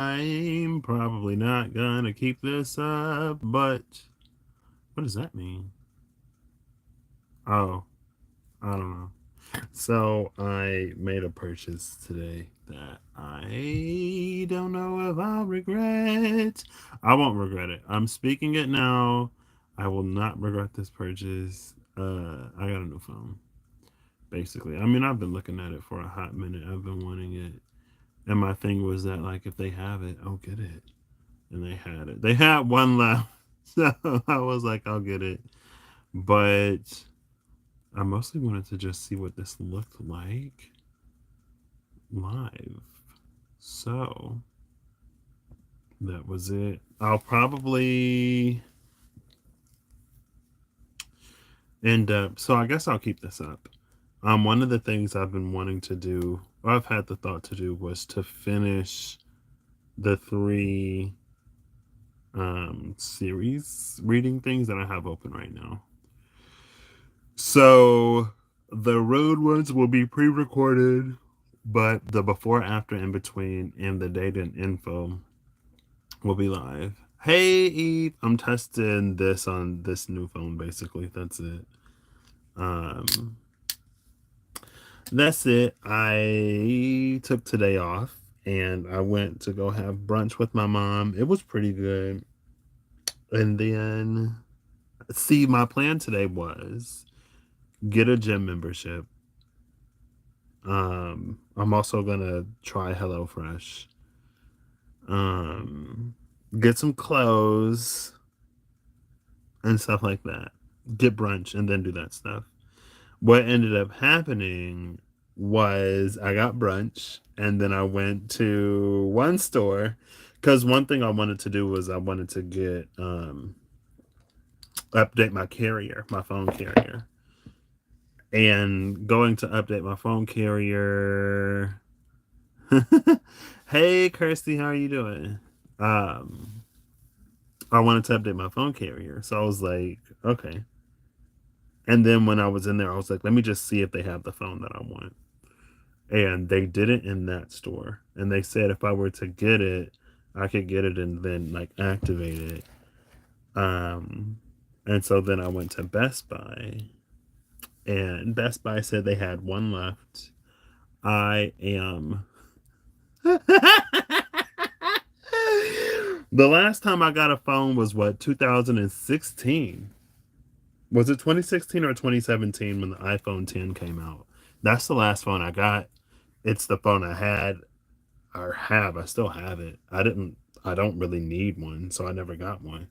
I'm probably not gonna keep this up, but what does that mean? Oh, I don't know. So I made a purchase today that I don't know if I'll regret. I won't regret it. I'm speaking it now. I will not regret this purchase. I got a new phone. Basically, I mean, I've been looking at it for a hot minute. I've been wanting it, and my thing was that like if they have it, I'll get it. And they had it. They had one left, so I was like, I'll get it. But I mostly wanted to just see what this looked like live. So that was it. I'll probably end up. So I guess I'll keep this up. One of the things I've been wanting to do, or I've had the thought to do, was to finish the three series reading things that I have open right now. So the road ones will be pre-recorded, but the before, after, in between, and the data and info will be live. Hey Eve, I'm testing this on this new phone. Basically, that's it. Um, that's it. I took today off and I went to go have brunch with my mom. It was pretty good. And then, see, my plan today was get a gym membership. I'm also gonna try HelloFresh. Um, get some clothes and stuff like that. Get brunch and then do that stuff. What ended up happening was I got brunch and then I went to one store because one thing I wanted to do was I wanted to get update my carrier, my phone carrier. And going to update my phone carrier. Hey Kirsty, how are you doing? Um I wanted to update my phone carrier. So I was like, okay. And then when I was in there, I was like, let me just see if they have the phone that I want. And they didn't in that store. And they said if I were to get it, I could get it and then like activate it. Um and so then I went to Best Buy and Best Buy said they had one left. I am the last time I got a phone was what, 2016? Was it 2016 or 2017 when the iPhone 10 came out? That's the last phone I got. It's the phone I had or have. I still have it. I don't really need one, so I never got one.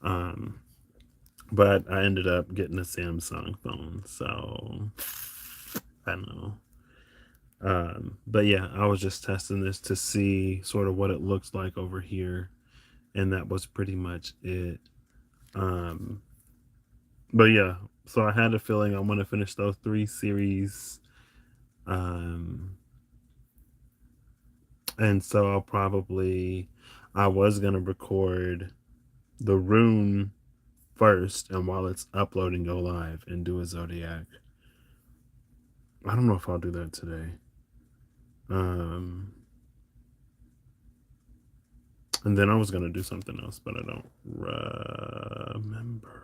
Um but I ended up getting a Samsung phone. So I don't know. But yeah, I was just testing this to see sort of what it looks like over here, and that was pretty much it. Um, but yeah, so I had a feeling I want to finish those three series, um, and so I was gonna record the rune first, and while it's uploading, go live and do a zodiac. I don't know if I'll do that today. Um, and then I was gonna do something else, but I don't remember.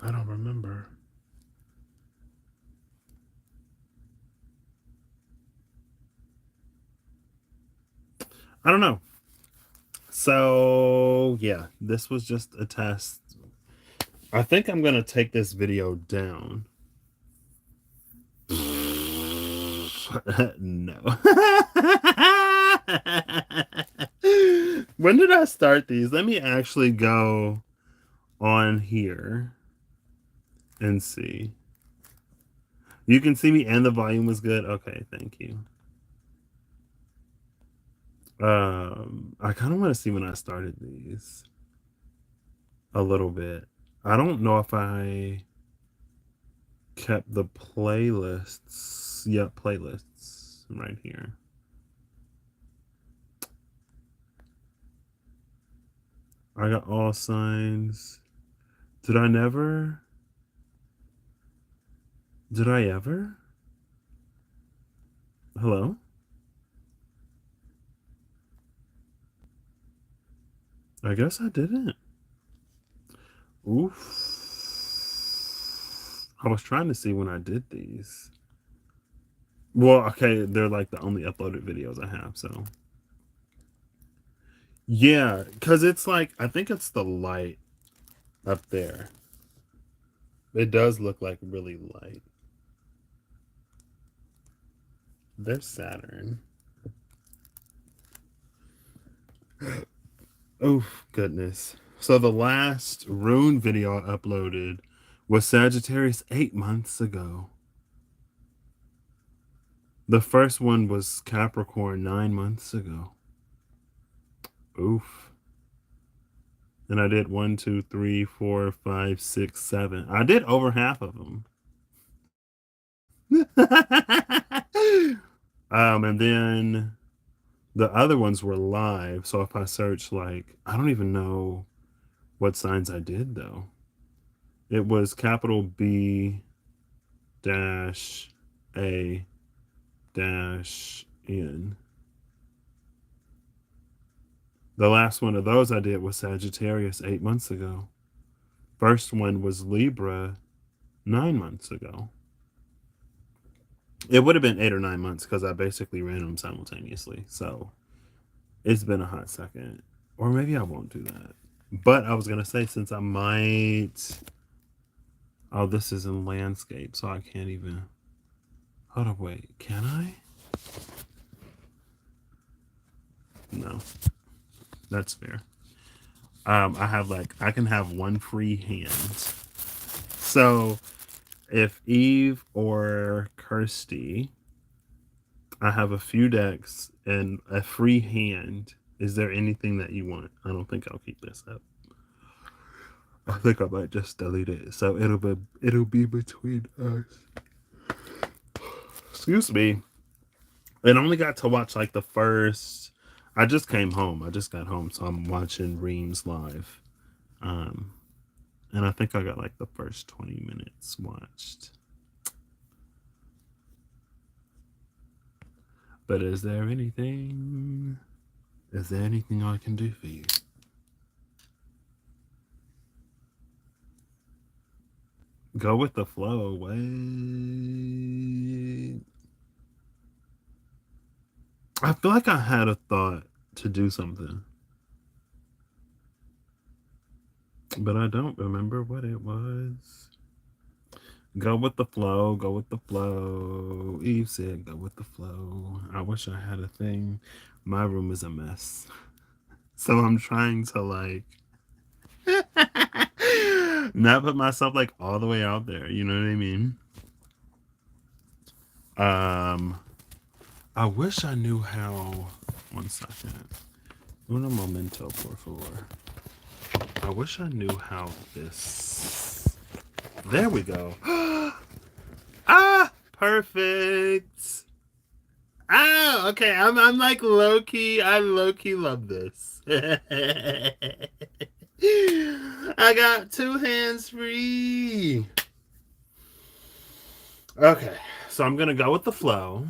I don't remember. I don't know. So yeah, this was just a test. I think I'm gonna take this video down. No. When did I start these? Let me actually go on here and see. You can see me and the volume was good. Okay, thank you. I kind of want to see when I started these a little bit. I don't know if I kept the playlists. Yep, playlists right here. I got all signs. Did I never? Did I ever? Hello? I guess I didn't. Oof. I was trying to see when I did these. Well, okay, they're like the only uploaded videos I have, so. Yeah, because it's like, I think it's the light up there. It does look like really light. There's Saturn. Oh, goodness. So the last rune video I uploaded was Sagittarius 8 months ago. The first one was Capricorn 9 months ago. Oof. And I did 1, 2, 3, 4, 5, 6, 7. I did over half of them. And then the other ones were live. So if I search, like, I don't even know what signs I did though. It was capital B dash A dash N. The last one of those I did was Sagittarius 8 months ago. First one was Libra 9 months ago. It would have been 8 or 9 months because I basically ran them simultaneously. So it's been a hot second. Or maybe I won't do that. But I was going to say, since I might. Oh, this is in landscape, so I can't even. Hold on, wait. Can I? No. That's fair. I have I can have one free hand. So if Eve or Kirsty, I have a few decks and a free hand. Is there anything that you want? I don't think I'll keep this up. I think I might just delete it. So it'll be between us. Excuse me. And I only got to watch like the first. I just came home. I just got home, so I'm watching Reams live. And I think I got like the first 20 minutes watched. But is there anything? Is there anything I can do for you? Go with the flow. Wait. I feel like I had a thought to do something, but I don't remember what it was. Go with the flow. Go with the flow. Eve said, go with the flow. I wish I had a thing. My room is a mess. So I'm trying to like not put myself like all the way out there. You know what I mean? I wish I knew how. 1 second. Uno momento, por favor. I wish I knew how this. There we go. Ah, perfect. Ah, okay. I'm like low key. I low key love this. I got 2 hands free. Okay, so I'm gonna go with the flow.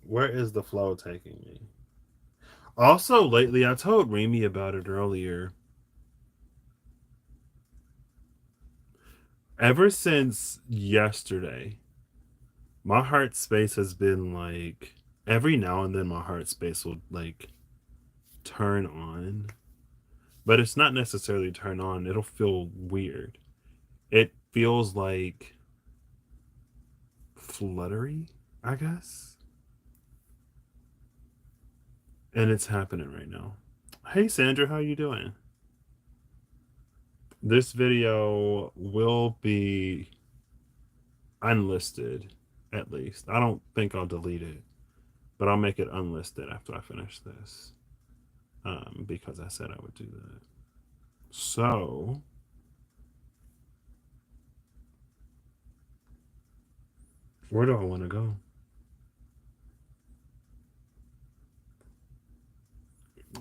Where is the flow taking me? Also, lately, I told Remy about it earlier. Ever since yesterday, my heart space has been like every now and then my heart space will like turn on, but it's not necessarily turn on. It'll feel weird. It feels like fluttery, I guess. And it's happening right now. Hey Sandra, how you doing? This video will be unlisted, at least. I don't think I'll delete it, but I'll make it unlisted after I finish this, because I said I would do that. So where do I want to go?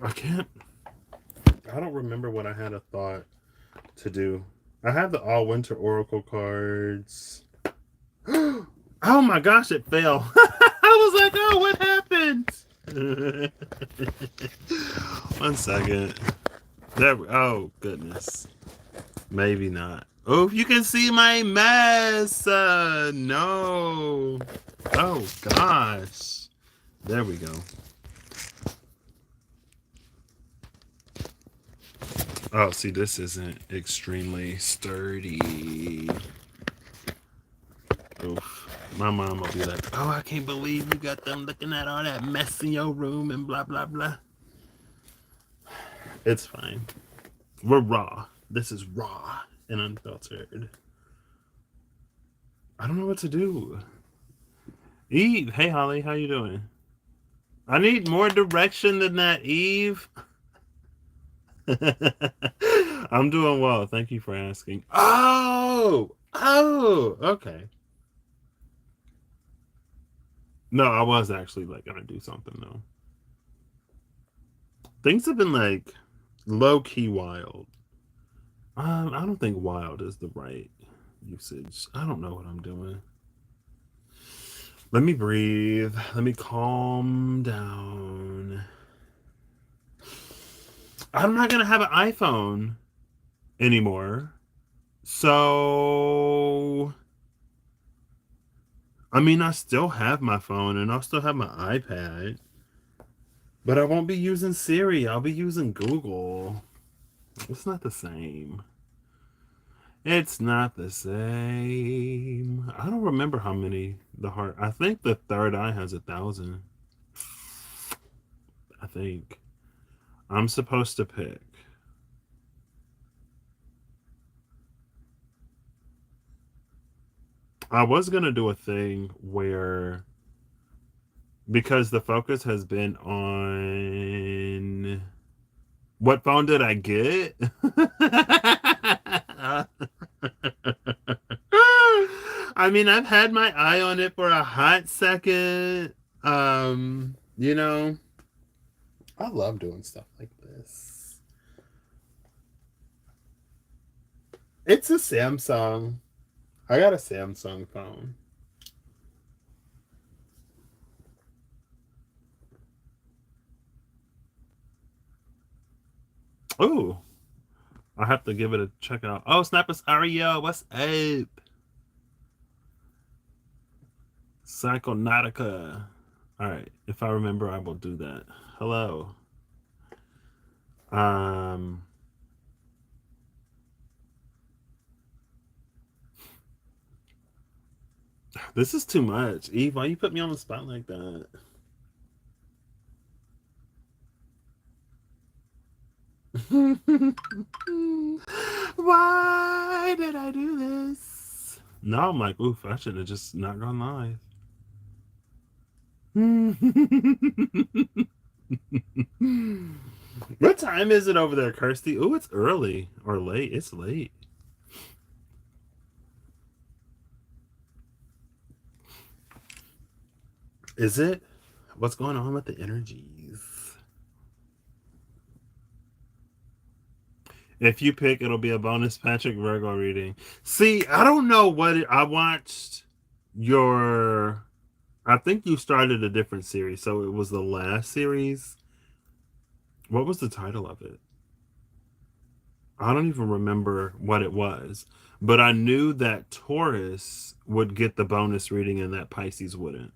I don't remember what I had a thought to do. I have the all winter oracle cards. Oh my gosh, it fell. I was like, oh, what happened? One second. There. Oh goodness. Maybe not. Oh, you can see my mess. No. Oh gosh. There we go. Oh, see, this isn't extremely sturdy. Oof. My mom will be like, "Oh, I can't believe you got them looking at all that mess in your room and blah blah blah." It's fine. We're raw. This is raw and unfiltered. I don't know what to do. Eve, hey Holly, how you doing? I need more direction than that, Eve. I'm doing well. Thank you for asking. Oh, okay. No, I was actually like gonna do something though. Things have been like low key wild. I don't think wild is the right usage. I don't know what I'm doing. Let me breathe. Let me calm down. I'm not gonna have an iPhone anymore. So I mean I still have my phone and I'll still have my iPad. But I won't be using Siri. I'll be using Google. It's not the same. It's not the same. I don't remember how many the heart. I think the third eye has 1,000. I think. I'm supposed to pick. I was gonna do a thing where because the focus has been on what phone did I get? I mean, I've had my eye on it for a hot second. You know, I love doing stuff like this. It's a Samsung. I got a Samsung phone. Ooh, I have to give it a check out. Oh, Snappers Aria, what's up? Psychonautica. All right, if I remember, I will do that. Hello. Um, this is too much. Eve, why you put me on the spot like that? Why did I do this? No, I'm like, oof, I should have just not gone live. What time is it over there, Kirsty? Ooh, it's early or late. It's late. Is it? What's going on with the energies? If you pick, it'll be a bonus Patrick Virgo reading. See, I don't know I watched your. I think you started a different series, so it was the last series. What was the title of it? I don't even remember what it was, but I knew that Taurus would get the bonus reading and that Pisces wouldn't.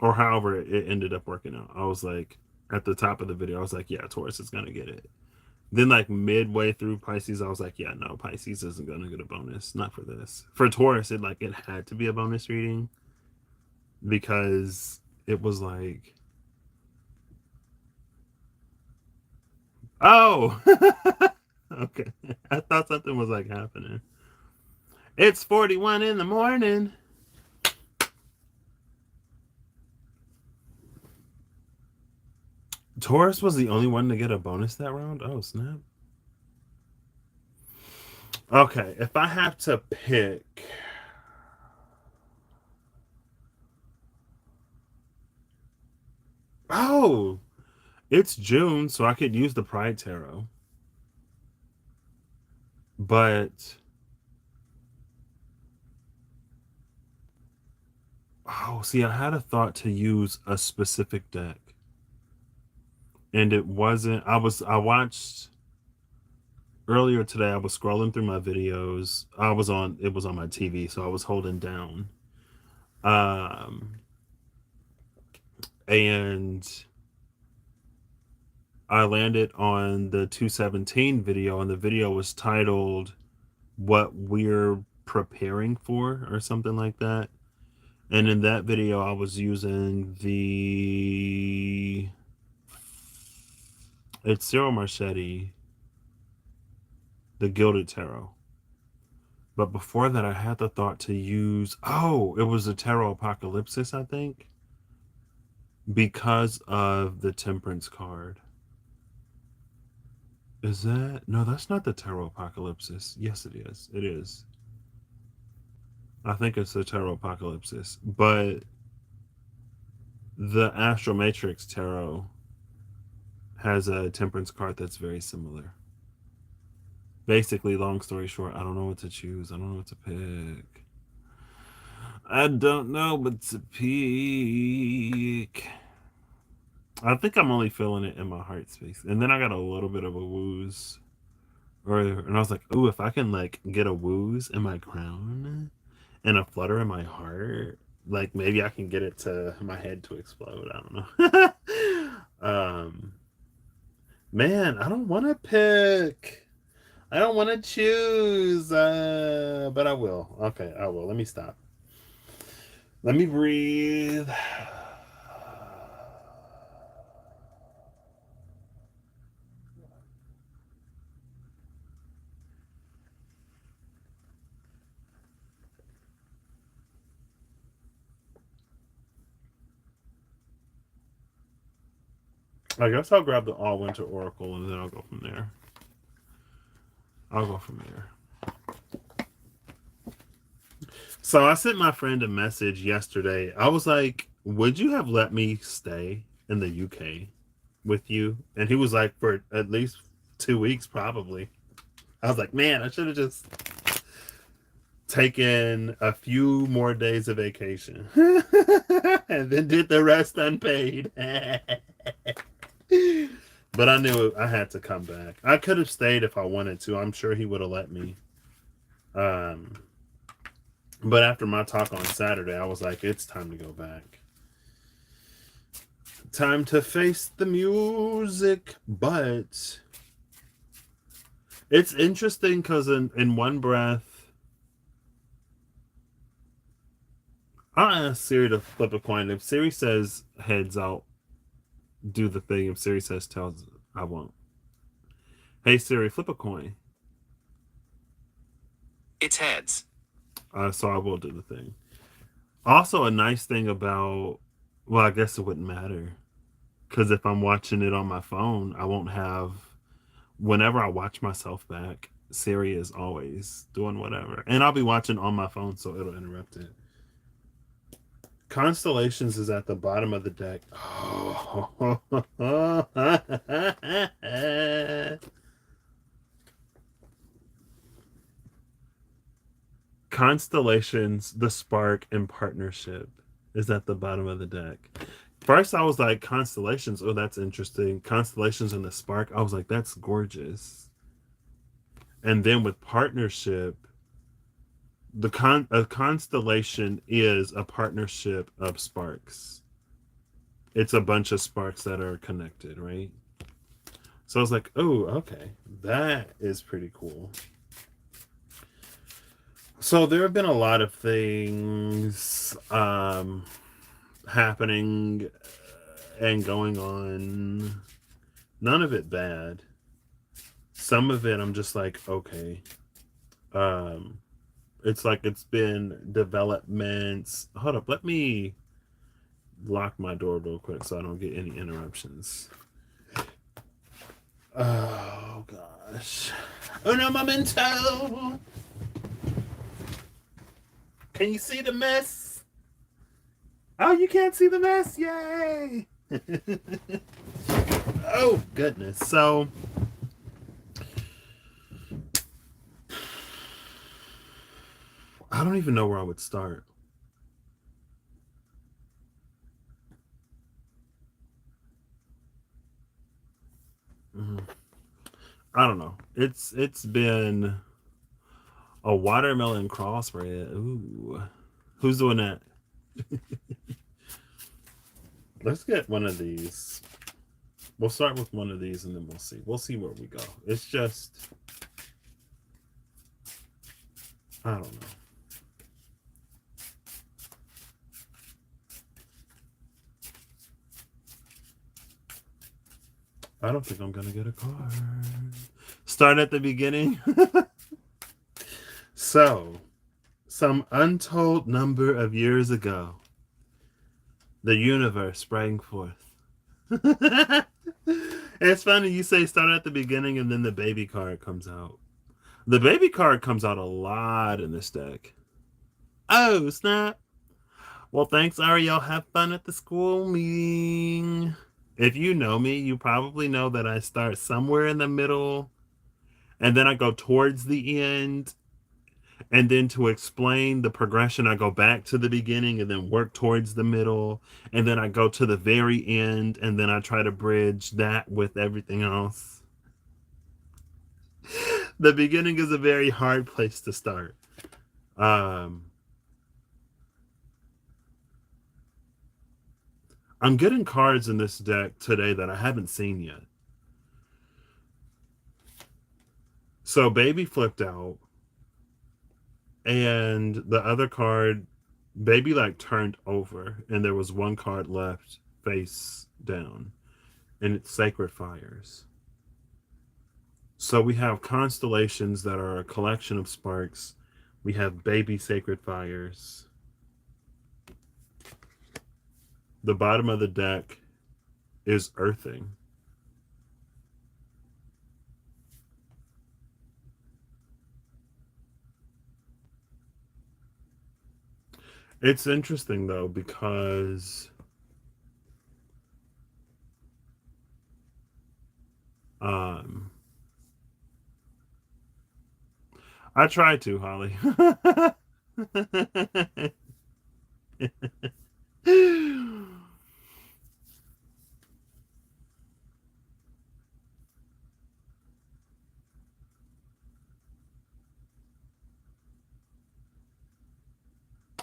Or however it ended up working out. I was like, at the top of the video, I was like, yeah, Taurus is going to get it. Then, like, midway through Pisces, I was like, yeah, no, Pisces isn't going to get a bonus. Not for this. For Taurus, it had to be a bonus reading because it was like, oh, okay. I thought something was like happening. It's 41 in the morning. Taurus was the only one to get a bonus that round? Oh, snap. Okay, if I have to pick. Oh, it's June, so I could use the Pride Tarot. But Oh, see, I had a thought to use a specific deck, and it wasn't. I watched earlier today. I was scrolling through my videos. It was on my TV, so I was holding down. Um, and I landed on the 217 video, and the video was titled "What We're Preparing For" or something like that. And in that video, I was using it's Cyril Marchetti, the Gilded Tarot. But before that, I had the thought to use, it was the Tarot Apocalypsis, I think, because of the Temperance card. Is that? No, that's not the Tarot Apocalypsis. Yes, it is. It is. I think it's the Tarot Apocalypsis. But the Astral Matrix Tarot has a Temperance card that's very similar. Basically, long story short, I don't know what to choose. I don't know what to pick. I don't know what to pick. I think I'm only feeling it in my heart space. And then I got a little bit of a wooze. And I was like, ooh, if I can like get a wooze in my crown and a flutter in my heart, like maybe I can get it to my head to explode. I don't know. Man, I don't want to pick. I don't want to choose, but I will. Okay, I will. Let me stop. Let me breathe. I guess I'll grab the All Winter Oracle and then I'll go from there. I'll go from there. So I sent my friend a message yesterday. I was like, would you have let me stay in the UK with you? And he was like, for at least 2 weeks, probably. I was like, man, I should have just taken a few more days of vacation and then did the rest unpaid. But I knew I had to come back. I could have stayed if I wanted to. I'm sure he would have let me. But after my talk on Saturday, I was like, it's time to go back. Time to face the music. But it's interesting because in one breath, I'll ask Siri to flip a coin. If Siri says heads, I'll do the thing. If Siri says tails, I won't. Hey Siri, flip a coin. It's heads. So I will do the thing. Also, a nice thing about, well, I guess it wouldn't matter. Because if I'm watching it on my phone, I won't have, whenever I watch myself back, Siri is always doing whatever. And I'll be watching on my phone, so it'll interrupt it. Constellations is at the bottom of the deck. Oh. Constellations, the spark, and partnership is at the bottom of the deck. First, I was like, constellations. Oh, that's interesting. Constellations and the spark. I was like, that's gorgeous. And then with partnership, a constellation is a partnership of sparks. It's a bunch of sparks that are connected, right? So I was like, oh, okay, that is pretty cool. So there have been a lot of things happening and going on. None of it bad. Some of it I'm just like, okay. It's like it's been developments. Hold up, let me lock my door real quick so I don't get any interruptions. Oh gosh. Uno momento. Can you see the mess? Oh, you can't see the mess? Yay! Oh goodness. So I don't even know where I would start. Mhm. I don't know. It's been a watermelon crossbred. Ooh, who's doing that? Let's get one of these. We'll start with one of these and then we'll see. We'll see where we go. It's just I don't know. I don't think I'm gonna get a card. Start at the beginning. So, some untold number of years ago, the universe sprang forth. It's funny you say start at the beginning and then the baby card comes out. The baby card comes out a lot in this deck. Oh, snap. Well, thanks, Ariel. Have fun at the school meeting. If you know me, you probably know that I start somewhere in the middle and then I go towards the end. And then to explain the progression, I go back to the beginning and then work towards the middle. And then I go to the very end and then I try to bridge that with everything else. The beginning is a very hard place to start. Um, I'm getting cards in this deck today that I haven't seen yet. So baby flipped out, and the other card, baby like turned over, and there was one card left face down, and it's sacred fires. So we have constellations that are a collection of sparks. We have baby sacred fires. The bottom of the deck is earthing. It's interesting though because um I tried to, Holly.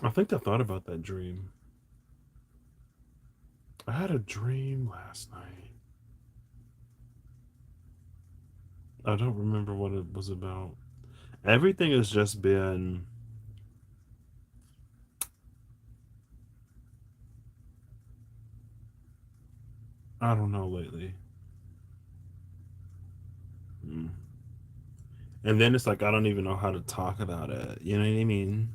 I think I thought about that dream. I had a dream last night. I don't remember what it was about. Everything has just been, I don't know, lately. Mm. And then it's like I don't even know how to talk about it. You know what I mean?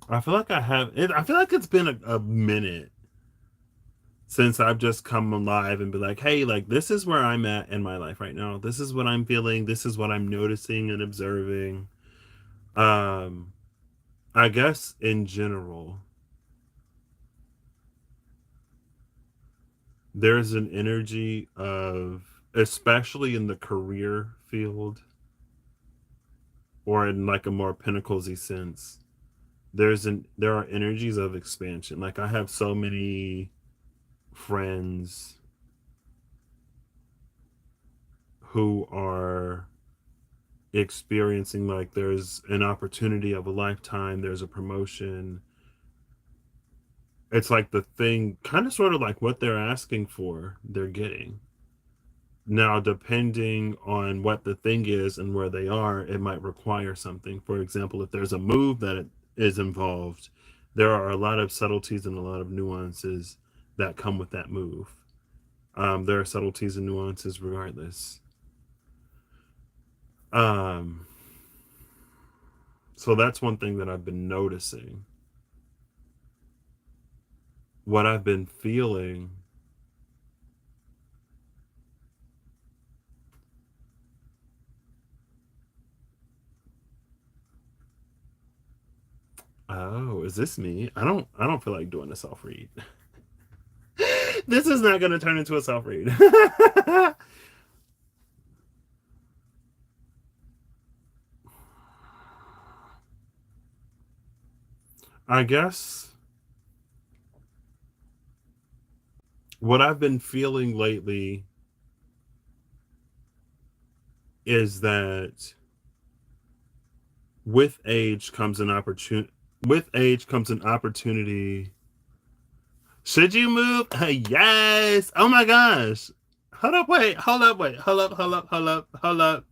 I feel like I have it. I feel like it's been a minute since I've just come alive and be like, hey, like this is where I'm at in my life right now. This is what I'm feeling. This is what I'm noticing and observing. Um, I guess in general, there's an energy of, especially in the career field or in like a more pinnaclesy sense, there are energies of expansion. Like I have so many friends who are experiencing like there's an opportunity of a lifetime, there's a promotion. It's like the thing kind of sort of like what they're asking for, they're getting. Now, depending on what the thing is and where they are, it might require something. For example, if there's a move that is involved, there are a lot of subtleties and a lot of nuances that come with that move. There are subtleties and nuances regardless. Um, so that's one thing that I've been noticing. What I've been feeling, oh, is this me? I don't feel like doing a self read. This is not going to turn into a self read. I guess what I've been feeling lately is that with age comes an opportunity. With age comes an opportunity. Should you move? Yes. Oh my gosh. Hold up, wait, hold up, wait, hold up, hold up, hold up, hold up.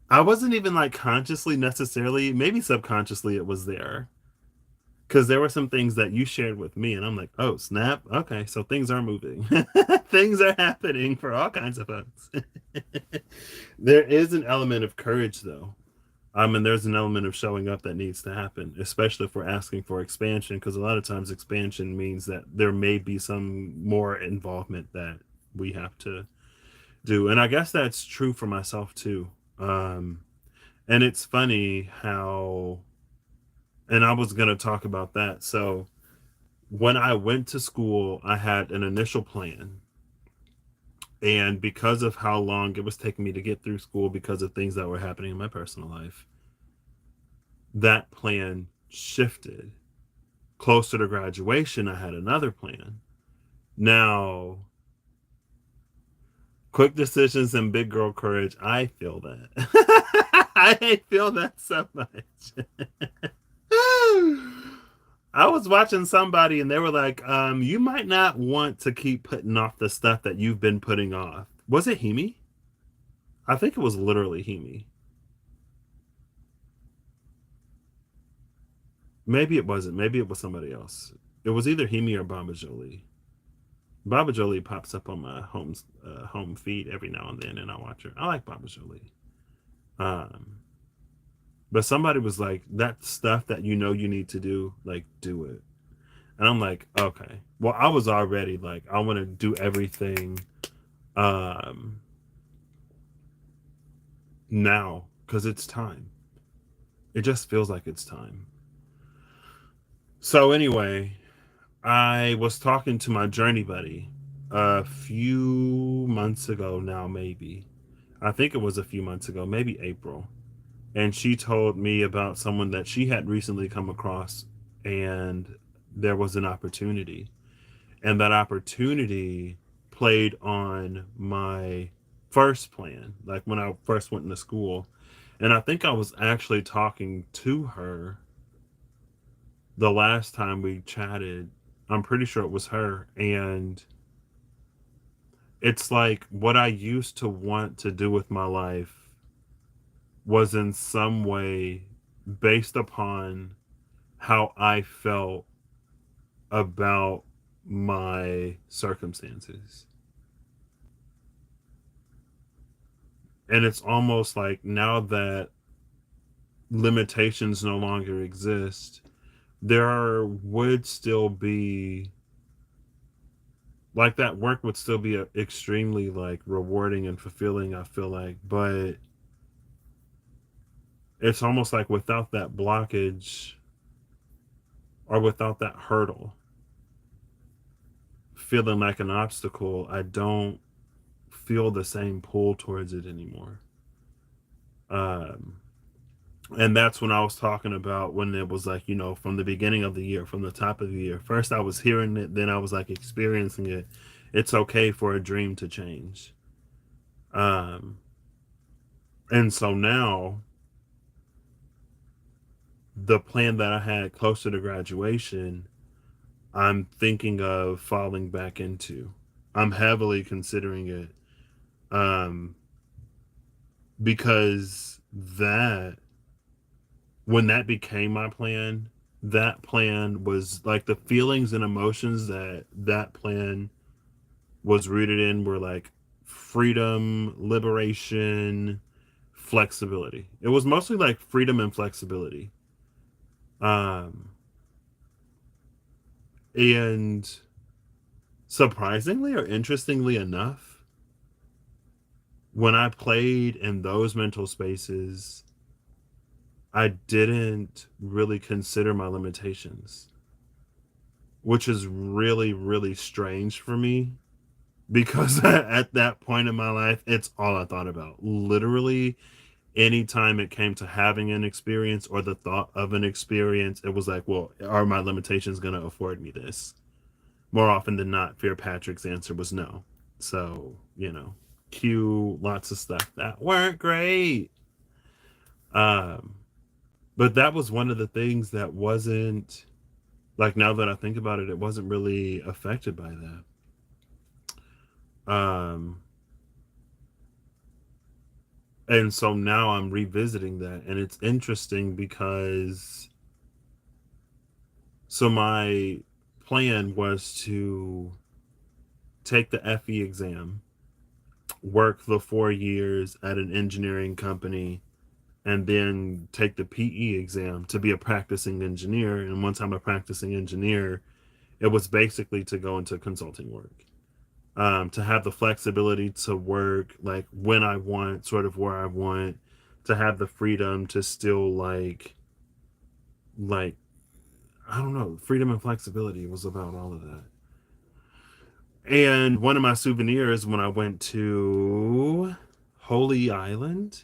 I wasn't even like consciously necessarily, maybe subconsciously it was there. Because there were some things that you shared with me, and I'm like, oh, snap. Okay, so things are moving. Things are happening for all kinds of folks. There is an element of courage, though. And there's an element of showing up that needs to happen, especially if we're asking for expansion, because a lot of times expansion means that there may be some more involvement that we have to do. And I guess that's true for myself too. Um, and it's funny how, and I was going to talk about that. So when I went to school, I had an initial plan. And because of how long it was taking me to get through school, because of things that were happening in my personal life, that plan shifted. Closer to graduation, I had another plan. Now, quick decisions and big girl courage, I feel that. I feel that so much. I was watching somebody and they were like, you might not want to keep putting off the stuff that you've been putting off. Was it Hemi? I think it was literally Hemi. Maybe it wasn't. Maybe it was somebody else. It was either Hemi or Baba Jolie. Baba Jolie pops up on my home feed every now and then, and I watch her. I like Baba Jolie. Um, but somebody was like, that stuff that you know you need to do, like, do it. And I'm like, okay. Well, I was already like, I want to do everything um, now because it's time. It just feels like it's time. So, anyway, I was talking to my journey buddy a few months ago now, maybe. I think it was a few months ago, maybe April. And she told me about someone that she had recently come across, and there was an opportunity. And that opportunity played on my first plan, like when I first went into school. And I think I was actually talking to her the last time we chatted. I'm pretty sure it was her. And it's like what I used to want to do with my life was in some way based upon how I felt about my circumstances. And it's almost like now that limitations no longer exist, would still be like that work would still be extremely like rewarding and fulfilling, I feel like, but it's almost like without that blockage or without that hurdle feeling like an obstacle, I don't feel the same pull towards it anymore. Um, and that's when I was talking about when it was like, from the beginning of the year, from the top of the year. First, I was hearing it, then I was like experiencing it. It's okay for a dream to change. Um, and so now, the plan that I had closer to graduation, I'm thinking of falling back into. I'm heavily considering it um, because when that became my plan, that plan was like the feelings and emotions that plan was rooted in were like freedom, liberation, flexibility. It was mostly like freedom and flexibility. Um, and surprisingly or interestingly enough, when I played in those mental spaces, I didn't really consider my limitations, which is really, really strange for me because at that point in my life, it's all I thought about. Literally, anytime it came to having an experience or the thought of an experience, it was like, well, are my limitations going to afford me this? More often than not, Fear Patrick's answer was no. So, cue lots of stuff that weren't great. Um, but that was one of the things that wasn't, like, now that I think about it, it wasn't really affected by that. And so now I'm revisiting that, and it's interesting because so my plan was to take the FE exam, work the 4 years at an engineering company, and then take the PE exam to be a practicing engineer. And once I'm a practicing engineer, it was basically to go into consulting work, to have the flexibility to work like when I want, sort of where I want, to have the freedom to still like I don't know, freedom and flexibility was about all of that. And one of my souvenirs when I went to Holy Island,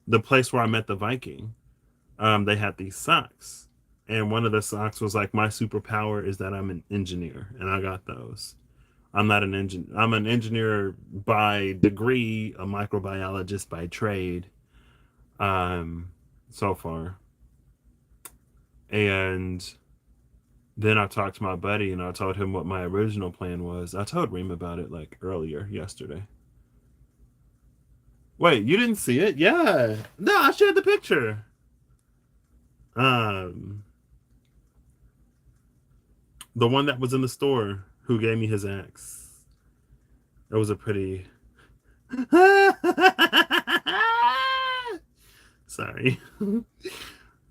the place where I met the Viking, they had these socks. And one of the socks was like, my superpower is that I'm an engineer. And I got those. I'm not an engineer. I'm an engineer by degree, a microbiologist by trade, um, so far. And then I talked to my buddy and I told him what my original plan was. I told Reem about it like earlier yesterday. Wait, you didn't see it? Yeah. No, I shared the picture. Um, the one that was in the store who gave me his axe. It was a pretty. Sorry.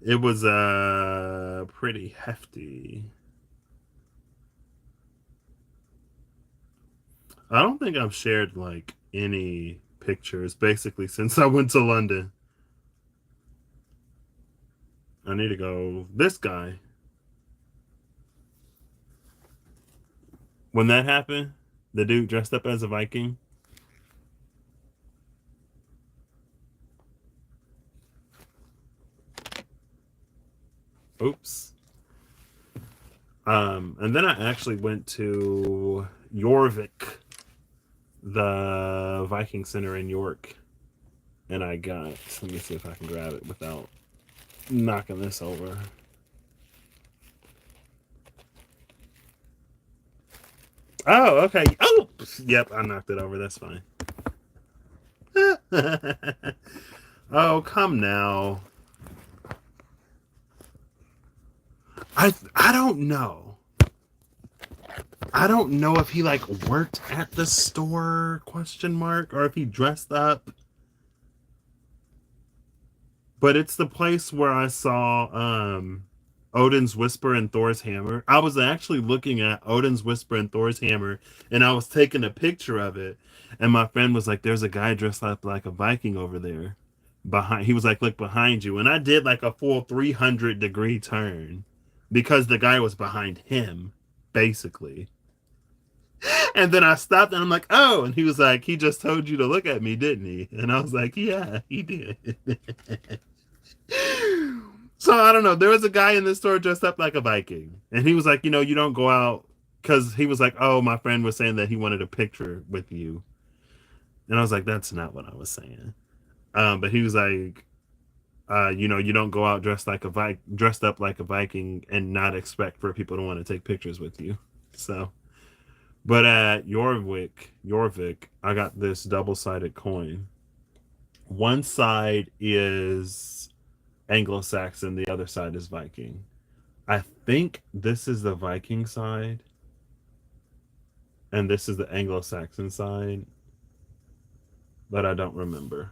It was pretty hefty. I don't think I've shared like any pictures basically since I went to London. I need to go. This guy. When that happened, the dude dressed up as a Viking. Oops. And then I actually went to Jorvik, the Viking Center in York, and I got. Let me see if I can grab it without knocking this over. Oh, okay. Oh, yep, I knocked it over. That's fine. Oh, come now. I don't know. I don't know if he like worked at the store question mark or if he dressed up. But it's the place where I saw Odin's Whisper and Thor's Hammer. I was actually looking at Odin's Whisper and Thor's Hammer and I was taking a picture of it. And my friend was like, there's a guy dressed up like a Viking over there. Behind, he was like, look behind you. And I did like a full 300-degree turn because the guy was behind him, basically. And then I stopped and I'm like, oh, and he was like, he just told you to look at me, didn't he? And I was like, yeah, he did. So I don't know. There was a guy in the store dressed up like a Viking. And he was like, you don't go out because he was like, oh, my friend was saying that he wanted a picture with you. And I was like, that's not what I was saying. But he was like, you don't go out dressed up like a Viking and not expect for people to want to take pictures with you. So, but at Jorvik, I got this double-sided coin. One side is Anglo-Saxon, the other side is Viking. I think this is the Viking side, and this is the Anglo-Saxon side, but I don't remember.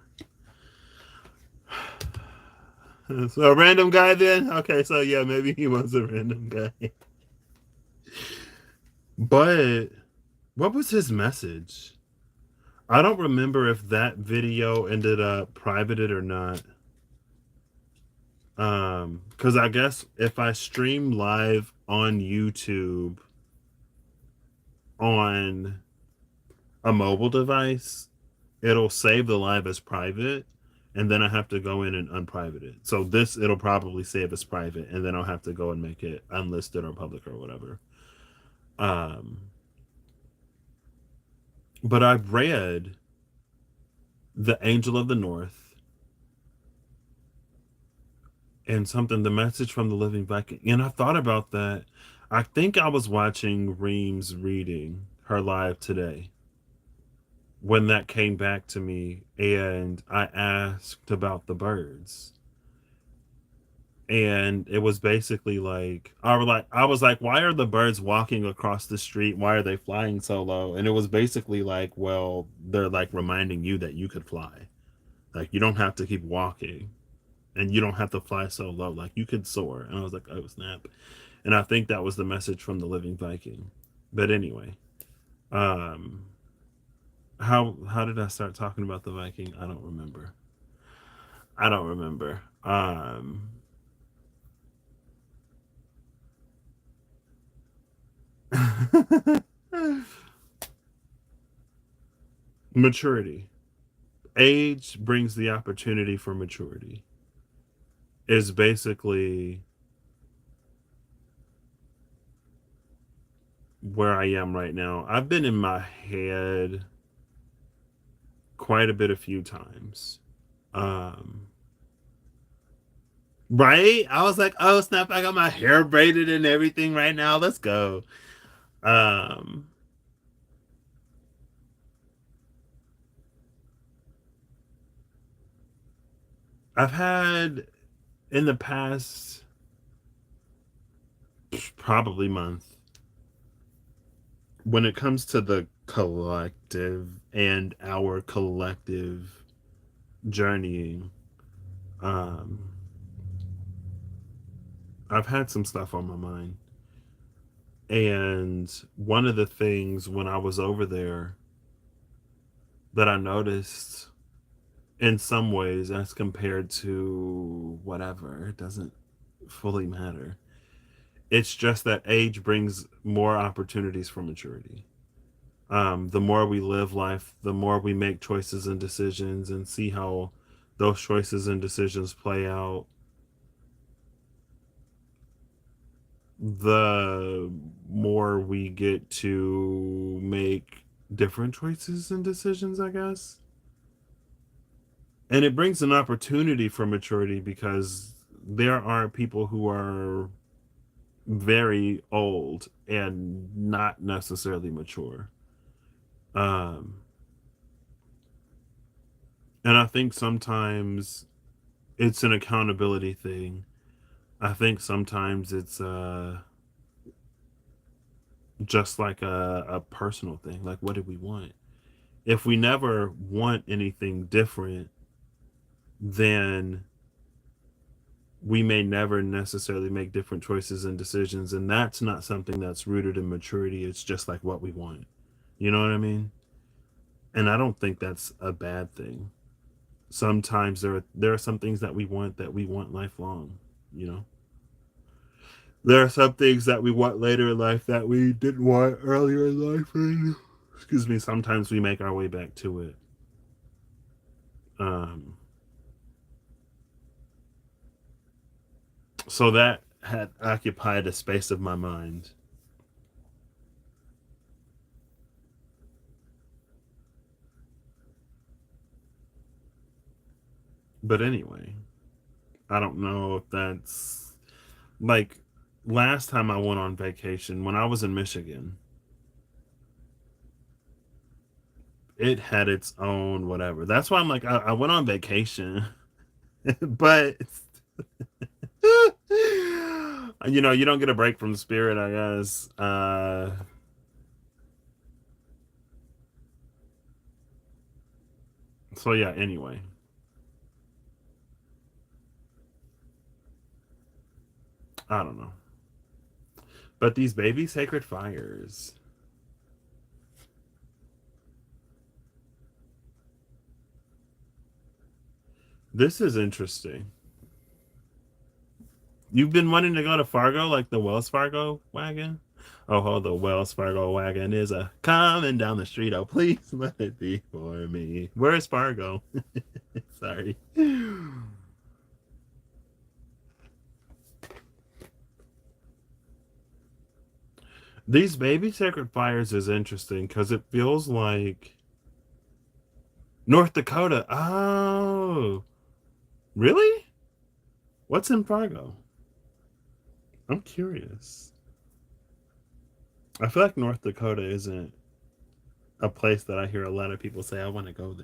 So a random guy then? Okay, so yeah, maybe he was a random guy. But what was his message? I don't remember if that video ended up privated or not. Because I guess if I stream live on YouTube on a mobile device, it'll save the live as private. and then I have to go in and unprivate it. So this, it'll probably save as private, and then I'll have to go and make it unlisted or public or whatever. Um, but I've read The Angel of the North and something, The Message from the Living Viking, and I thought about that. I think I was watching Reem's reading her live today when that came back to me, and I asked about the birds, and it was basically like I was like, why are the birds walking across the street? Why are they flying so low? And it was basically like, well, they're like reminding you that you could fly. Like you don't have to keep walking, and you don't have to fly so low. Like you could soar. And I was like, oh snap. And I think that was the message from the Living Viking. But anyway, um how did I start talking about the Viking? I don't remember. I don't remember. Maturity. Age brings the opportunity for maturity. Is basically where I am right now. I've been in my head quite a bit a few times. Um right? I was like, oh snap, I got my hair braided and everything right now. Let's go. Um I've had in the past probably month, when it comes to the collective and our collective journeying, um I've had some stuff on my mind. And one of the things when I was over there that I noticed, in some ways, as compared to whatever, it doesn't fully matter. It's just that age brings more opportunities for maturity. The more we live life, the more we make choices and decisions and see how those choices and decisions play out, the more we get to make different choices and decisions, I guess. And it brings an opportunity for maturity because there are people who are very old and not necessarily mature. Um, and I think sometimes it's an accountability thing. I think sometimes it's just like a personal thing. Like, what do we want? If we never want anything different, then we may never necessarily make different choices and decisions. And that's not something that's rooted in maturity. It's just like what we want. You know what I mean? And I don't think that's a bad thing. Sometimes there are some things that we want lifelong, you know? There are some things that we want later in life that we didn't want earlier in life. And, excuse me, sometimes we make our way back to it. Um, so that had occupied a space of my mind. But anyway, I don't know if that's like last time I went on vacation when I was in Michigan, it had its own whatever. That's why I'm like, I went on vacation, but you know, you don't get a break from the spirit, I guess. So yeah, anyway, I don't know. But these baby sacred fires, this is interesting. You've been wanting to go to Fargo, like the Wells Fargo wagon? Oh, the Wells Fargo wagon is a coming down the street. Oh, please let it be for me. Where's Fargo? Sorry. These baby sacred fires is interesting because it feels like North Dakota. Oh, really? What's in Fargo? I'm curious. I feel like North Dakota isn't a place that I hear a lot of people say I want to go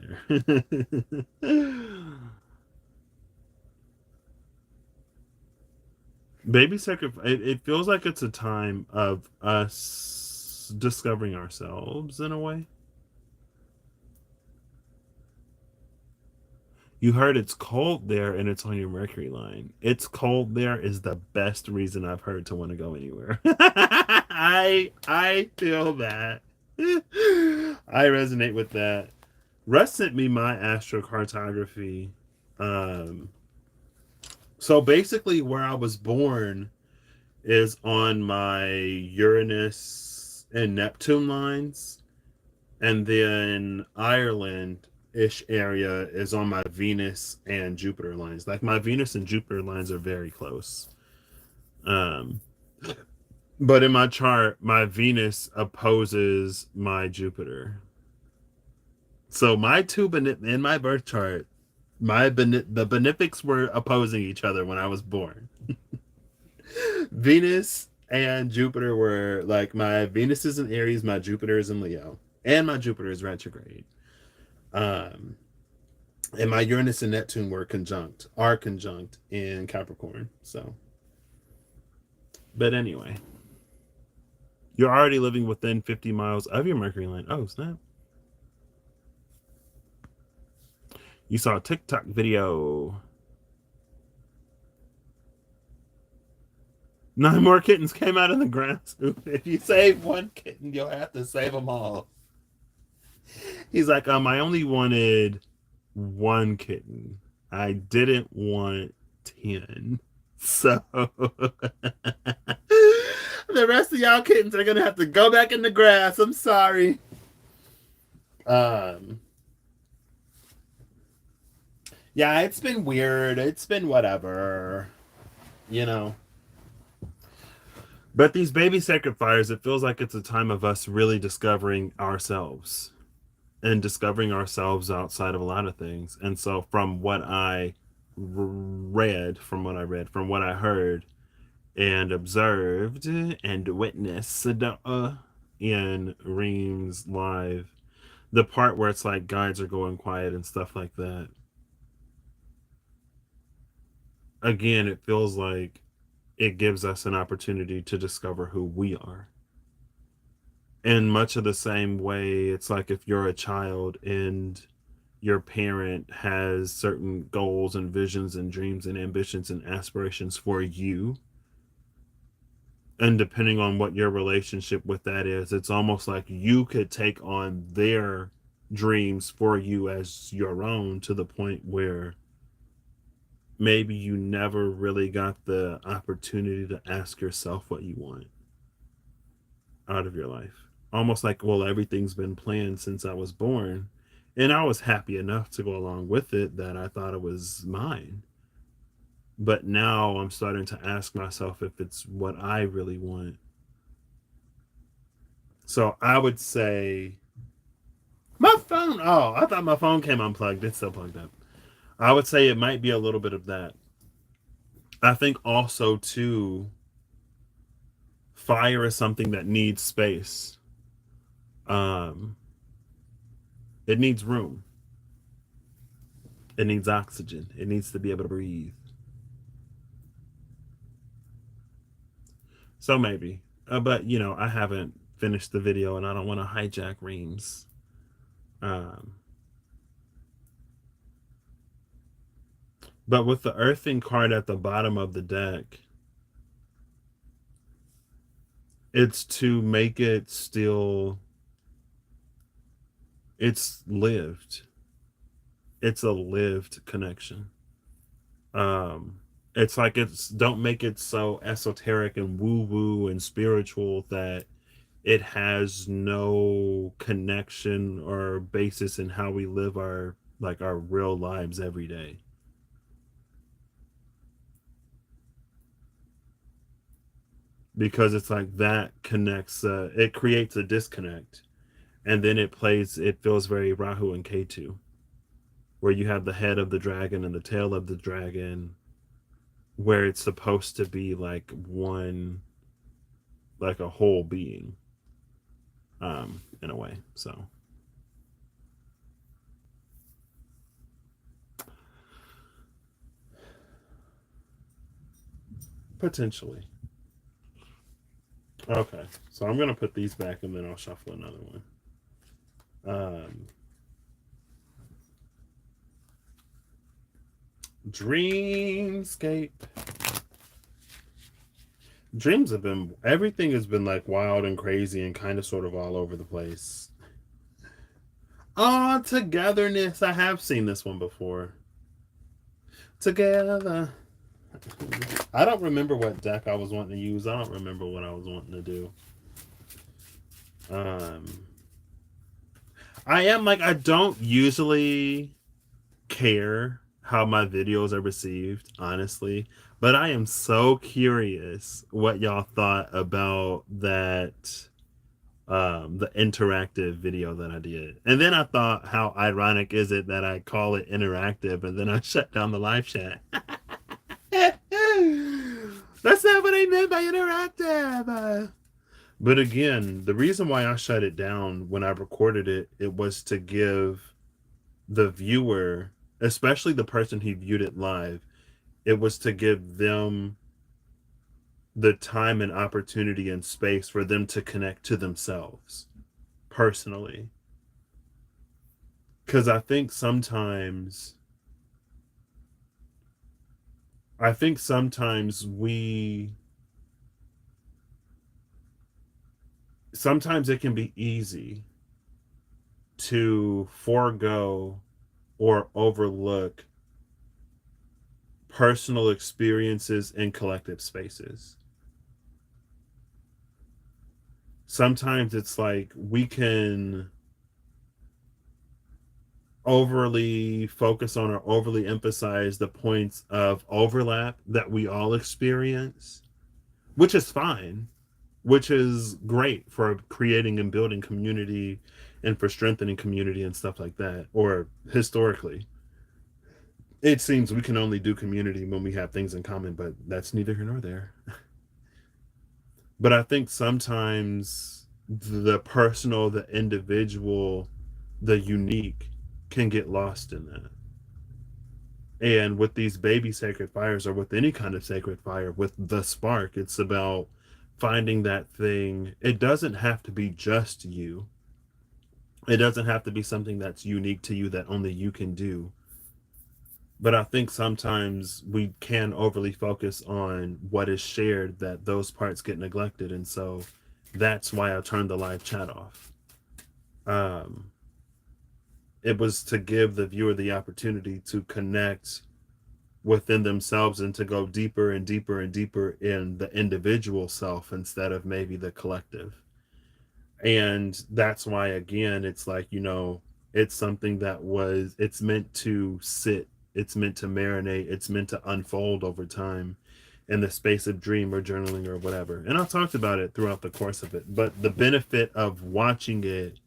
there. Baby sacrifice. It feels like it's a time of us discovering ourselves in a way. You heard it's cold there and it's on your Mercury line. It's cold there is the best reason I've heard to want to go anywhere. I feel that. I resonate with that. Russ sent me my astrocartography. Um, so basically, where I was born is on my Uranus and Neptune lines, and then Ireland ish area is on my Venus and Jupiter lines. Like my Venus and Jupiter lines are very close. Um, but in my chart, my Venus opposes my Jupiter. So my in my birth chart, the benefics were opposing each other when I was born. Venus and Jupiter were like my Venus is in Aries, my Jupiter is in Leo, and my Jupiter is retrograde. Um, and my Uranus and Neptune are conjunct in Capricorn. So, but anyway, you're already living within 50 miles of your Mercury line. Oh, snap. You saw a TikTok video. 9 more kittens came out of the ground. If you save one kitten, you'll have to save them all. He's like, I only wanted one kitten. I didn't want 10. So the rest of y'all kittens are gonna have to go back in the grass. I'm sorry. Um yeah, it's been weird. It's been whatever. You know. But these baby sacred fires, it feels like it's a time of us really discovering ourselves and discovering ourselves outside of a lot of things. And so, from what I from what I heard and observed and witnessed in Reams live, the part where it's like guides are going quiet and stuff like that. Again, it feels like it gives us an opportunity to discover who we are. In much of the same way, it's like if you're a child and your parent has certain goals and visions and dreams and ambitions and aspirations for you. And depending on what your relationship with that is, it's almost like you could take on their dreams for you as your own to the point where maybe you never really got the opportunity to ask yourself what you want out of your life. Almost like, well, everything's been planned since I was born. And I was happy enough to go along with it that I thought it was mine. But now I'm starting to ask myself if it's what I really want. So I would say my phone. Oh, I thought my phone came unplugged. It's still plugged up. I would say it might be a little bit of that. I think also too, fire is something that needs space. Um, it needs room. It needs oxygen. It needs to be able to breathe. So maybe, but I haven't finished the video, and I don't want to hijack Reams. Um, but with the earthing card at the bottom of the deck, it's to make it still. It's lived. It's a lived connection. Um, It's like it's don't make it so esoteric and woo woo and spiritual that it has no connection or basis in how we live our like our real lives every day. Because it's like that connects it creates a disconnect, and then it feels very Rahu and Ketu, where you have the head of the dragon and the tail of the dragon, where it's supposed to be like one, like a whole being, in a way. So potentially. Okay, so I'm gonna put these back and then I'll shuffle another one. um Dreamscape. Dreams have been, everything has been like wild and crazy and kind of sort of all over the place. Oh, togetherness. I have seen this one before. Together. I don't remember what deck I was wanting to use. I don't remember what I was wanting to do. Um, I am like, I don't usually care how my videos are received, honestly. But I am so curious what y'all thought about that, the interactive video that I did. And then I thought, how ironic is it that I call it interactive and then I shut down the live chat. That's not what I meant by interactive. But again, the reason why I shut it down when I recorded it, it was to give the viewer, especially the person who viewed it live, it was to give them the time and opportunity and space for them to connect to themselves personally. Because I think sometimes sometimes it can be easy to forego or overlook personal experiences in collective spaces. Sometimes it's like we can overly focus on or overly emphasize the points of overlap that we all experience, which is fine, which is great for creating and building community and for strengthening community and stuff like that. Or historically, it seems we can only do community when we have things in common, but that's neither here nor there. But I think sometimes the personal, the individual, the unique can get lost in that. And with these baby sacred fires, or with any kind of sacred fire, with the spark, it's about finding that thing. It doesn't have to be just you, it doesn't have to be something that's unique to you that only you can do. But I think sometimes we can overly focus on what is shared, that those parts get neglected. And so that's why I turned the live chat off. Um, it was to give the viewer the opportunity to connect within themselves and to go deeper and deeper and deeper in the individual self instead of maybe the collective. And that's why, again, it's like, it's something that it's meant to sit, it's meant to marinate, it's meant to unfold over time in the space of dream or journaling or whatever. And I've talked about it throughout the course of it. But the benefit of watching it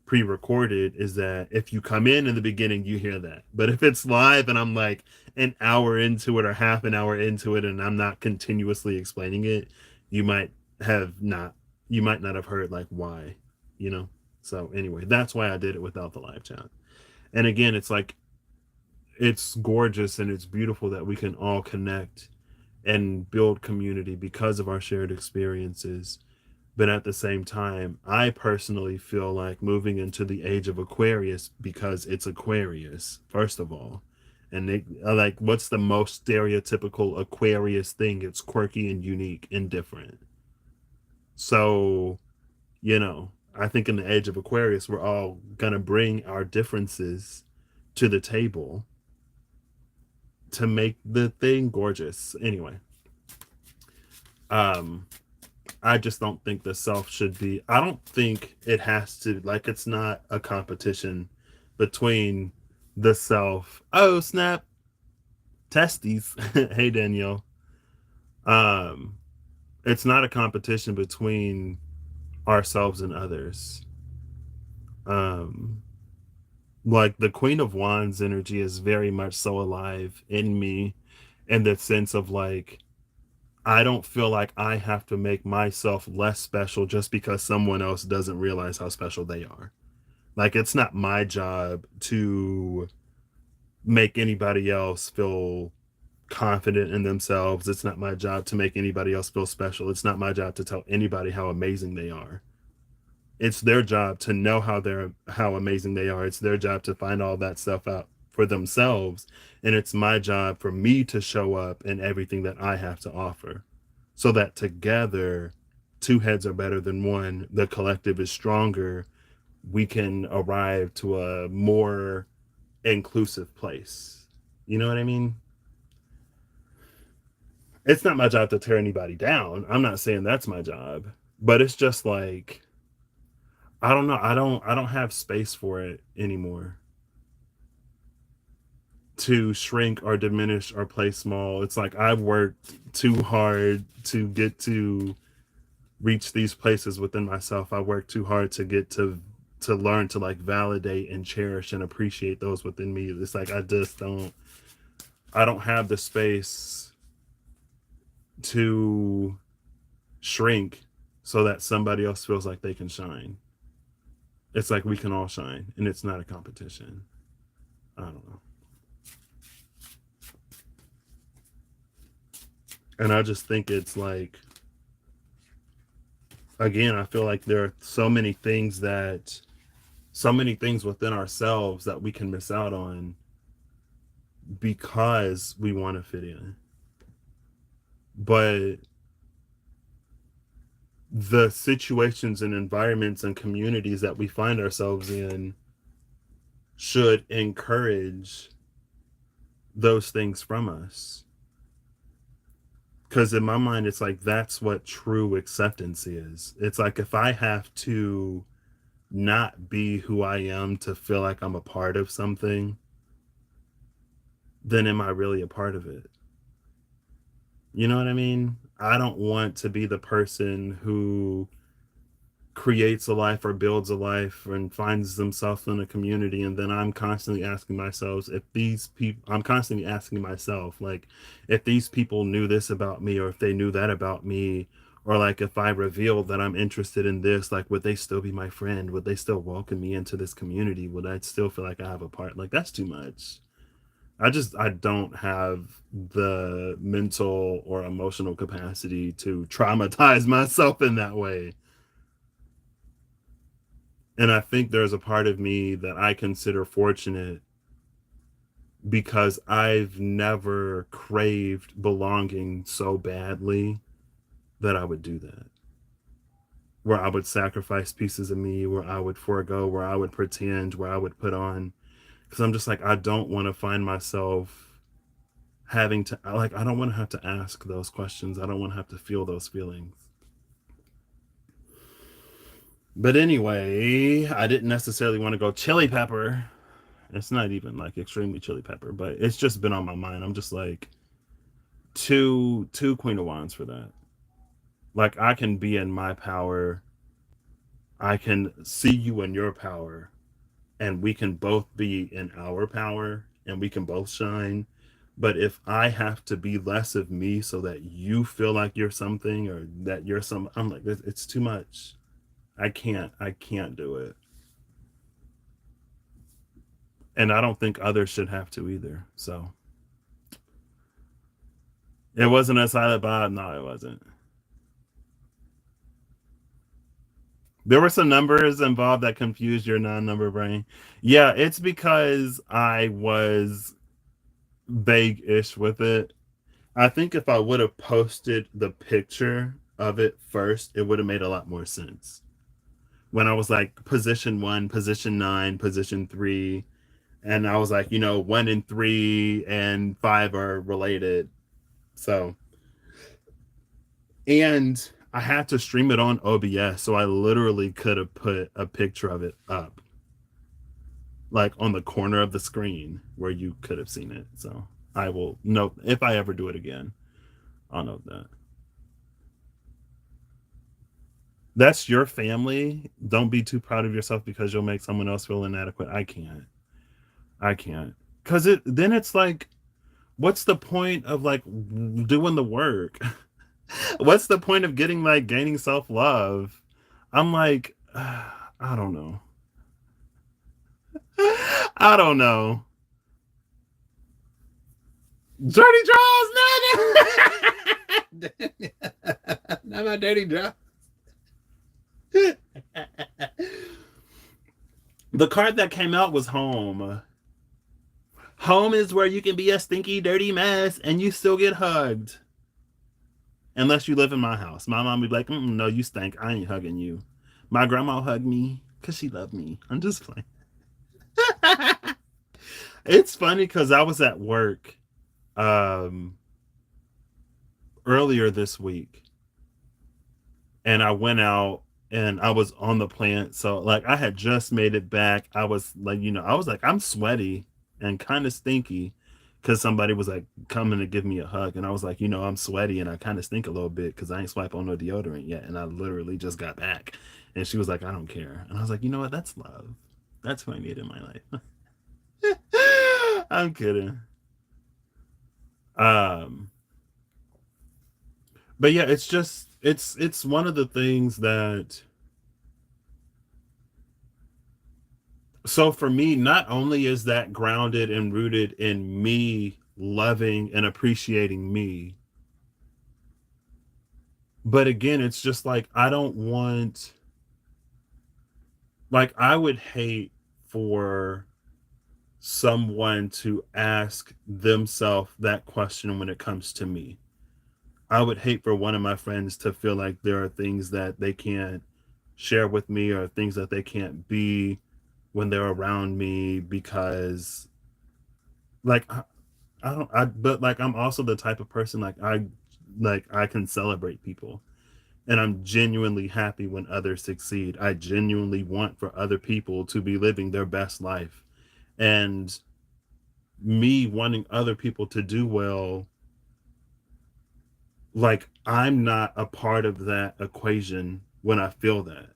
pre-recorded is that if you come in the beginning, you hear that. But if it's live and I'm like an hour into it or half an hour into it and I'm not continuously explaining it, you might have not you might not have heard like why, you know. So anyway, that's why I did it without the live chat. And again, it's like, it's gorgeous and it's beautiful that we can all connect and build community because of our shared experiences. But at the same time, I personally feel like moving into the age of Aquarius, because it's Aquarius, first of all. And like, what's the most stereotypical Aquarius thing? It's quirky and unique and different. So, I think in the age of Aquarius, we're all going to bring our differences to the table to make the thing gorgeous. Anyway, um, I just don't think the self should be. I don't think it has to, like, it's not a competition between the self. Oh, snap. Testes. Hey, Danielle. Um, it's not a competition between ourselves and others. Um, like the Queen of Wands energy is very much so alive in me in the sense of like, I don't feel like I have to make myself less special just because someone else doesn't realize how special they are. Like, it's not my job to make anybody else feel confident in themselves. It's not my job to make anybody else feel special. It's not my job to tell anybody how amazing they are. It's their job to know how amazing they are. It's their job to find all that stuff out for themselves, and it's my job for me to show up in everything that I have to offer, so that together, two heads are better than one. The collective is stronger. We can arrive to a more inclusive place. You know what I mean? It's not my job to tear anybody down. I'm not saying that's my job, but it's just like, I don't know. I don't have space for it anymore to shrink or diminish or play small. It's like I've worked too hard to get to reach these places within myself. I worked too hard to get to learn to like validate and cherish and appreciate those within me. It's like I don't have the space to shrink so that somebody else feels like they can shine. It's like we can all shine and it's not a competition. I don't know. And I just think it's like, again, I feel like there are so many things within ourselves that we can miss out on because we want to fit in. But the situations and environments and communities that we find ourselves in should encourage those things from us. Because in my mind, it's like that's what true acceptance is. It's like if I have to not be who I am to feel like I'm a part of something, then am I really a part of it? You know what I mean? I don't want to be the person who creates a life or builds a life and finds themselves in a community, and then I'm constantly asking myself, like, if these people knew this about me, or if they knew that about me, or like if I revealed that I'm interested in this, like, would they still be my friend? Would they still welcome me into this community? Would I still feel like I have a part? Like, that's too much. I don't have the mental or emotional capacity to traumatize myself in that way. And I think there's a part of me that I consider fortunate because I've never craved belonging so badly that I would do that. Where I would sacrifice pieces of me, where I would forego, where I would pretend, where I would put on. Because I'm just like, I don't want to find myself having to, like, I don't want to have to ask those questions. I don't want to have to feel those feelings. But anyway, I didn't necessarily want to go chili pepper. It's not even like extremely chili pepper, but it's just been on my mind. I'm just like, two Queen of Wands for that. Like, I can be in my power. I can see you in your power, and we can both be in our power, and we can both shine. But if I have to be less of me so that you feel like you're something, or that you're some, I'm like, it's too much. I can't do it. And I don't think others should have to either. So it wasn't a silent Bob. No, it wasn't. There were some numbers involved that confused your non-number brain. Yeah, it's because I was vague-ish with it. I think if I would have posted the picture of it first, it would have made a lot more sense. When I was like position 1, position 9, position 3, And I was like, 1 and 3 and 5 are related. So, and I had to stream it on OBS, so I literally could have put a picture of it up, like on the corner of the screen where you could have seen it. So I will note if I ever do it again. I'll note that. That's your family. Don't be too proud of yourself because you'll make someone else feel inadequate. I can't. I can't. Cause then it's like, what's the point of like doing the work? What's the point of getting like gaining self love? I'm like, I don't know. I don't know. Dirty draws, not not my dirty draws. The card that came out was home. Home is where you can be a stinky, dirty mess and you still get hugged. Unless you live in my house. My mom would be like, no, you stink. I ain't hugging you. My grandma hugged me because she loved me. I'm just playing. It's funny because I was at work um, earlier this week and I went out and I was on the plant. So, like, I had just made it back. I was like, I was like, I'm sweaty and kind of stinky because somebody was like coming to give me a hug. And I was like, I'm sweaty and I kind of stink a little bit because I ain't swiped on no deodorant yet. And I literally just got back. And she was like, I don't care. And I was like, you know what? That's love. That's what I need in my life. I'm kidding. Um, but yeah, it's just it's one of the things that so for me, not only is that grounded and rooted in me loving and appreciating me, but again, it's just like I don't want like I would hate for someone to ask themselves that question when it comes to me. I would hate for one of my friends to feel like there are things that they can't share with me or things that they can't be when they're around me because like I don't I but like I'm also the type of person like I can celebrate people and I'm genuinely happy when others succeed. I genuinely want for other people to be living their best life. And me wanting other people to do well, like I'm not a part of that equation when I feel that.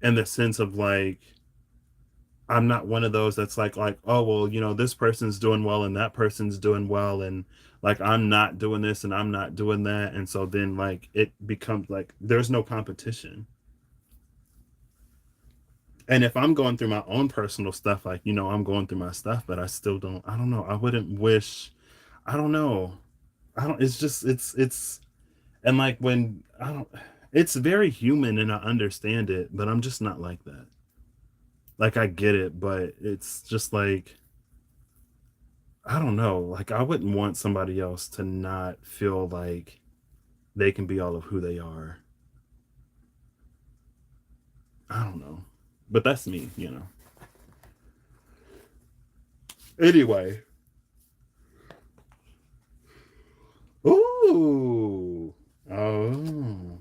In the sense of like I'm not one of those that's like, oh well, this person's doing well and that person's doing well and like I'm not doing this and I'm not doing that. And so then like it becomes like there's no competition. And if I'm going through my own personal stuff, like, I'm going through my stuff, but I don't know. I wouldn't wish, I don't know. I don't, it's just, and like when I don't, it's very human and I understand it, but I'm just not like that. Like I get it, but it's just like, I don't know. Like I wouldn't want somebody else to not feel like they can be all of who they are. I don't know. But that's me. Anyway. Ooh. Oh.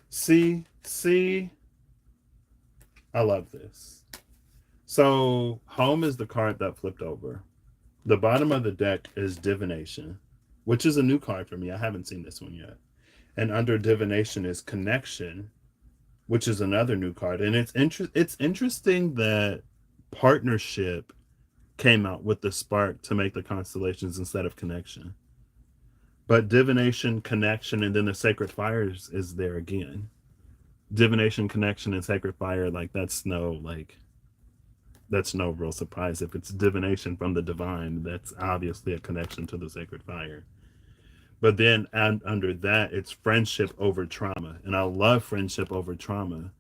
See, I love this. So, home is the card that flipped over. The bottom of the deck is divination, which is a new card for me. I haven't seen this one yet. And under divination is connection, which is another new card. And it's interesting that partnership came out with the spark to make the constellations instead of connection. But divination, connection, and then the sacred fires is there again. Divination, connection, and sacred fire, like that's no real surprise. If it's divination from the divine, that's obviously a connection to the sacred fire. But then and under that, it's friendship over trauma. And I love friendship over trauma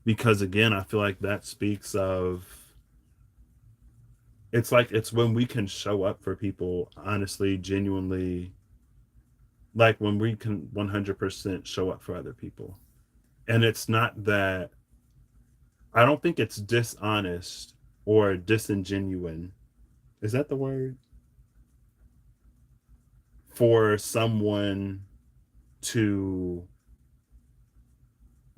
because again, I feel like that speaks of it's like it's when we can show up for people honestly, genuinely, like when we can 100% show up for other people. And it's not that, I don't think it's dishonest or disingenuine. Is that the word? For someone to,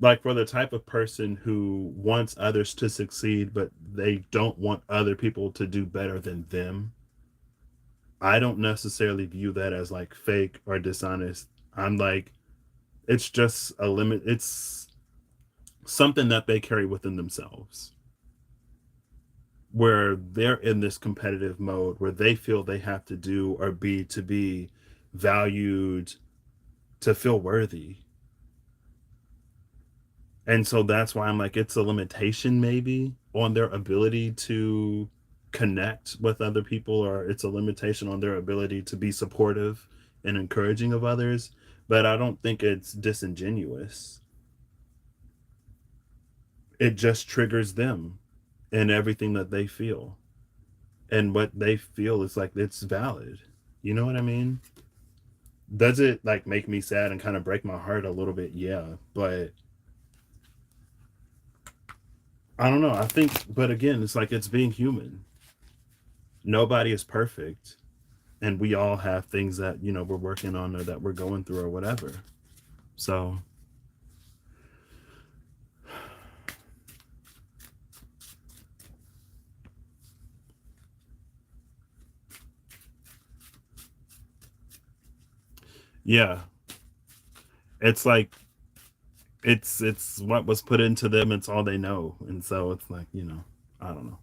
like, for the type of person who wants others to succeed, but they don't want other people to do better than them. I don't necessarily view that as like fake or dishonest. I'm like, it's just a limit. It's something that they carry within themselves, where they're in this competitive mode where they feel they have to do or be to be valued, to feel worthy. And so that's why I'm like, it's a limitation maybe on their ability to connect with other people, or it's a limitation on their ability to be supportive and encouraging of others. But I don't think it's disingenuous. It just triggers them and everything that they feel. And what they feel is like it's valid. You know what I mean? Does it like make me sad and kind of break my heart a little bit? Yeah. But I don't know. I think, but again, it's like it's being human. Nobody is perfect. And we all have things that, we're working on or that we're going through or whatever. So, yeah, it's like, it's what was put into them. It's all they know. And so it's like, I don't know.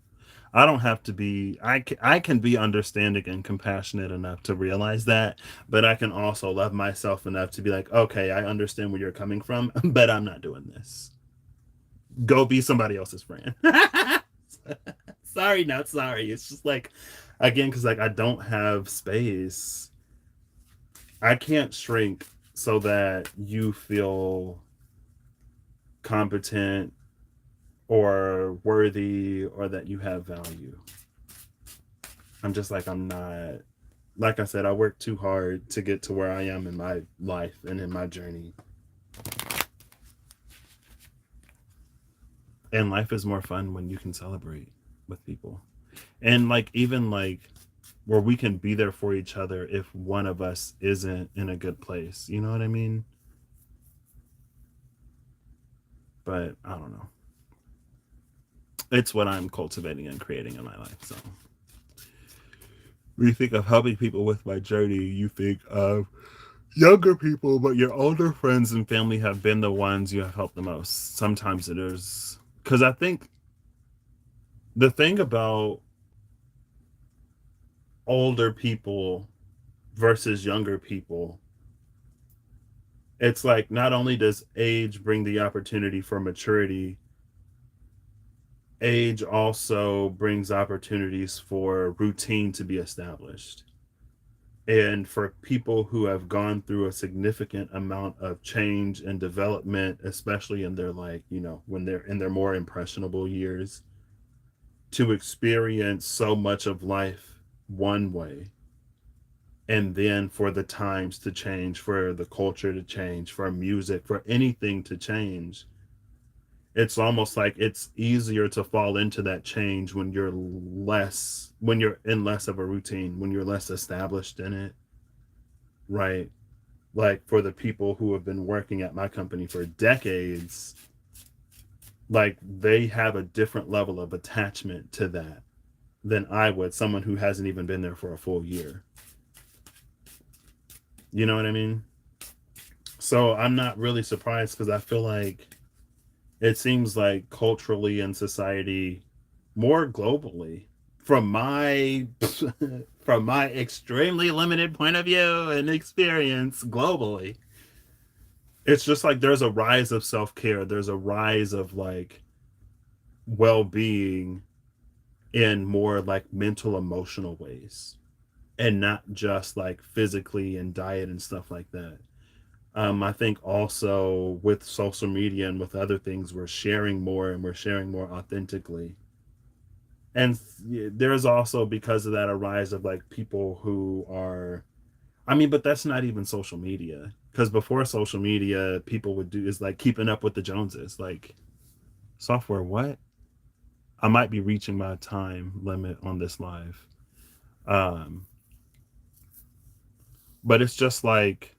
I don't have to be, I can be understanding and compassionate enough to realize that, but I can also love myself enough to be like, okay, I understand where you're coming from, but I'm not doing this. Go be somebody else's friend. Sorry, not sorry. It's just like, again, because like I don't have space. I can't shrink so that you feel competent or worthy or that you have value. I'm just like, I'm not, like I said, I work too hard to get to where I am in my life and in my journey. And life is more fun when you can celebrate with people. And like, even like, where we can be there for each other if one of us isn't in a good place. You know what I mean? But I don't know. It's what I'm cultivating and creating in my life. So when you think of helping people with my journey, you think of younger people, but your older friends and family have been the ones you have helped the most. Sometimes it is. Because I think the thing about older people versus younger people, it's like not only does age bring the opportunity for maturity, age also brings opportunities for routine to be established. And for people who have gone through a significant amount of change and development, especially in their, like, when they're in their more impressionable years, to experience so much of life one way, and then for the times to change, for the culture to change, for music, for anything to change, it's almost like it's easier to fall into that change when you're in less of a routine, when you're less established in it, right? Like for the people who have been working at my company for decades, like they have a different level of attachment to that than I would, someone who hasn't even been there for a full year. You know what I mean? So I'm not really surprised, because I feel like it seems like culturally in society, more globally, from my from my extremely limited point of view and experience globally, it's just like there's a rise of self-care, there's a rise of like well-being in more like mental emotional ways, and not just like physically and diet and stuff like that. I think also with social media and with other things, we're sharing more and we're sharing more authentically. And there's also, because of that, a rise of like people who are I mean, but that's not even social media. Because before social media, people would do is like keeping up with the Joneses. Like, software, what? I might be reaching my time limit on this live. Um, but it's just like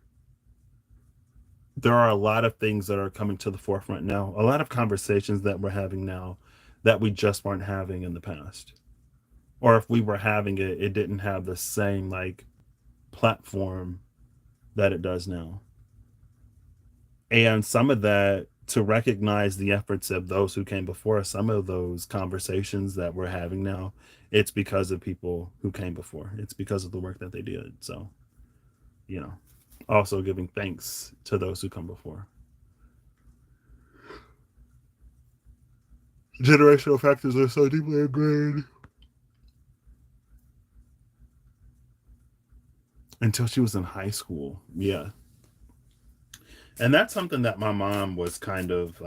there are a lot of things that are coming to the forefront now, a lot of conversations that we're having now that we just weren't having in the past. Or if we were having it, it didn't have the same like platform that it does now. And some of that, to recognize the efforts of those who came before us, some of those conversations that we're having now, it's because of people who came before. It's because of the work that they did. So, you know, also giving thanks to those who come before. Generational factors are so deeply ingrained. Until she was in high school. Yeah. And that's something that my mom was kind of,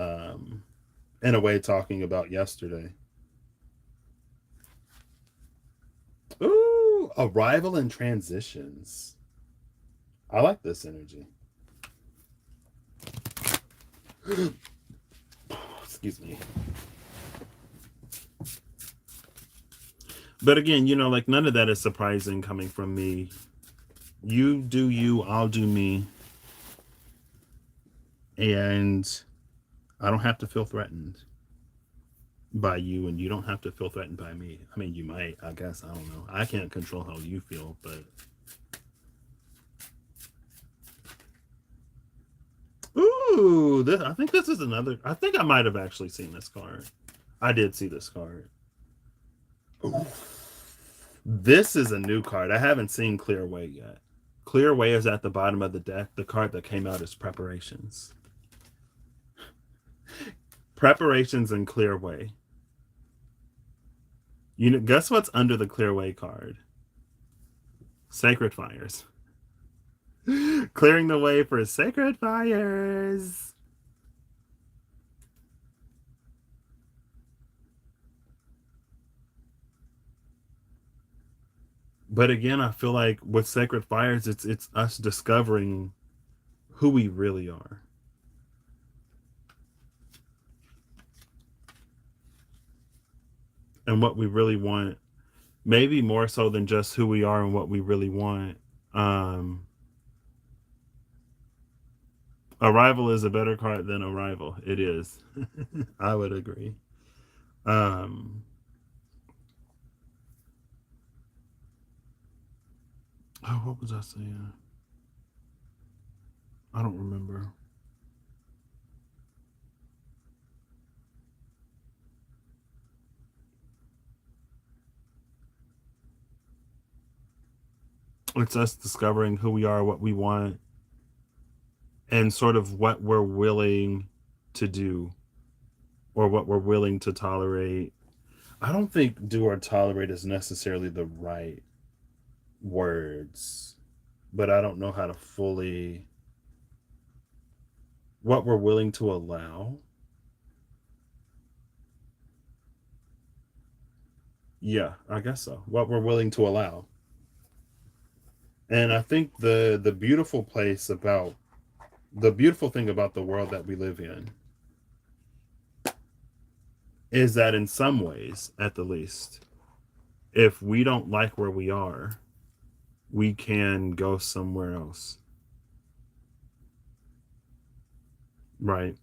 in a way, talking about yesterday. Ooh, arrival and transitions. I like this energy. Excuse me. But again, like none of that is surprising coming from me. You do you, I'll do me. And I don't have to feel threatened by you, and you don't have to feel threatened by me. I mean, you might, I guess. I don't know. I can't control how you feel, but. Ooh, I think this is another. I think I might have actually seen this card. I did see this card. Ooh. This is a new card. I haven't seen Clear Way yet. Clear Way is at the bottom of the deck. The card that came out is Preparations. Preparations and Clear Way. Guess what's under the Clear Way card? Sacred Fires. Clearing the way for Sacred Fires. But again, I feel like with Sacred Fires, it's us discovering who we really are. And what we really want. Maybe more so than just who we are and what we really want. Um, Arrival is a better card than Arrival. It is. I would agree. Um, oh, what was I saying? I don't remember. It's us discovering who we are, what we want, and sort of what we're willing to do or what we're willing to tolerate. I don't think do or tolerate is necessarily the right words, but I don't know how to fully what we're willing to allow. Yeah, I guess so. What we're willing to allow. And I think the beautiful thing about the world that we live in is that in some ways, at the least, if we don't like where we are, we can go somewhere else. Right.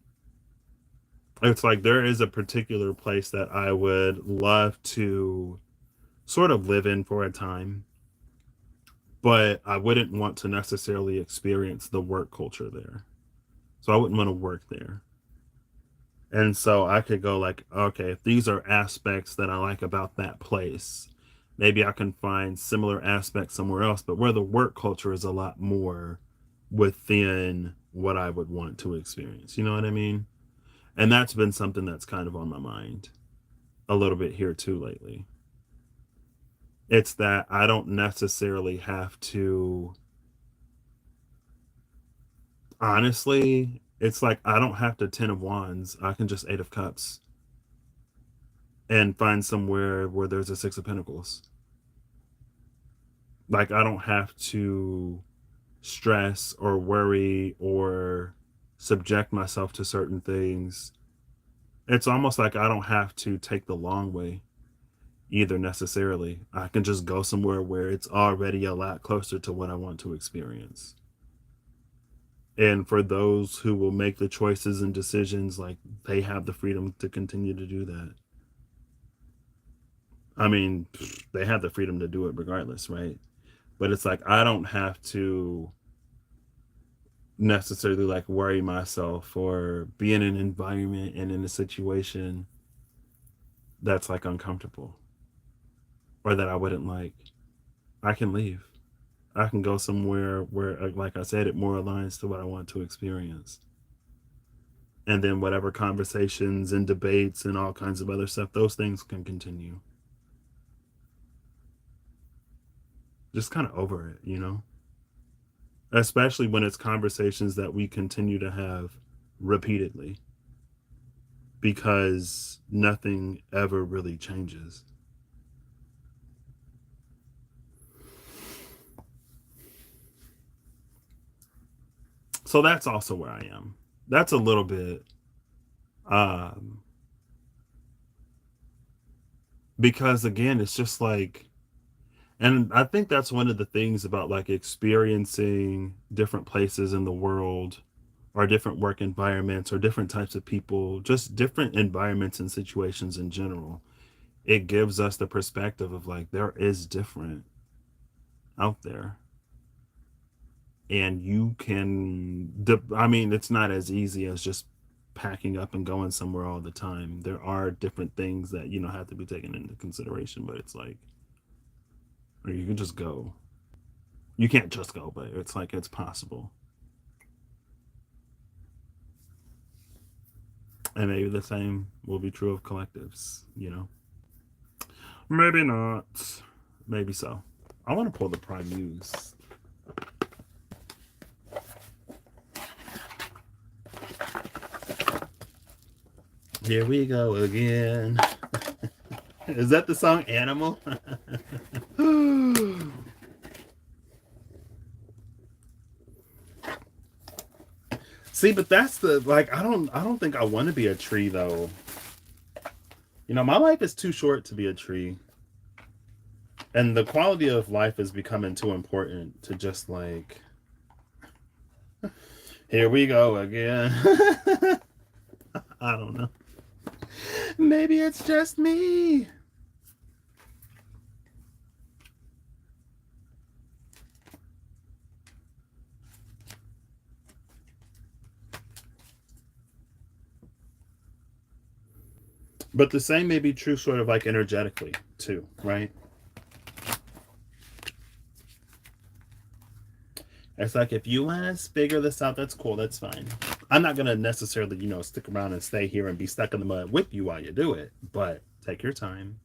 It's like there is a particular place that I would love to sort of live in for a time, but I wouldn't want to necessarily experience the work culture there. So I wouldn't want to work there. And so I could go like, okay, if these are aspects that I like about that place, maybe I can find similar aspects somewhere else, but where the work culture is a lot more within what I would want to experience. You know what I mean? And that's been something that's kind of on my mind a little bit here too lately. It's that I don't necessarily have to, honestly, it's like I don't have to 10 of wands. I can just 8 of cups and find somewhere where there's a 6 of pentacles. Like I don't have to. stress or worry or subject myself to certain things, it's almost like I don't have to take the long way either necessarily. I can just go somewhere where it's already a lot closer to what I want to experience. And for those who will make the choices and decisions, like, they have the freedom to continue to do that. I mean, they have the freedom to do it regardless, right? But it's like I don't have to necessarily like worry myself or be in an environment and in a situation that's like uncomfortable or that I wouldn't like. I can leave. I can go somewhere where, like I said, it more aligns to what I want to experience. And then whatever conversations and debates and all kinds of other stuff, those things can continue. Just kind of over it, you know? Especially when it's conversations that we continue to have repeatedly because nothing ever really changes. So that's also where I am. That's a little bit um because again, it's just like, and I think that's one of the things about like experiencing different places in the world or different work environments or different types of people, just different environments and situations in general. It gives us the perspective of like there is different out there. And you can, I mean, it's not as easy as just packing up and going somewhere all the time. There are different things that, you know, have to be taken into consideration, but it's like, or you can just go. You can't just go, but it's like it's possible. And maybe the same will be true of collectives, you know? Maybe not. Maybe so. I want to pull the Prime News. Here we go again. Is that the song Animal? See, but that's the like I don't think I want to be a tree though. You know, my life is too short to be a tree. And the quality of life is becoming too important to just like, here we go again. I don't know. Maybe it's just me. But the same may be true sort of like energetically too, right? It's like if you want to figure this out, that's cool, that's fine. I'm not gonna necessarily, you know, stick around and stay here and be stuck in the mud with you while you do it, but take your time.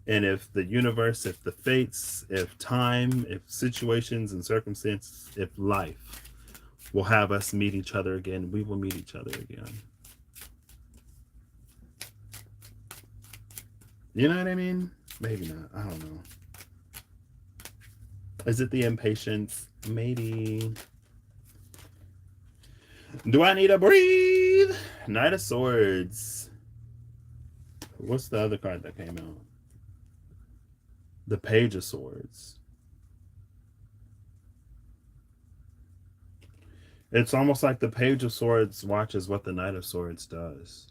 And if the universe, if the fates, if time, if situations and circumstances, if life will have us meet each other again, we will meet each other again. You know what I mean? Maybe not. I don't know. Is it the impatience? Maybe. Do I need to breathe? Knight of Swords. What's the other card that came out? The Page of Swords. It's almost like the Page of Swords watches what the Knight of Swords does.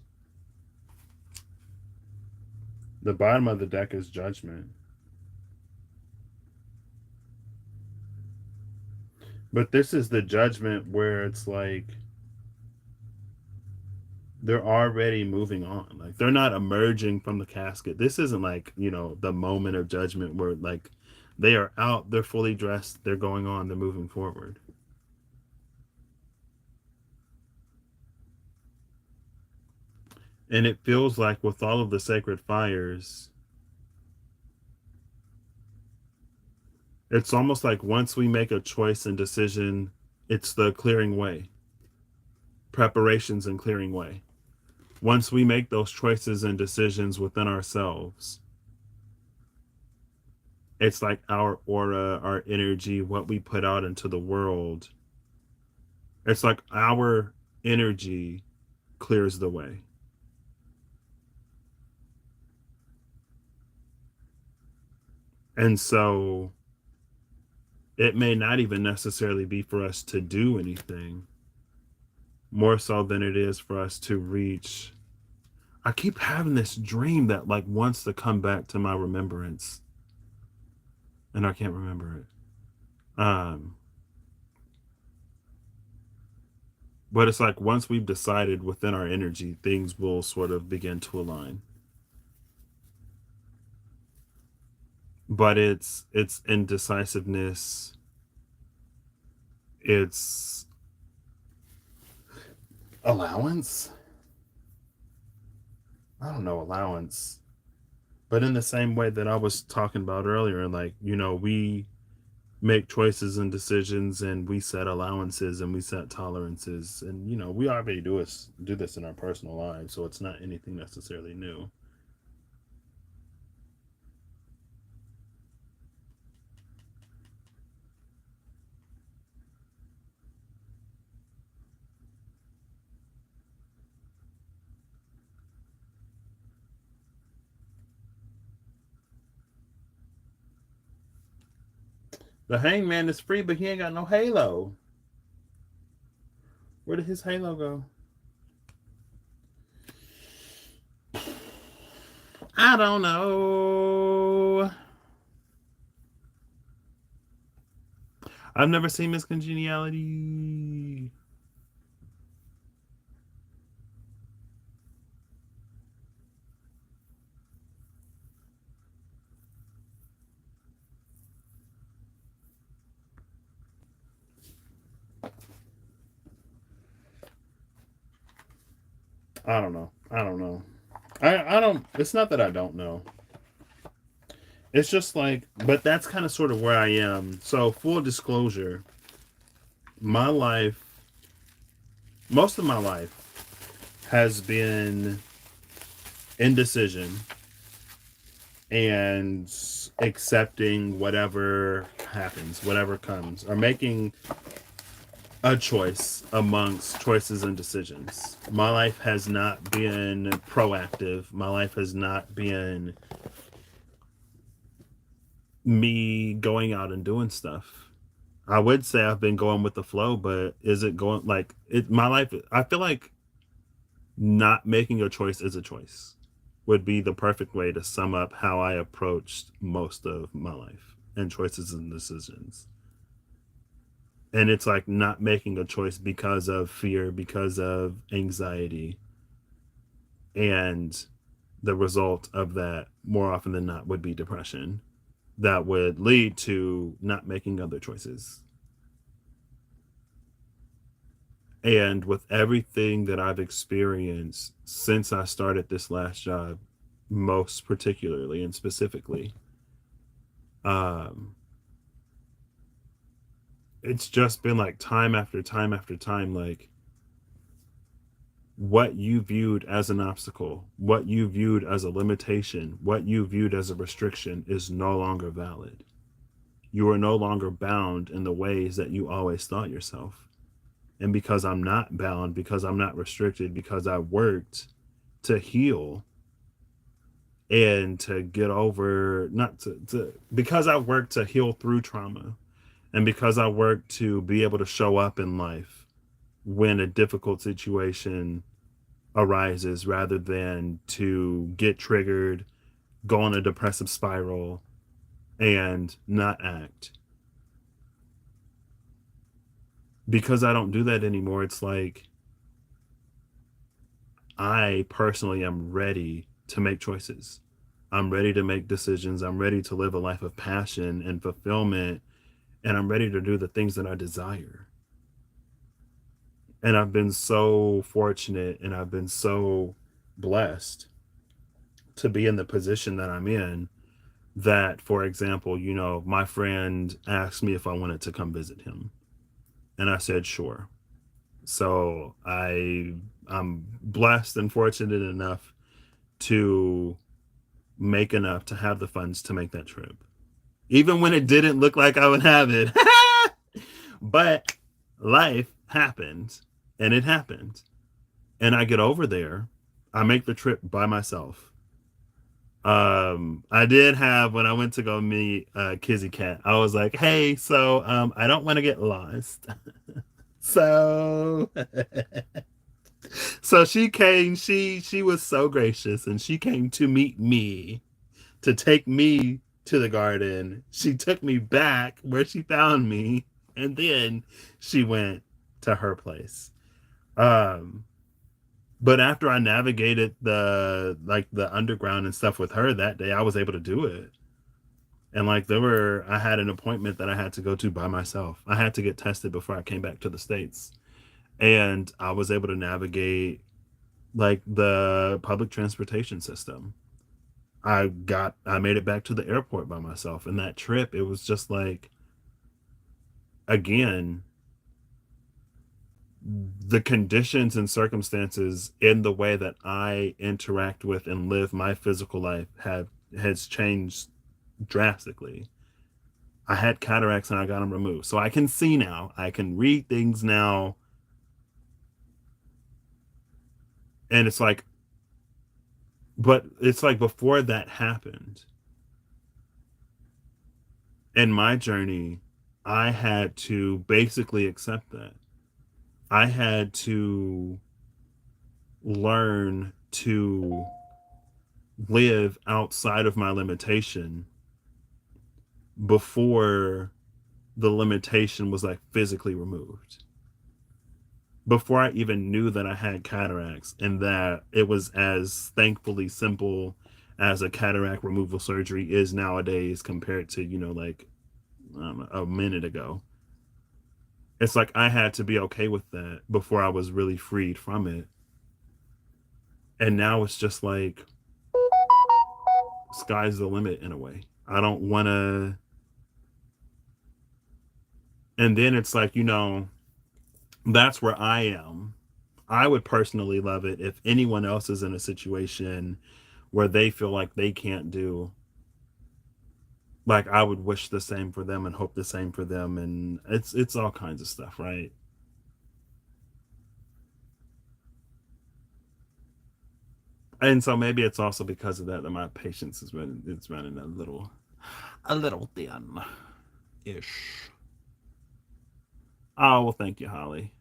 The bottom of the deck is Judgment. But this is the Judgment where it's like they're already moving on. Like they're not emerging from the casket. This isn't like, you know, the moment of judgment where like they are out, they're fully dressed, they're going on, they're moving forward. And it feels like with all of the sacred fires, it's almost like once we make a choice and decision, it's the clearing way, preparations and clearing way. Once we make those choices and decisions within ourselves, It's like our aura, our energy, what we put out into the world. It's like our energy clears the way. And so it may not even necessarily be for us to do anything, more so than it is for us to reach. I keep having this dream that like wants to come back to my remembrance, and I can't remember it. But it's like once we've decided within our energy, things will sort of begin to align. But it's indecisiveness. It's allowance. I don't know, allowance. But in the same way that I was talking about earlier, like, we make choices and decisions and we set allowances and we set tolerances. And, we already do this in our personal lives. So it's not anything necessarily new. The hangman is free, but he ain't got no halo. Where did his halo go? I don't know. I've never seen Miss Congeniality. I don't know. I don't know. I don't. It's not that I don't know. It's just like, but that's kind of sort of where I am. So, full disclosure, my life, most of my life, has been indecision and accepting whatever happens, whatever comes, or making a choice amongst choices and decisions. My life has not been proactive. My life has not been me going out and doing stuff. I would say I've been going with the flow, but is it going like it? My life, I feel like not making a choice is a choice would be the perfect way to sum up how I approached most of my life and choices and decisions. And it's like not making a choice because of fear, because of anxiety. And the result of that, more often than not, would be depression that would lead to not making other choices. And with everything that I've experienced since I started this last job, most particularly and specifically, um, it's just been like time after time after time, like what you viewed as an obstacle, what you viewed as a limitation, what you viewed as a restriction is no longer valid. You are no longer bound in the ways that you always thought yourself. And because I'm not bound, because I'm not restricted, because I worked to heal and to get over, not because I worked to heal through trauma, and because I worked to be able to show up in life when a difficult situation arises rather than to get triggered, go on a depressive spiral, and not act. Because I don't do that anymore, it's like I personally am ready to make choices. I'm ready to make decisions. I'm ready to live a life of passion and fulfillment. And I'm ready to do the things that I desire. And I've been so fortunate and I've been so blessed to be in the position that I'm in that, for example, my friend asked me if I wanted to come visit him. And I said, sure. So I'm blessed and fortunate enough to make enough to have the funds to make that trip. even when it didn't look like I would have it. But life happened, and it happened. And I get over there. I make the trip by myself. I did have when I went to go meet Kizzy Cat, I was like, hey, so I don't want to get lost. So so she came, she was so gracious and she came to meet me to take me to the garden. She took me back where she found me, and then she went to her place. Um, but after I navigated the underground and stuff with her that day, I was able to do it. And like I had an appointment that I had to go to by myself. I had to get tested before I came back to the States. And I was able to navigate like the public transportation system. I made it back to the airport by myself. And that trip, it was just like, again, the conditions and circumstances in the way that I interact with and live my physical life has changed drastically. I had cataracts and I got them removed. So I can see now. I can read things now. And it's like, but it's like before that happened in my journey, I had to basically accept that. I had to learn to live outside of my limitation before the limitation was like physically removed. Before I even knew that I had cataracts and that it was as thankfully simple as a cataract removal surgery is nowadays compared to, like a minute ago. It's like I had to be okay with that before I was really freed from it. And now it's just like sky's the limit in a way. I don't want to. And then it's like, that's where I am. I would personally love it if anyone else is in a situation where they feel like they can't do. Like I would wish the same for them and hope the same for them, and it's all kinds of stuff, right? And so maybe it's also because of that my patience is running it's running a little thin ish. Oh well, thank you, Holly.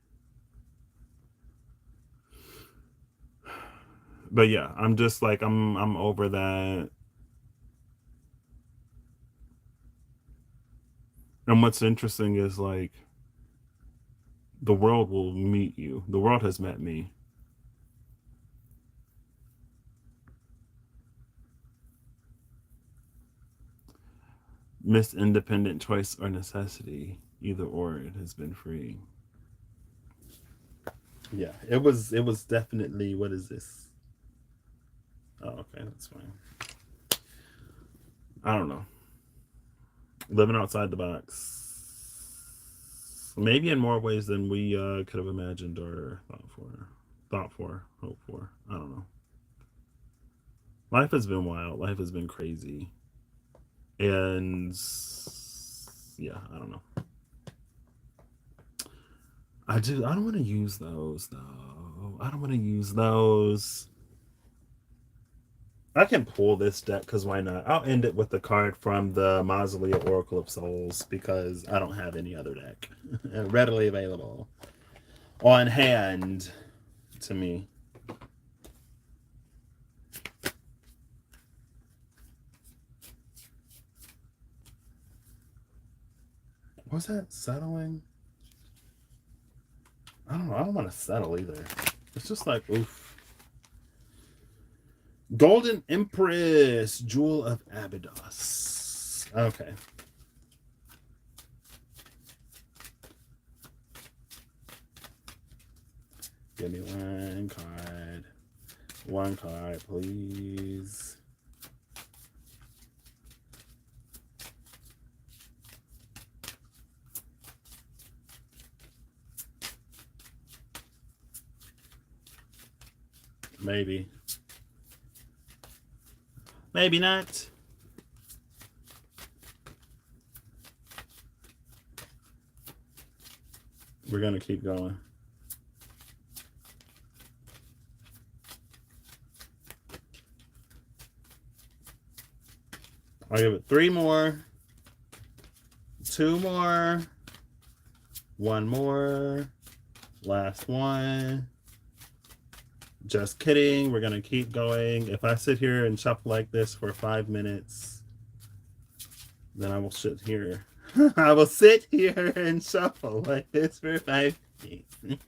But yeah, I'm just like I'm over that. And what's interesting is like the world will meet you. The world has met me. Miss independent choice or necessity, either or it has been free. Yeah, it was definitely, what is this? Oh, okay, that's fine. I don't know. Living outside the box. Maybe in more ways than we could have imagined or hoped for. I don't know. Life has been wild. Life has been crazy. And yeah, I don't know. I don't want to use those though. I don't want to use those. I can pull this deck because why not? I'll end it with the card from the Mausolea Oracle of Souls because I don't have any other deck readily available on hand to me. Was that settling? I don't know. I don't want to settle either. It's just like, oof. Golden Empress, Jewel of Abydos. Okay. Give me one card. One card, please. Maybe. Maybe not. We're going to keep going. I'll give it 3 more, 2 more, 1 more, last one. Just kidding. We're going to keep going. If I sit here and shuffle like this for 5 minutes, then I will sit here. I will sit here and shuffle like this for 5 minutes.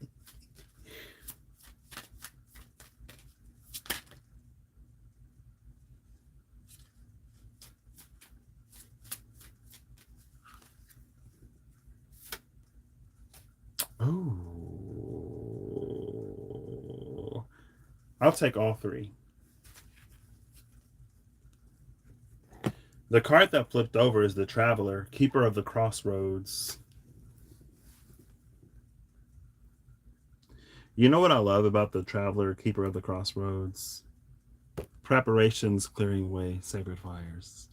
Oh, I'll take all 3. The card that flipped over is the Traveler, Keeper of the Crossroads. You know what I love about the Traveler, Keeper of the Crossroads? Preparations, clearing way, sacred fires.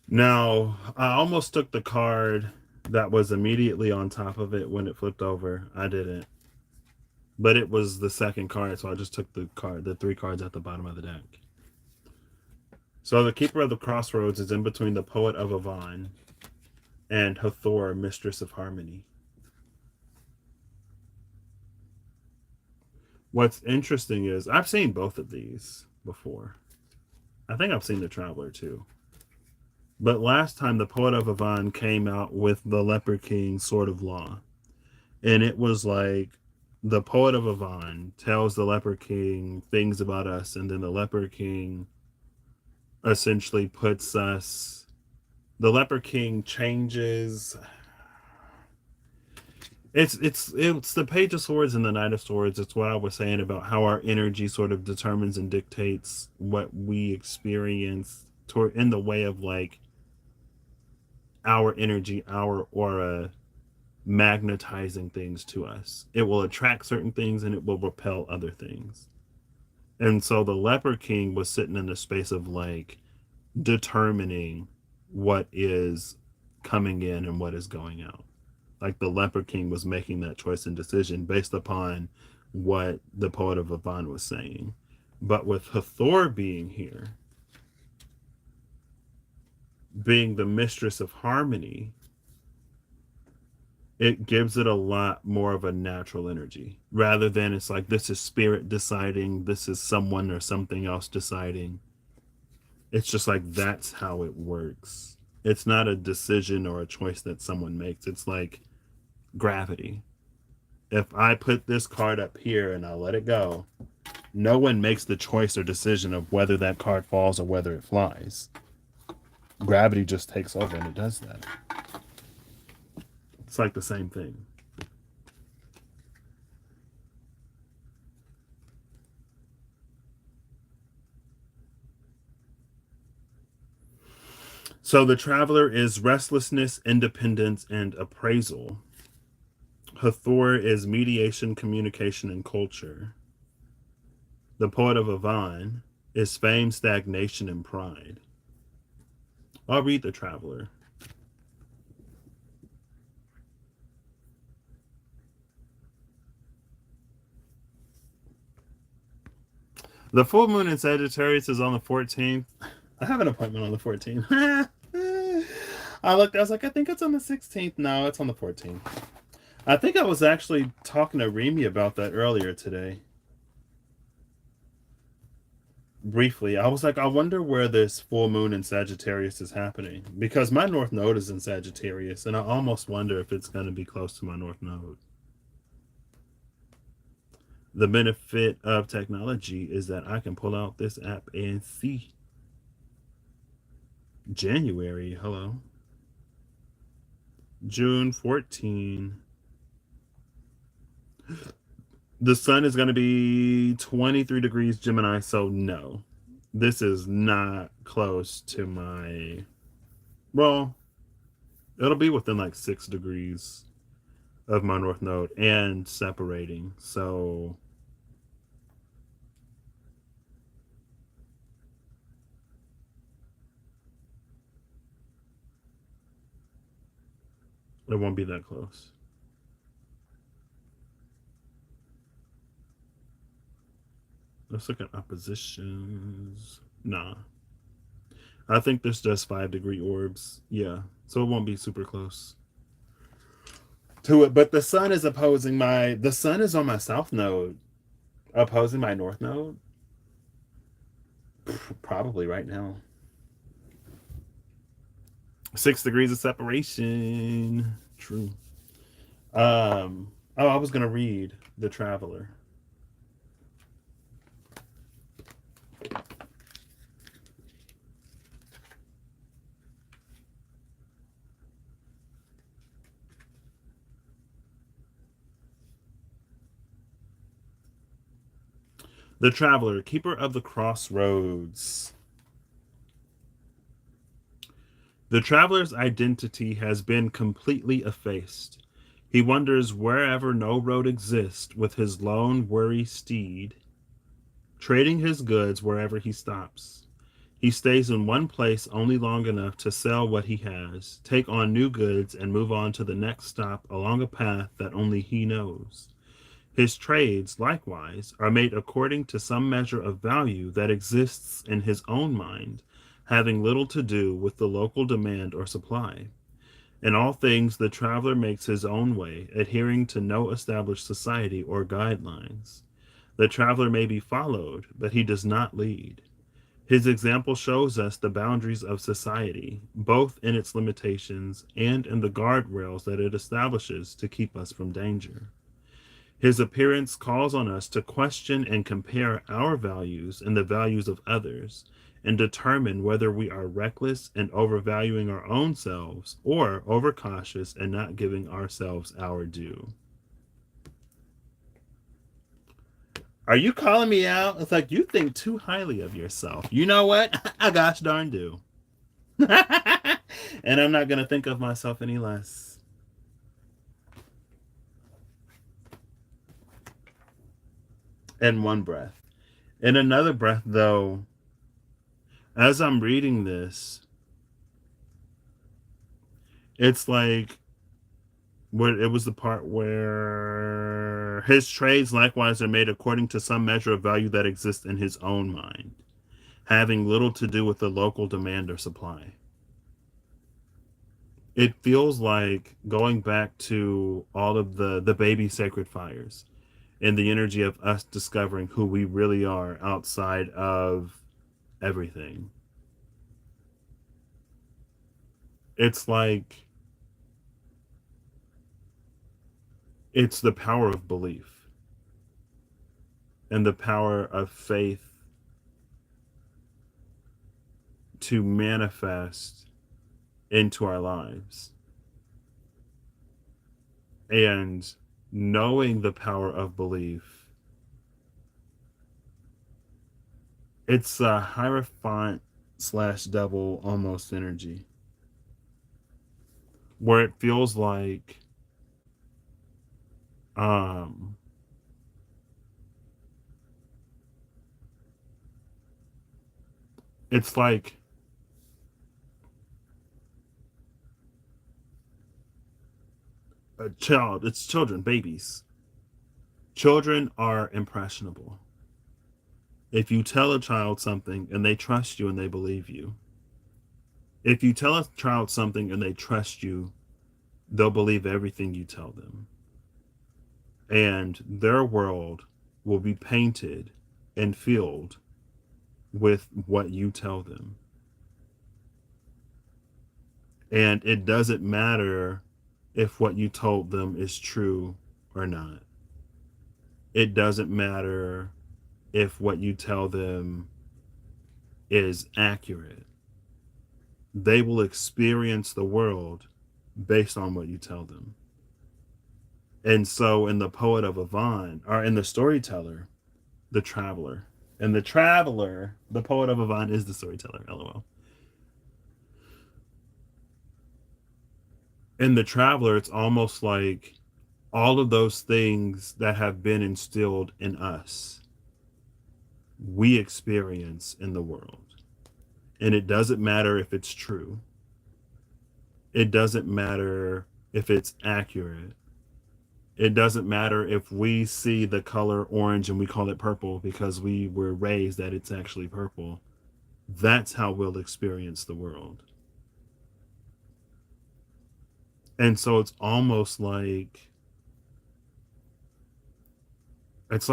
Now, I almost took the card that was immediately on top of it when it flipped over. I didn't. But it was the second card, so I just took the 3 cards at the bottom of the deck. So the Keeper of the Crossroads is in between the Poet of Avon and Hathor, Mistress of Harmony. What's interesting is I've seen both of these before. I think I've seen the Traveler too. But last time the Poet of Avon came out with the Leper King Sword of Law. And it was like the Poet of Avon tells the Leper King things about us, and then the Leper King essentially puts us. The Leper King changes. It's the Page of Swords and the Knight of Swords. It's what I was saying about how our energy sort of determines and dictates what we experience in the way of like our energy, our aura magnetizing things to us. It will attract certain things and it will repel other things. And so the Leper King was sitting in the space of like determining what is coming in and what is going out. Like the Leper King was making that choice and decision based upon what the Poet of Avon was saying. But with Hathor being here, being the Mistress of Harmony, it gives it a lot more of a natural energy rather than it's like this is spirit deciding, this is someone or something else deciding. It's just like that's how it works. It's not a decision or a choice that someone makes. It's like gravity. If I put this card up here and I let it go, no one makes the choice or decision of whether that card falls or whether it flies. Gravity just takes over and it does that. It's like the same thing. So the Traveler is restlessness, independence, and appraisal. Hathor is mediation, communication, and culture. The Poet of Avon is fame, stagnation, and pride. I'll read the Traveler. The full moon in Sagittarius is on the 14th. I have an appointment on the 14th. I looked, I was like, I think it's on the 16th. No, it's on the 14th. I think I was actually talking to Remy about that earlier today. Briefly, I was like, I wonder where this full moon in Sagittarius is happening. Because my North Node is in Sagittarius, and I almost wonder if it's going to be close to my North Node. The benefit of technology is that I can pull out this app and see. January, hello. June 14. The sun is going to be 23 degrees Gemini, so no. This is not close to my... Well, it'll be within like 6 degrees of my North Node and separating, so... It won't be that close. Let's look at oppositions. Nah. I think there's just 5-degree orbs. Yeah. So it won't be super close to it. But the sun is opposing my. The sun is on my south node, opposing my north node. Probably right now. 6 degrees of separation. True. Oh, I was gonna read The Traveler. The Traveler, Keeper of the Crossroads. The traveler's identity has been completely effaced. He wanders wherever no road exists with his lone worry steed, trading his goods wherever he stops. He stays in one place only long enough to sell what he has, take on new goods, and move on to the next stop along a path that only he knows. His trades, likewise, are made according to some measure of value that exists in his own mind, having little to do with the local demand or supply. In all things, the traveler makes his own way, adhering to no established society or guidelines. The traveler may be followed, but he does not lead. His example shows us the boundaries of society, both in its limitations and in the guardrails that it establishes to keep us from danger. His appearance calls on us to question and compare our values and the values of others, and determine whether we are reckless and overvaluing our own selves or overcautious and not giving ourselves our due. Are you calling me out? It's like you think too highly of yourself. You know what? I gosh darn do. And I'm not going to think of myself any less. In one breath. In another breath, though, as I'm reading this, it's like where it was the part where his trades likewise are made according to some measure of value that exists in his own mind, having little to do with the local demand or supply. It feels like going back to all of the baby sacred fires and the energy of us discovering who we really are outside of everything. It's like it's the power of belief and the power of faith to manifest into our lives. And knowing the power of belief, it's a Hierophant slash devil almost energy where it feels like um it's like a child, it's children, babies. Children are impressionable. If you tell a child something and they trust you and they believe you, if you tell a child something and they trust you, they'll believe everything you tell them. And their world will be painted and filled with what you tell them. And it doesn't matter if what you told them is true or not. It doesn't matter if what you tell them is accurate. They will experience the world based on what you tell them. And so in the poet of Avon, or in the storyteller, the traveler. And the traveler, the poet of Avon is the storyteller, lol. In the traveler, it's almost like all of those things that have been instilled in us, we experience in the world. And it doesn't matter if it's true. It doesn't matter if it's accurate. It doesn't matter if we see the color orange and we call it purple because we were raised that it's actually purple. That's how we'll experience the world. And so it's almost like that's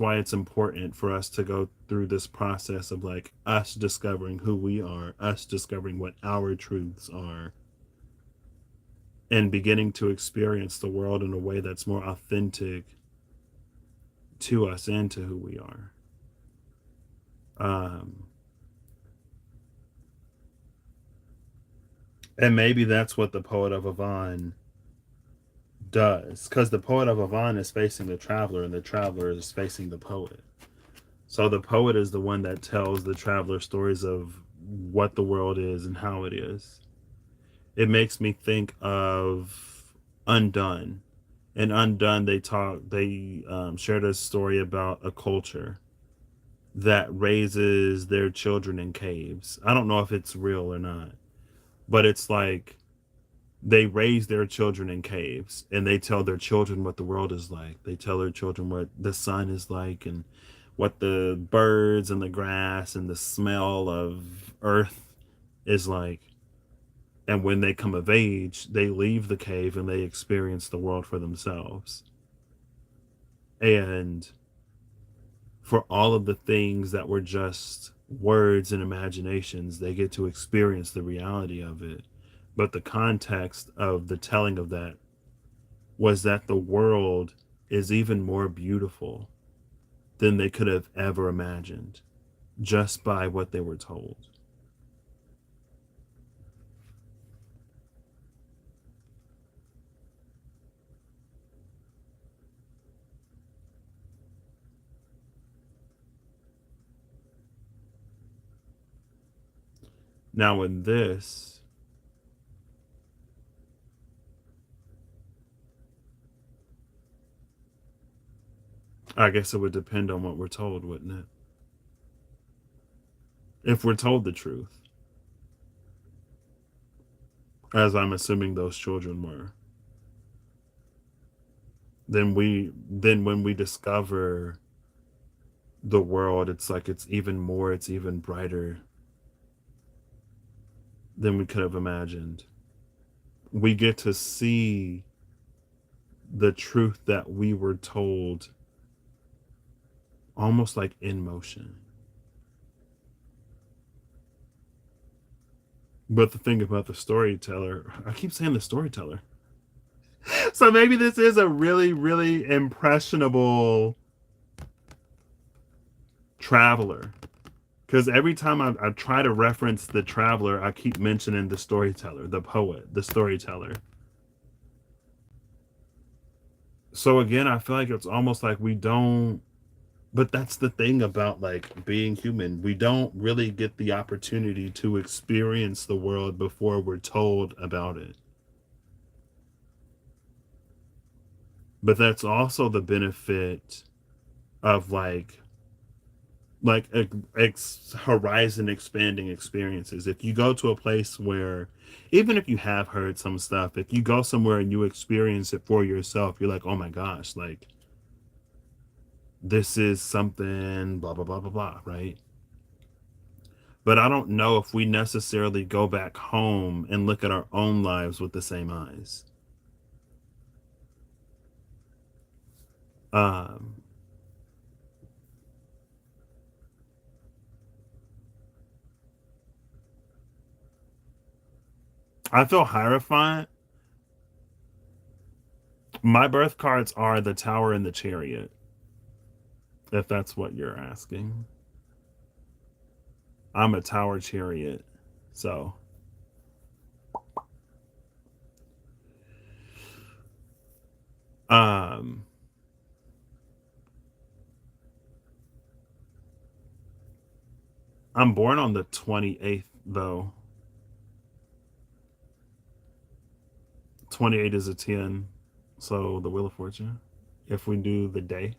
why it's important for us to go through this process of like us discovering who we are, us discovering what our truths are, and beginning to experience the world in a way that's more authentic to us and to who we are. Um, and maybe that's what the poet of Avon does, because the poet of Avon is facing the traveler, and the traveler is facing the poet. So the poet is the one that tells the traveler stories of what the world is and how it is. It makes me think of Undone. In Undone, they shared a story about a culture that raises their children in caves. I don't know if it's real or not, but it's like they raise their children in caves and they tell their children what the world is like. They tell their children what the sun is like and what the birds and the grass and the smell of earth is like. And when they come of age, they leave the cave and they experience the world for themselves. And for all of the things that were just words and imaginations, they get to experience the reality of it. But the context of the telling of that was that the world is even more beautiful than they could have ever imagined just by what they were told. Now, in this, I guess it would depend on what we're told, wouldn't it? If we're told the truth, as I'm assuming those children were, then when we discover the world, it's like it's even brighter than we could have imagined. We get to see the truth that we were told almost like in motion. But the thing about the storyteller, I keep saying the storyteller. So maybe this is a really, really impressionable traveler. Because every time I try to reference the traveler, I keep mentioning the storyteller, the poet, the storyteller. So again, I feel like it's almost like we don't, but that's the thing about like being human. We don't really get the opportunity to experience the world before we're told about it. But that's also the benefit of horizon expanding experiences. If you go to a place where, even if you have heard some stuff, if you go somewhere and you experience it for yourself, you're like, oh my gosh, like this is something blah blah blah blah blah, right? But I don't know if we necessarily go back home and look at our own lives with the same eyes. um I feel Hierophant. My birth cards are the Tower and the Chariot, if that's what you're asking. I'm a Tower Chariot. So um I'm born on the 28th though. 28 is a 10. So the Wheel of Fortune. If we do the day.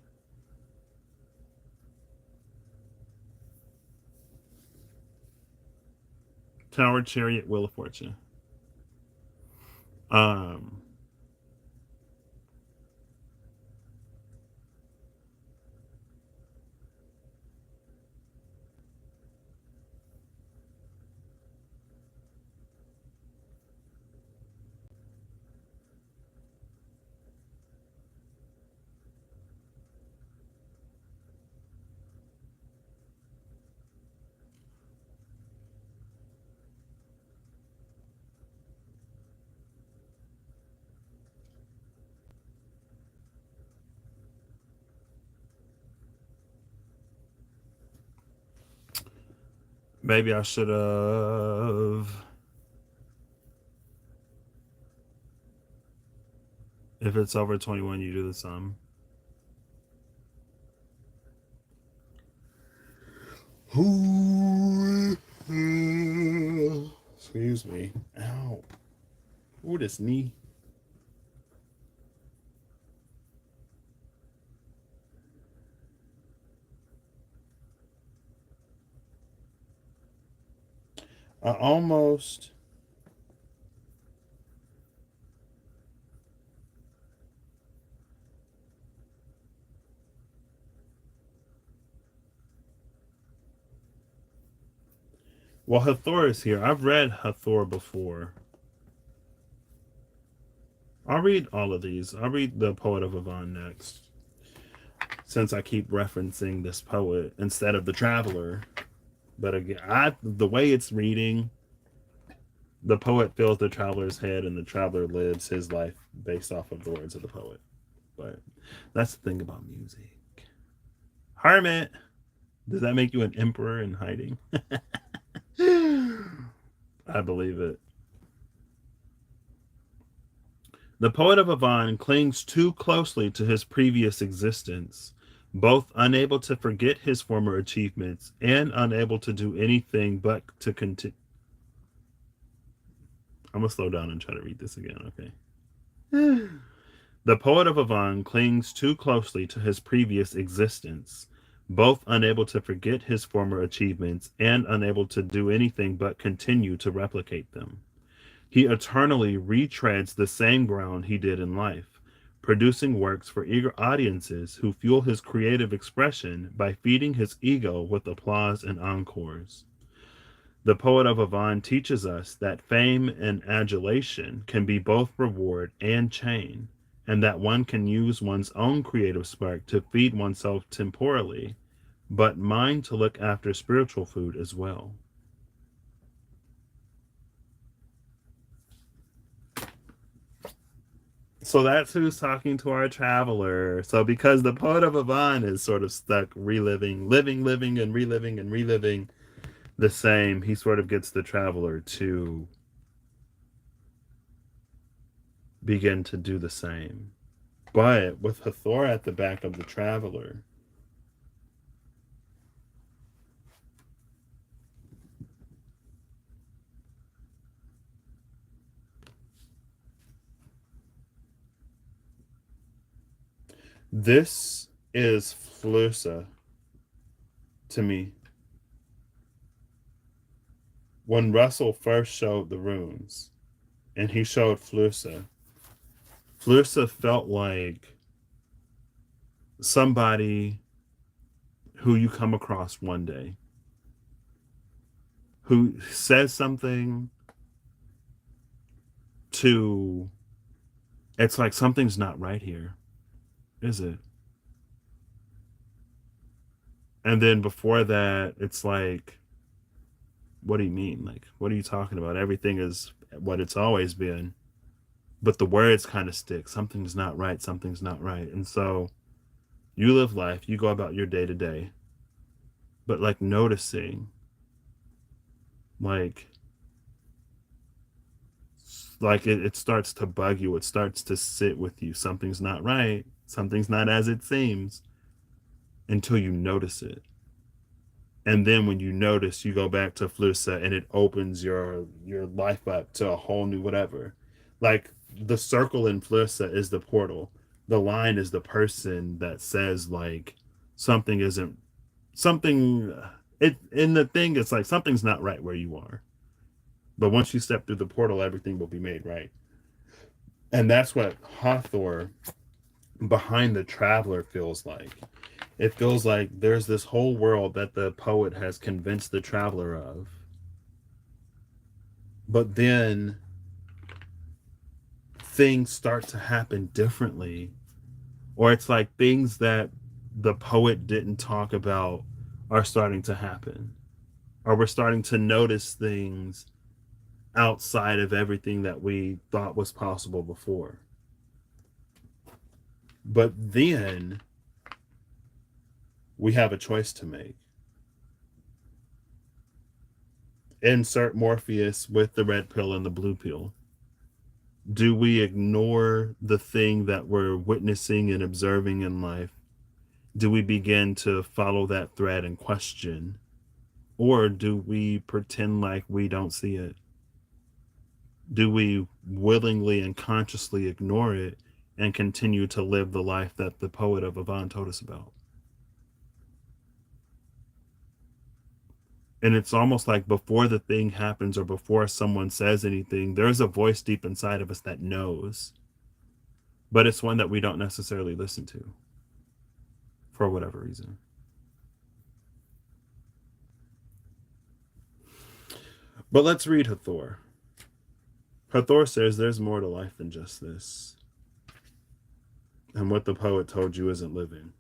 Tower, Chariot, Wheel of Fortune. Um, maybe I should have. If it's over 21, you do the sum. Excuse me. Ow. Ooh, this knee. I almost. Well, Hathor is here. I've read Hathor before. I'll read all of these. I'll read the Poet of Avon next, since I keep referencing this poet instead of the Traveler. But again, the way it's reading, the poet fills the traveler's head, and the traveler lives his life based off of the words of the poet. But that's the thing about music. Hermit, does that make you an emperor in hiding? I believe it. The poet of Avon clings too closely to his previous existence, both unable to forget his former achievements and unable to do anything but to continue. I'm going to slow down and try to read this again, okay? The poet of Avon clings too closely to his previous existence, both unable to forget his former achievements and unable to do anything but continue to replicate them. He eternally retreads the same ground he did in life, producing works for eager audiences who fuel his creative expression by feeding his ego with applause and encores. The poet of Avon teaches us that fame and adulation can be both reward and chain, and that one can use one's own creative spark to feed oneself temporally, but mind to look after spiritual food as well. So that's who's talking to our traveler. So because the poet of Avon is sort of stuck reliving, living, and reliving the same, he sort of gets the traveler to begin to do the same. But with Hathor at the back of the traveler, this is Flusa to me. When Russell first showed the runes and he showed Flusa, Flusa felt like somebody who you come across one day who says something to, it's like something's not right here, is it? And then before that, it's like, what do you mean? Like, what are you talking about? Everything is what it's always been. But the words kind of stick. Something's not right. Something's not right. And so you live life, you go about your day to day, but like noticing, like, it starts to bug you. It starts to sit with you. Something's not right. Something's not as it seems until you notice it. And then when you notice, you go back to Flusa and it opens your life up to a whole new whatever. Like the circle in Flusa is the portal. The line is the person that says like something isn't something it in the thing it's like something's not right where you are. But once you step through the portal, everything will be made right. And that's what Hathor behind the traveler feels like. It feels like there's this whole world that the poet has convinced the traveler of. But then things start to happen differently. Or it's like things that the poet didn't talk about are starting to happen. Or we're starting to notice things outside of everything that we thought was possible before. But then we have a choice to make. Insert Morpheus with the red pill and the blue pill. Do we ignore the thing that we're witnessing and observing in life? Do we begin to follow that thread and question? Or do we pretend like we don't see it? Do we willingly and consciously ignore it and continue to live the life that the poet of Avon told us about? And it's almost like before the thing happens or before someone says anything, there's a voice deep inside of us that knows, but it's one that we don't necessarily listen to for whatever reason. But let's read Hathor. Hathor says there's more to life than just this. And what the poet told you isn't living.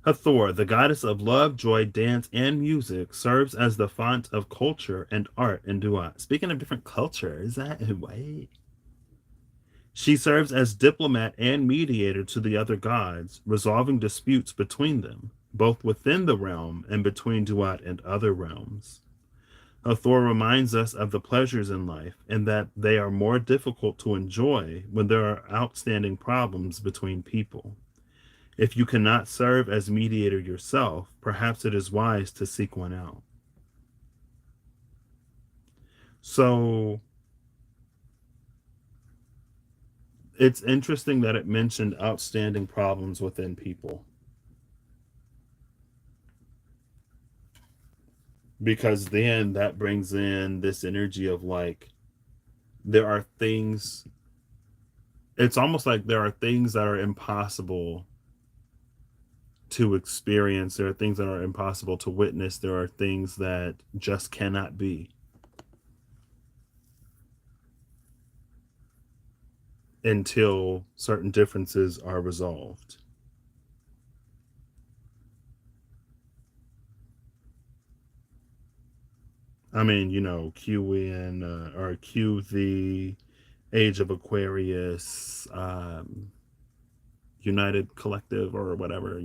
Hathor, the goddess of love, joy, dance, and music, serves as the font of culture and art in Duat. Speaking of different cultures, wait. She serves as diplomat and mediator to the other gods, resolving disputes between them, both within the realm and between Duat and other realms. Hathor reminds us of the pleasures in life and that they are more difficult to enjoy when there are outstanding problems between people. If you cannot serve as mediator yourself, perhaps it is wise to seek one out. So it's interesting that it mentioned outstanding problems within people. Because then that brings in this energy of like, there are things, it's almost like there are things that are impossible to experience. There are things that are impossible to witness. There are things that just cannot be until certain differences are resolved. I mean, Q in or Q the Age of Aquarius, United Collective or whatever.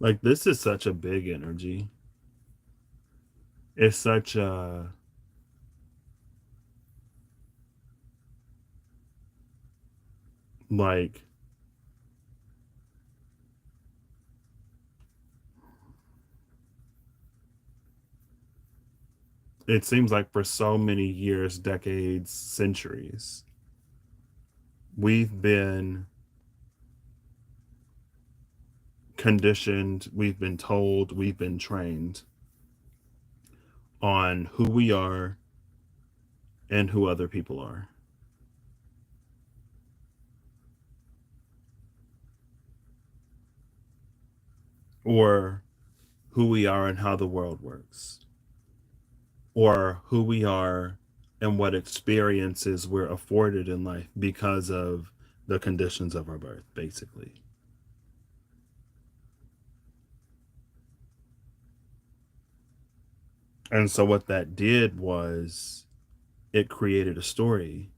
Like this is such a big energy. It's such a like it seems like for so many years, decades, centuries, we've been conditioned, we've been told, we've been trained on who we are and who other people are, or who we are and how the world works, or who we are and what experiences we're afforded in life because of the conditions of our birth, basically. And so, what that did was it created a story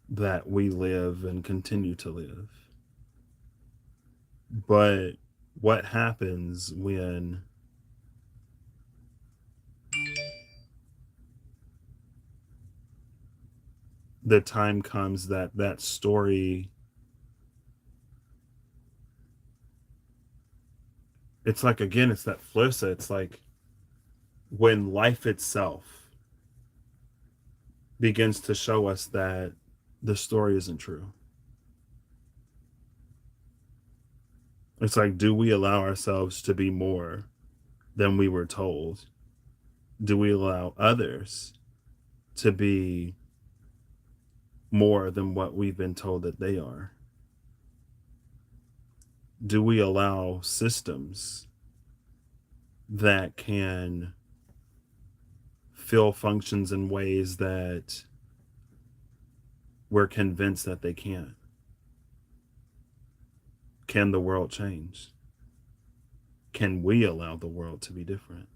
that we live and continue to live. But what happens when the time comes that that story It's like, again, it's that flissa. It's like when life itself begins to show us that the story isn't true. It's like, do we allow ourselves to be more than we were told? Do we allow others to be more than what we've been told that they are? Do we allow systems that can fill functions in ways that we're convinced that they can't? Can the world change? Can we allow the world to be different?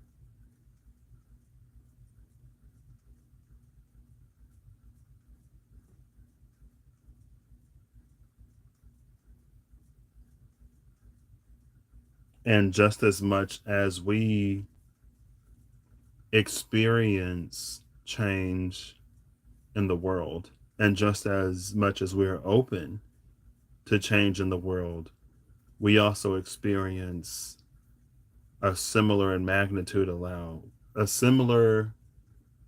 And just as much as we experience change in the world, and just as much as we're open to change in the world, we also experience a similar in magnitude allow a similar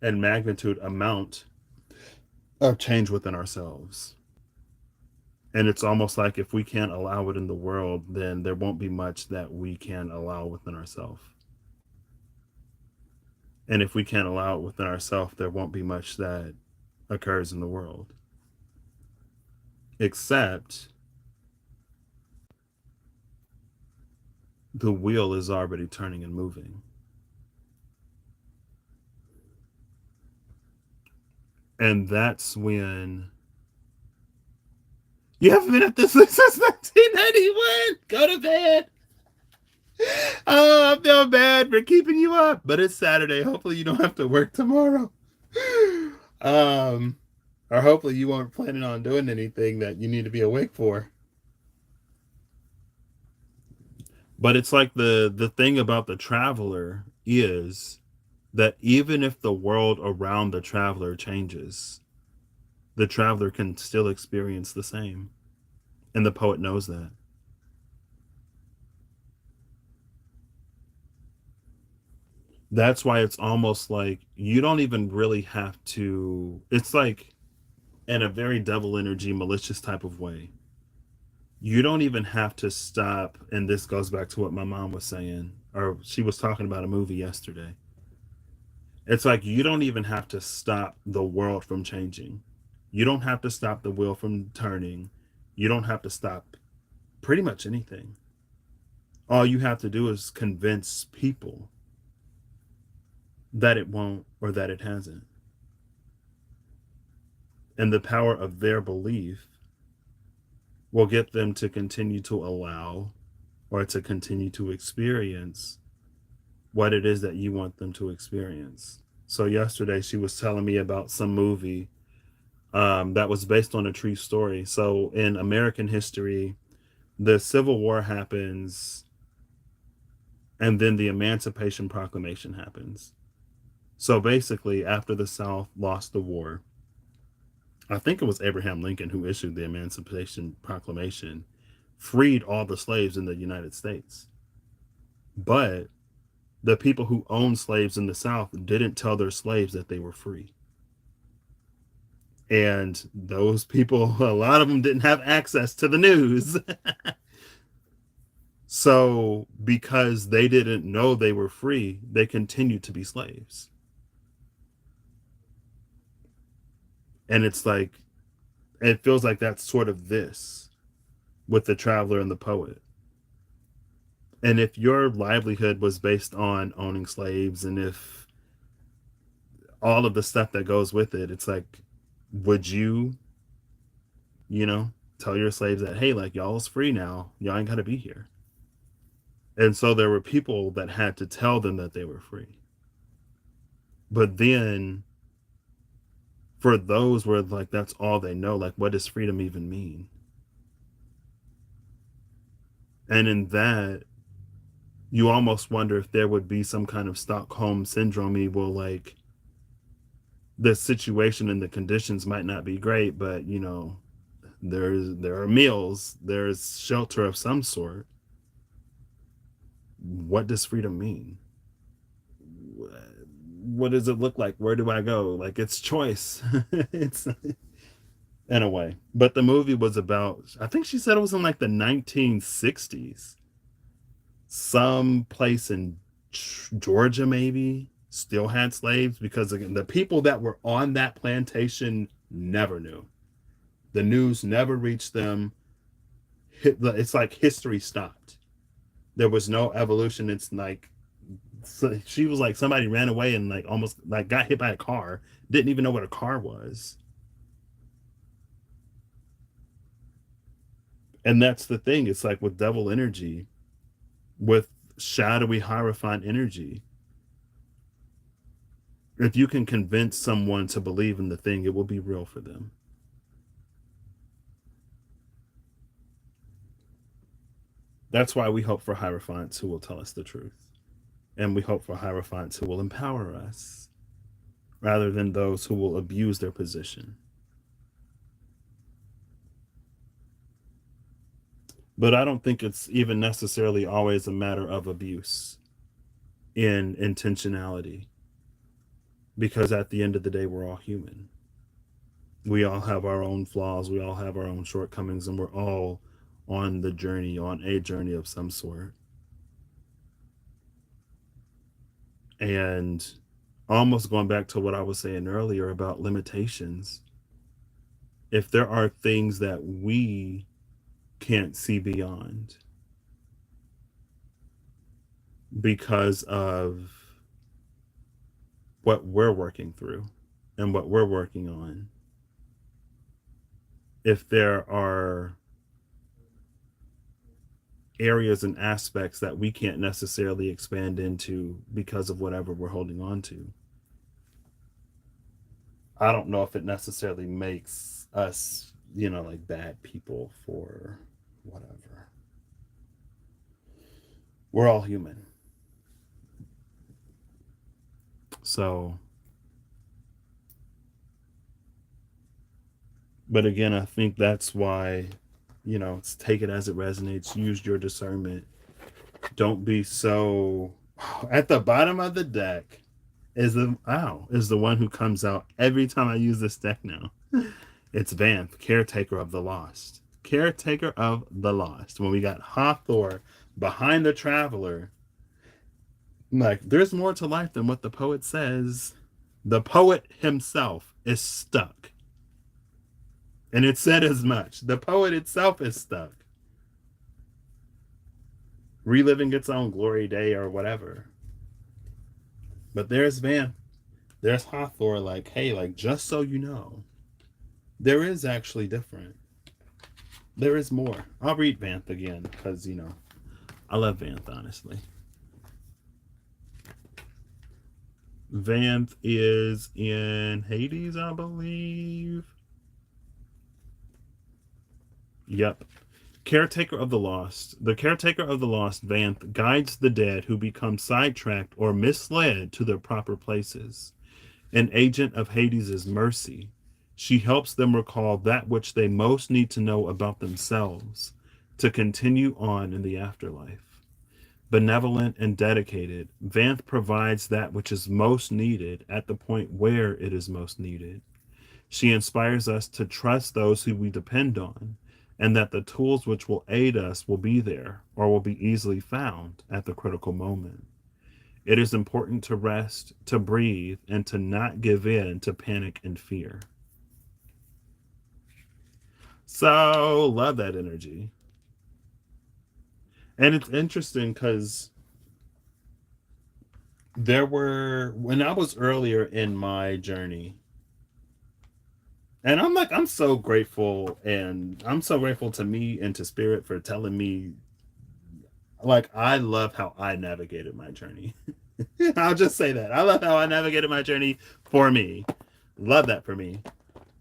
and magnitude amount of change within ourselves. And it's almost like if we can't allow it in the world, then there won't be much that we can allow within ourselves. And if we can't allow it within ourselves, there won't be much that occurs in the world. Except the wheel is already turning and moving. And that's when you haven't been at this since 1991. Go to bed. Oh, I feel bad for keeping you up, but it's Saturday. Hopefully, you don't have to work tomorrow. Um, or hopefully, you weren't planning on doing anything that you need to be awake for. But it's like the thing about the traveler is that even if the world around the traveler changes, the traveler can still experience the same. And the poet knows that. That's why it's almost like you don't even really have to. It's like, in a very devil energy, malicious type of way, you don't even have to stop. And this goes back to what my mom was saying, or she was talking about a movie yesterday. It's like you don't even have to stop the world from changing. You don't have to stop the wheel from turning. You don't have to stop pretty much anything. All you have to do is convince people that it won't or that it hasn't. And the power of their belief will get them to continue to allow or to continue to experience what it is that you want them to experience. So yesterday she was telling me about some movie that was based on a true story. So in American history, the Civil War happens, and then the Emancipation Proclamation happens. So basically, after the South lost the war, I think it was Abraham Lincoln who issued the Emancipation Proclamation, freed all the slaves in the United States. But the people who owned slaves in the South didn't tell their slaves that they were free. And those people, a lot of them didn't have access to the news. So, because they didn't know they were free, they continued to be slaves. And it's like, it feels like that's sort of this with the traveler and the poet. And if your livelihood was based on owning slaves, and if all of the stuff that goes with it, it's like, would you, tell your slaves that, hey, like, y'all's free now, y'all ain't got to be here? And so there were people that had to tell them that they were free. But then for those where like that's all they know, like, what does freedom even mean? And in that, you almost wonder if there would be some kind of Stockholm syndrome. Well, like, the situation and the conditions might not be great, but there are meals, there's shelter of some sort. what does freedom mean? What does it look like? Where do I go? Like, it's choice. It's in a way. But the movie was about, I think she said it was in like the 1960s. Some place in Georgia, maybe, still had slaves because, again, the people that were on that plantation never knew. The news never reached them. It's like history stopped. There was no evolution. It's like, so she was like, somebody ran away and like almost like got hit by a car, didn't even know what a car was. And that's the thing. It's like with devil energy, with shadowy hierophant energy, if you can convince someone to believe in the thing, it will be real for them. That's why we hope for hierophants who will tell us the truth, and we hope for hierophants who will empower us rather than those who will abuse their position. But I don't think it's even necessarily always a matter of abuse in intentionality, because at the end of the day, we're all human. We all have our own flaws, we all have our own shortcomings, and we're all on the journey, on a journey of some sort. And almost going back to what I was saying earlier about limitations, if there are things that we can't see beyond because of what we're working through and what we're working on, if there are areas and aspects that we can't necessarily expand into because of whatever we're holding on to, I don't know if it necessarily makes us, like bad people for whatever. We're all human. So, but again, I think that's why, take it as it resonates, use your discernment. Don't be so at the bottom of the deck is the one who comes out every time I use this deck now. It's Vanth, caretaker of the lost. Caretaker of the lost. When we got Hathor behind the traveler, like, there's more to life than what the poet says. The poet himself is stuck. And it said as much. The poet itself is stuck, reliving its own glory day or whatever. But there's Van. There's Hathor, like, hey, like, just so you know, there is actually different. There is more. I'll read Vanth again because, I love Vanth, honestly. Vanth is in Hades, I believe. Yep. Caretaker of the Lost. The caretaker of the lost, Vanth, guides the dead who become sidetracked or misled to their proper places. An agent of Hades' mercy, she helps them recall that which they most need to know about themselves to continue on in the afterlife. Benevolent and dedicated, Vanth provides that which is most needed at the point where it is most needed. She inspires us to trust those who we depend on, and that the tools which will aid us will be there or will be easily found at the critical moment. It is important to rest, to breathe, and to not give in to panic and fear. So, love that energy. And it's interesting because when I was earlier in my journey, and I'm so grateful, and I'm so grateful to me and to Spirit for telling me, like, I love how I navigated my journey. I'll just say that. I love how I navigated my journey for me. Love that for me.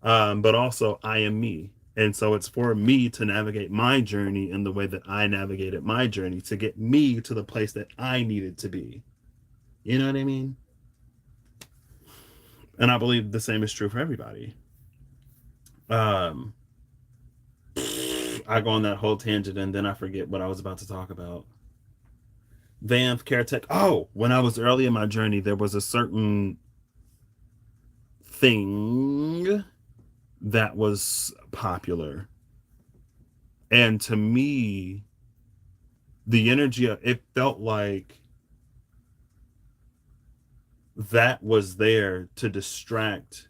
But also, I am me. And so it's for me to navigate my journey in the way that I navigated my journey to get me to the place that I needed to be. You know what I mean? And I believe the same is true for everybody. Um, I go on that whole tangent and then I forget what I was about to talk about. Vanth, Caretech. Oh, when I was early in my journey, there was a certain thing that was popular. And to me, the energy, it felt like that was there to distract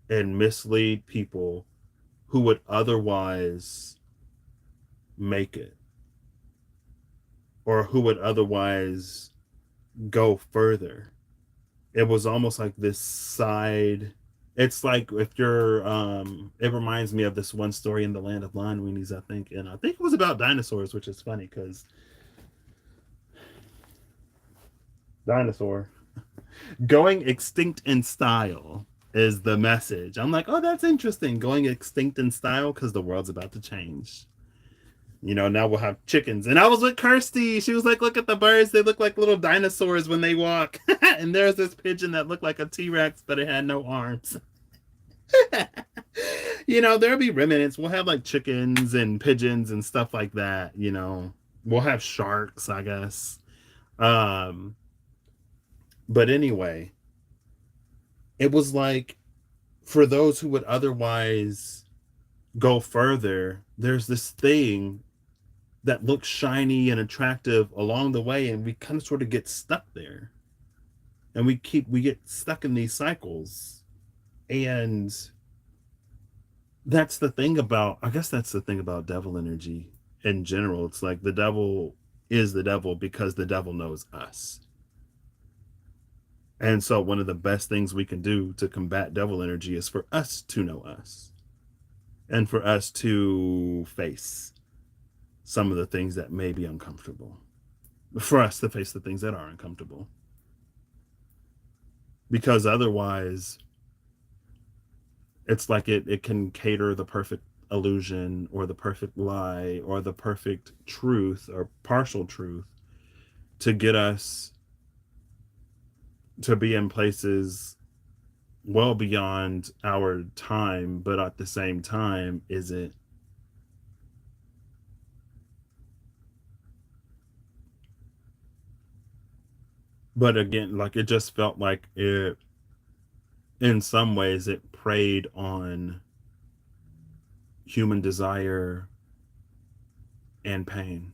and mislead people who would otherwise make it, or who would otherwise go further. It was almost like this side. It's like if you're it reminds me of this one story in the land of blind weenies, I think, and I think it was about dinosaurs, which is funny because dinosaur going extinct in style is the message. I'm like, oh, that's interesting, going extinct in style because the world's about to change. You know, now we'll have chickens. And I was with Kirsty. She was like, look at the birds. They look like little dinosaurs when they walk. And there's this pigeon that looked like a T-Rex, but it had no arms. You know, there'll be remnants. We'll have like chickens and pigeons and stuff like that. You know, we'll have sharks, I guess. Um, but anyway, it was like for those who would otherwise go further, there's this thing that looks shiny and attractive along the way, and we kind of sort of get stuck there, and we get stuck in these cycles. And that's the thing about, I guess that's the thing about devil energy in general. It's like the devil is the devil because the devil knows us. And so one of the best things we can do to combat devil energy is for us to know us, and for us to face some of the things that may be uncomfortable, for us to face the things that are uncomfortable. Because otherwise, it's like it can cater the perfect illusion or the perfect lie or the perfect truth or partial truth to get us to be in places well beyond our time, but at the same time isn't. But again, like it just felt like it, in some ways, it preyed on human desire and pain.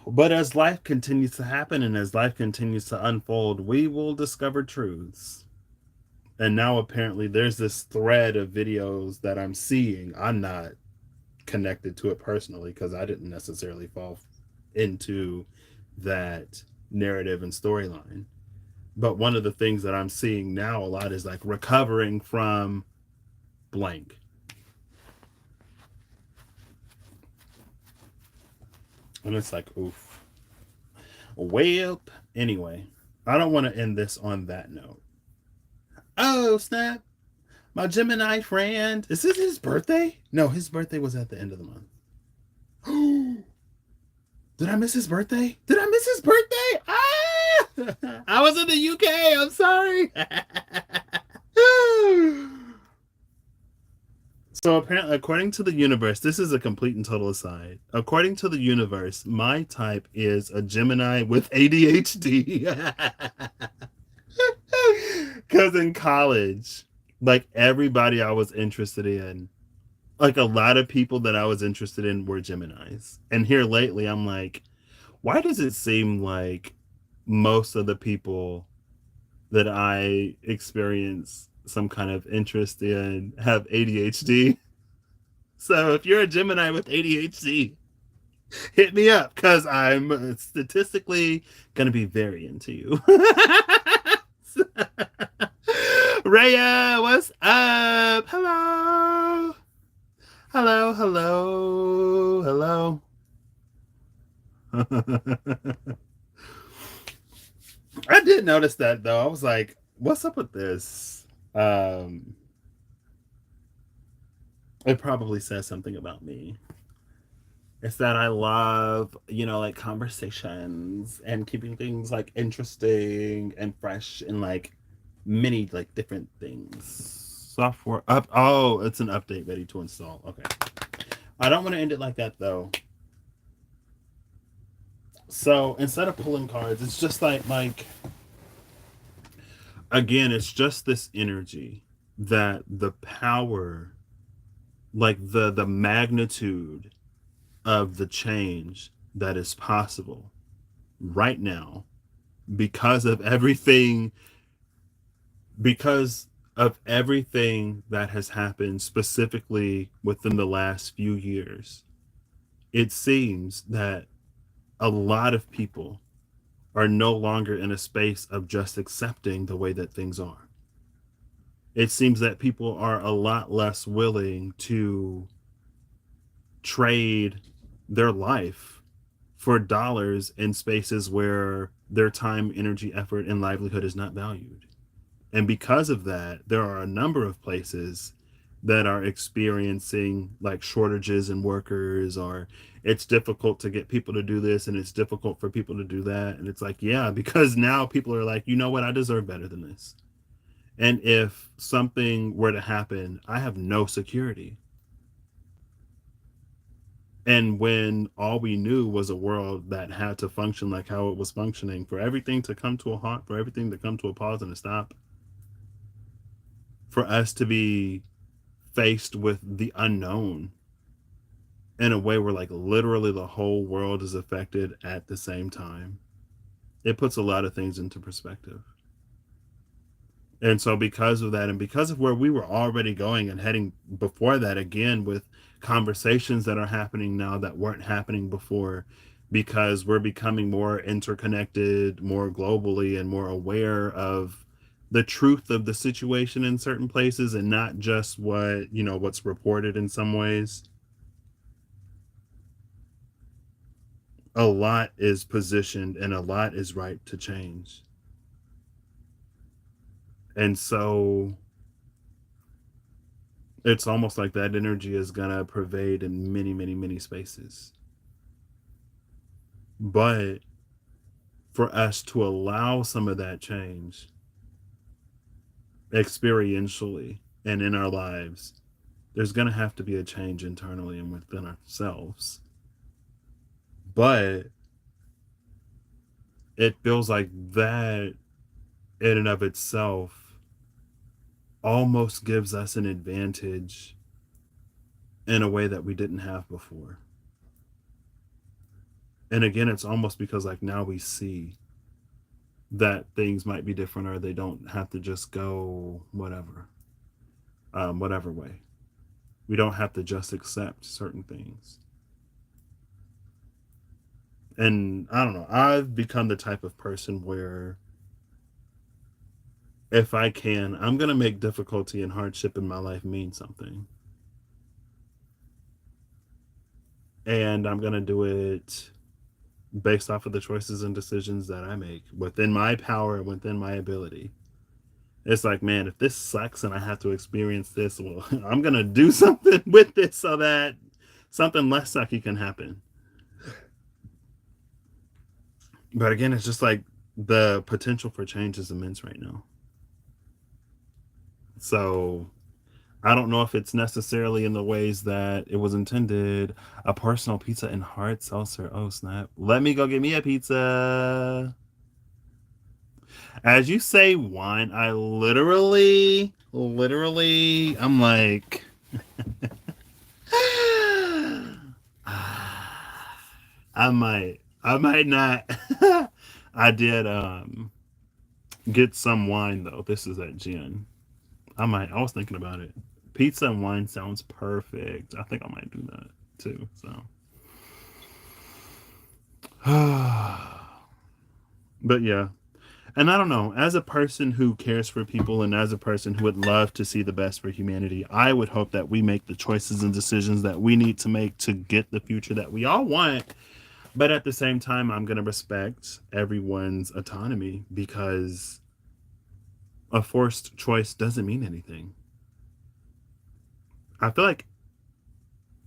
But as life continues to happen and as life continues to unfold, we will discover truths. And now apparently there's this thread of videos that I'm seeing. I'm not connected to it personally because I didn't necessarily fall into that narrative and storyline. But one of the things that I'm seeing now a lot is like recovering from blank. And it's like, oof. Well, anyway, I don't want to end this on that note. Oh, snap. My Gemini friend. Is this his birthday? No, his birthday was at the end of the month. Did I miss his birthday? Did I miss his birthday? Ah! I was in the UK. I'm sorry. So apparently, according to the universe, this is a complete and total aside. According to the universe, my type is a Gemini with ADHD. Because in college, like everybody I was interested in, like a lot of people that I was interested in were Geminis. And here lately, I'm like, why does it seem like most of the people that I experience some kind of interest in have ADHD? So if you're a Gemini with ADHD, hit me up because I'm statistically going to be very into you. Raya, what's up? Hello. Hello, hello, hello. I did notice that though. I was like, what's up with this? It probably says something about me. It's that I love, you know, like conversations and keeping things like interesting and fresh and like many like different things. Software up. Oh, it's an update ready to install. Okay. I don't want to end it like that though. So instead of pulling cards, it's just like again, it's just this energy that the power, like the magnitude of the change that is possible right now because of everything because of everything that has happened specifically within the last few years. It seems that a lot of people are no longer in a space of just accepting the way that things are. It seems that people are a lot less willing to trade their life for dollars in spaces where their time, energy, effort, and livelihood is not valued. And because of that, there are a number of places that are experiencing like shortages in workers, or it's difficult to get people to do this and it's difficult for people to do that. And it's like, yeah, because now people are like, you know what, I deserve better than this. And if something were to happen, I have no security. And when all we knew was a world that had to function like how it was functioning, for everything to come to a halt, for everything to come to a pause and a stop, for us to be faced with the unknown in a way where like literally the whole world is affected at the same time, it puts a lot of things into perspective. And so because of that and because of where we were already going and heading before that, again with conversations that are happening now that weren't happening before, because we're becoming more interconnected more globally and more aware of the truth of the situation in certain places and not just what what's reported in some ways, a lot is positioned and a lot is right to change. And so it's almost like that energy is going to pervade in many, many, many spaces. But for us to allow some of that change experientially and in our lives, there's going to have to be a change internally and within ourselves. But it feels like that in and of itself almost gives us an advantage in a way that we didn't have before. And again, it's almost because like now we see that things might be different or they don't have to just go whatever way. We don't have to just accept certain things. And I don't know, I've become the type of person where if I can, I'm going to make difficulty and hardship in my life mean something. And I'm going to do it based off of the choices and decisions that I make within my power and within my ability. It's like, man, if this sucks and I have to experience this, well, I'm going to do something with this so that something less sucky can happen. But again, it's just like the potential for change is immense right now. So I don't know if it's necessarily in the ways that it was intended. A personal pizza and hard seltzer. Oh, snap. Let me go get me a pizza. As you say wine, I literally, I'm like, I might not. I did get some wine though. This is at gin. I was thinking about it. Pizza and wine sounds perfect. I think I might do that too. So, but yeah. And I don't know, as a person who cares for people and as a person who would love to see the best for humanity, I would hope that we make the choices and decisions that we need to make to get the future that we all want. But at the same time, I'm going to respect everyone's autonomy because a forced choice doesn't mean anything. I feel like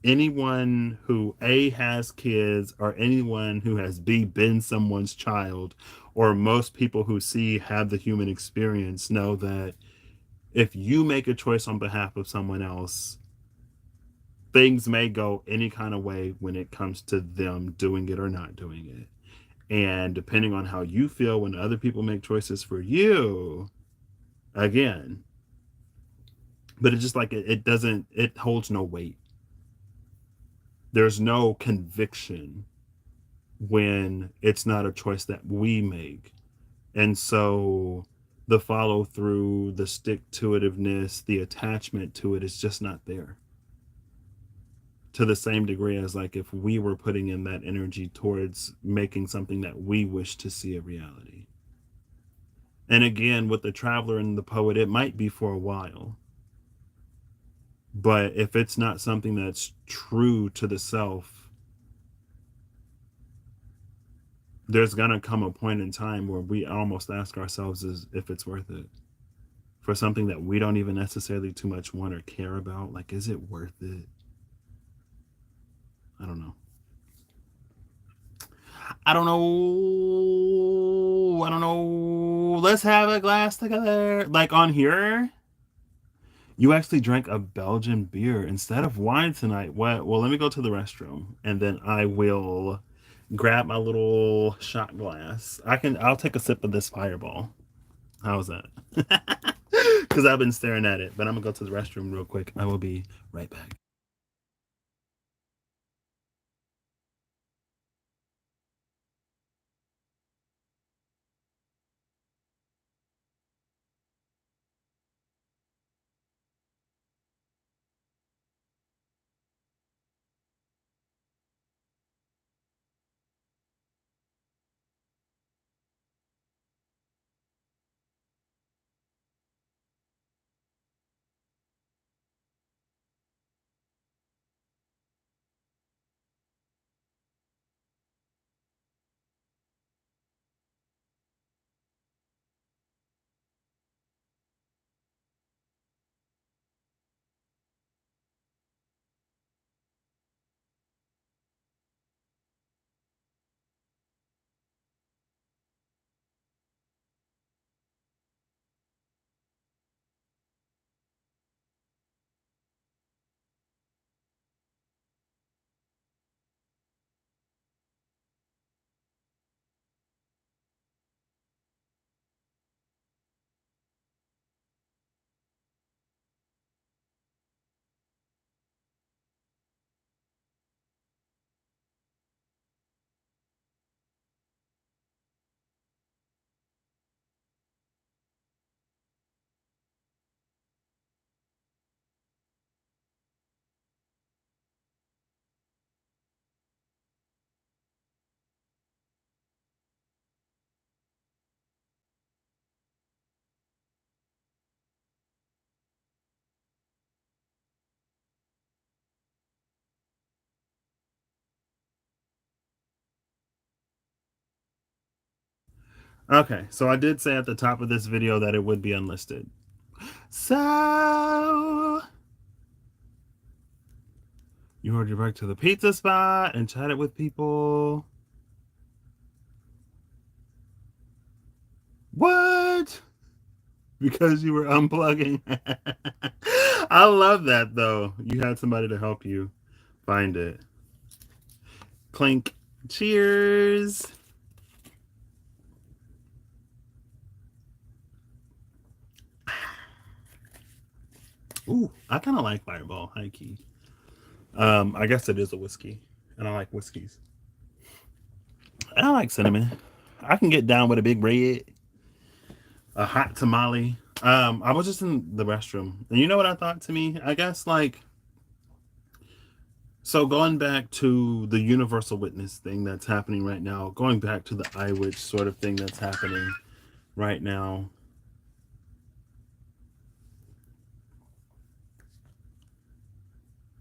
anyone who A has kids or anyone who has B been someone's child or most people who C have the human experience know that If you make a choice on behalf of someone else, things may go any kind of way when it comes to them doing it or not doing it. And depending on how you feel when other people make choices for you, again, but it's just like it doesn't, it holds no weight. There's no conviction when it's not a choice that we make. And so the follow through, the stick to itiveness, the attachment to it is just not there to the same degree as like if we were putting in that energy towards making something that we wish to see a reality. And again, with the traveler and the poet, it might be for a while. But if it's not something that's true to the self, there's going to come a point in time where we almost ask ourselves if it's worth it for something that we don't even necessarily too much want or care about. Like, is it worth it? I don't know. I don't know. I don't know. Let's have a glass together. Like on here, you actually drank a Belgian beer instead of wine tonight. What? Well, let me go to the restroom and then I will grab my little shot glass. I'll take a sip of this fireball. How's that? Because I've been staring at it, but I'm gonna go to the restroom real quick. I will be right back. Okay, so I did say at the top of this video that it would be unlisted. So you rode your bike to the pizza spot and chatted with people. What? Because you were unplugging. I love that though. You had somebody to help you find it. Clink. Cheers. Ooh, I kind of like Fireball, high key. I guess it is a whiskey, and I like whiskeys. I like cinnamon. I can get down with a big red, a hot tamale. I was just in the restroom, and you know what I thought to me? I guess like so going back to the universal witness thing that's happening right now, going back to the I witch sort of thing that's happening right now.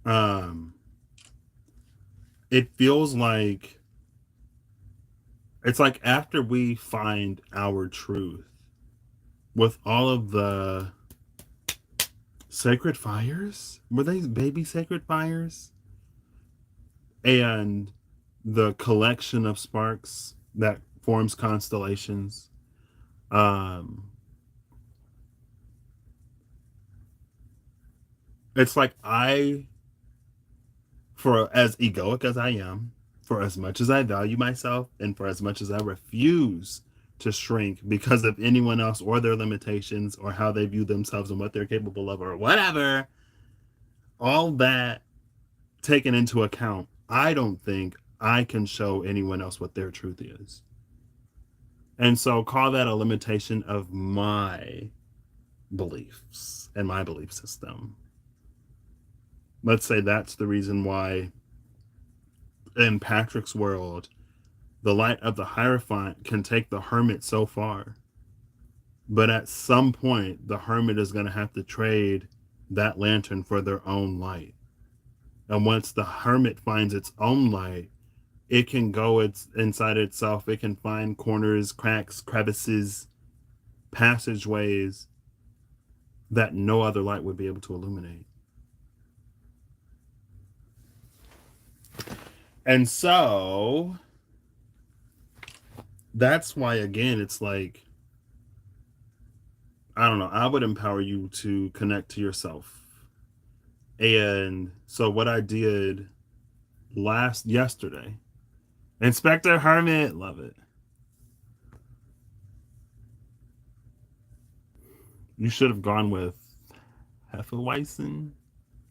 Um, it feels like it's like after we find our truth with all of the sacred fires, were they baby sacred fires? And the collection of sparks that forms constellations. Um, It's like for as egoic as I am, for as much as I value myself, and for as much as I refuse to shrink because of anyone else or their limitations or how they view themselves and what they're capable of or whatever, all that taken into account, I don't think I can show anyone else what their truth is. And so call that a limitation of my beliefs and my belief system. Let's say that's the reason why in Patrick's world, the light of the Hierophant can take the hermit so far. But at some point, the hermit is going to have to trade that lantern for their own light. And once the hermit finds its own light, it can go inside itself. It can find corners, cracks, crevices, passageways that no other light would be able to illuminate. And so that's why, again, it's like, I don't know, I would empower you to connect to yourself. And so what I did yesterday, Inspector Hermit, love it. You should have gone with Hefeweizen.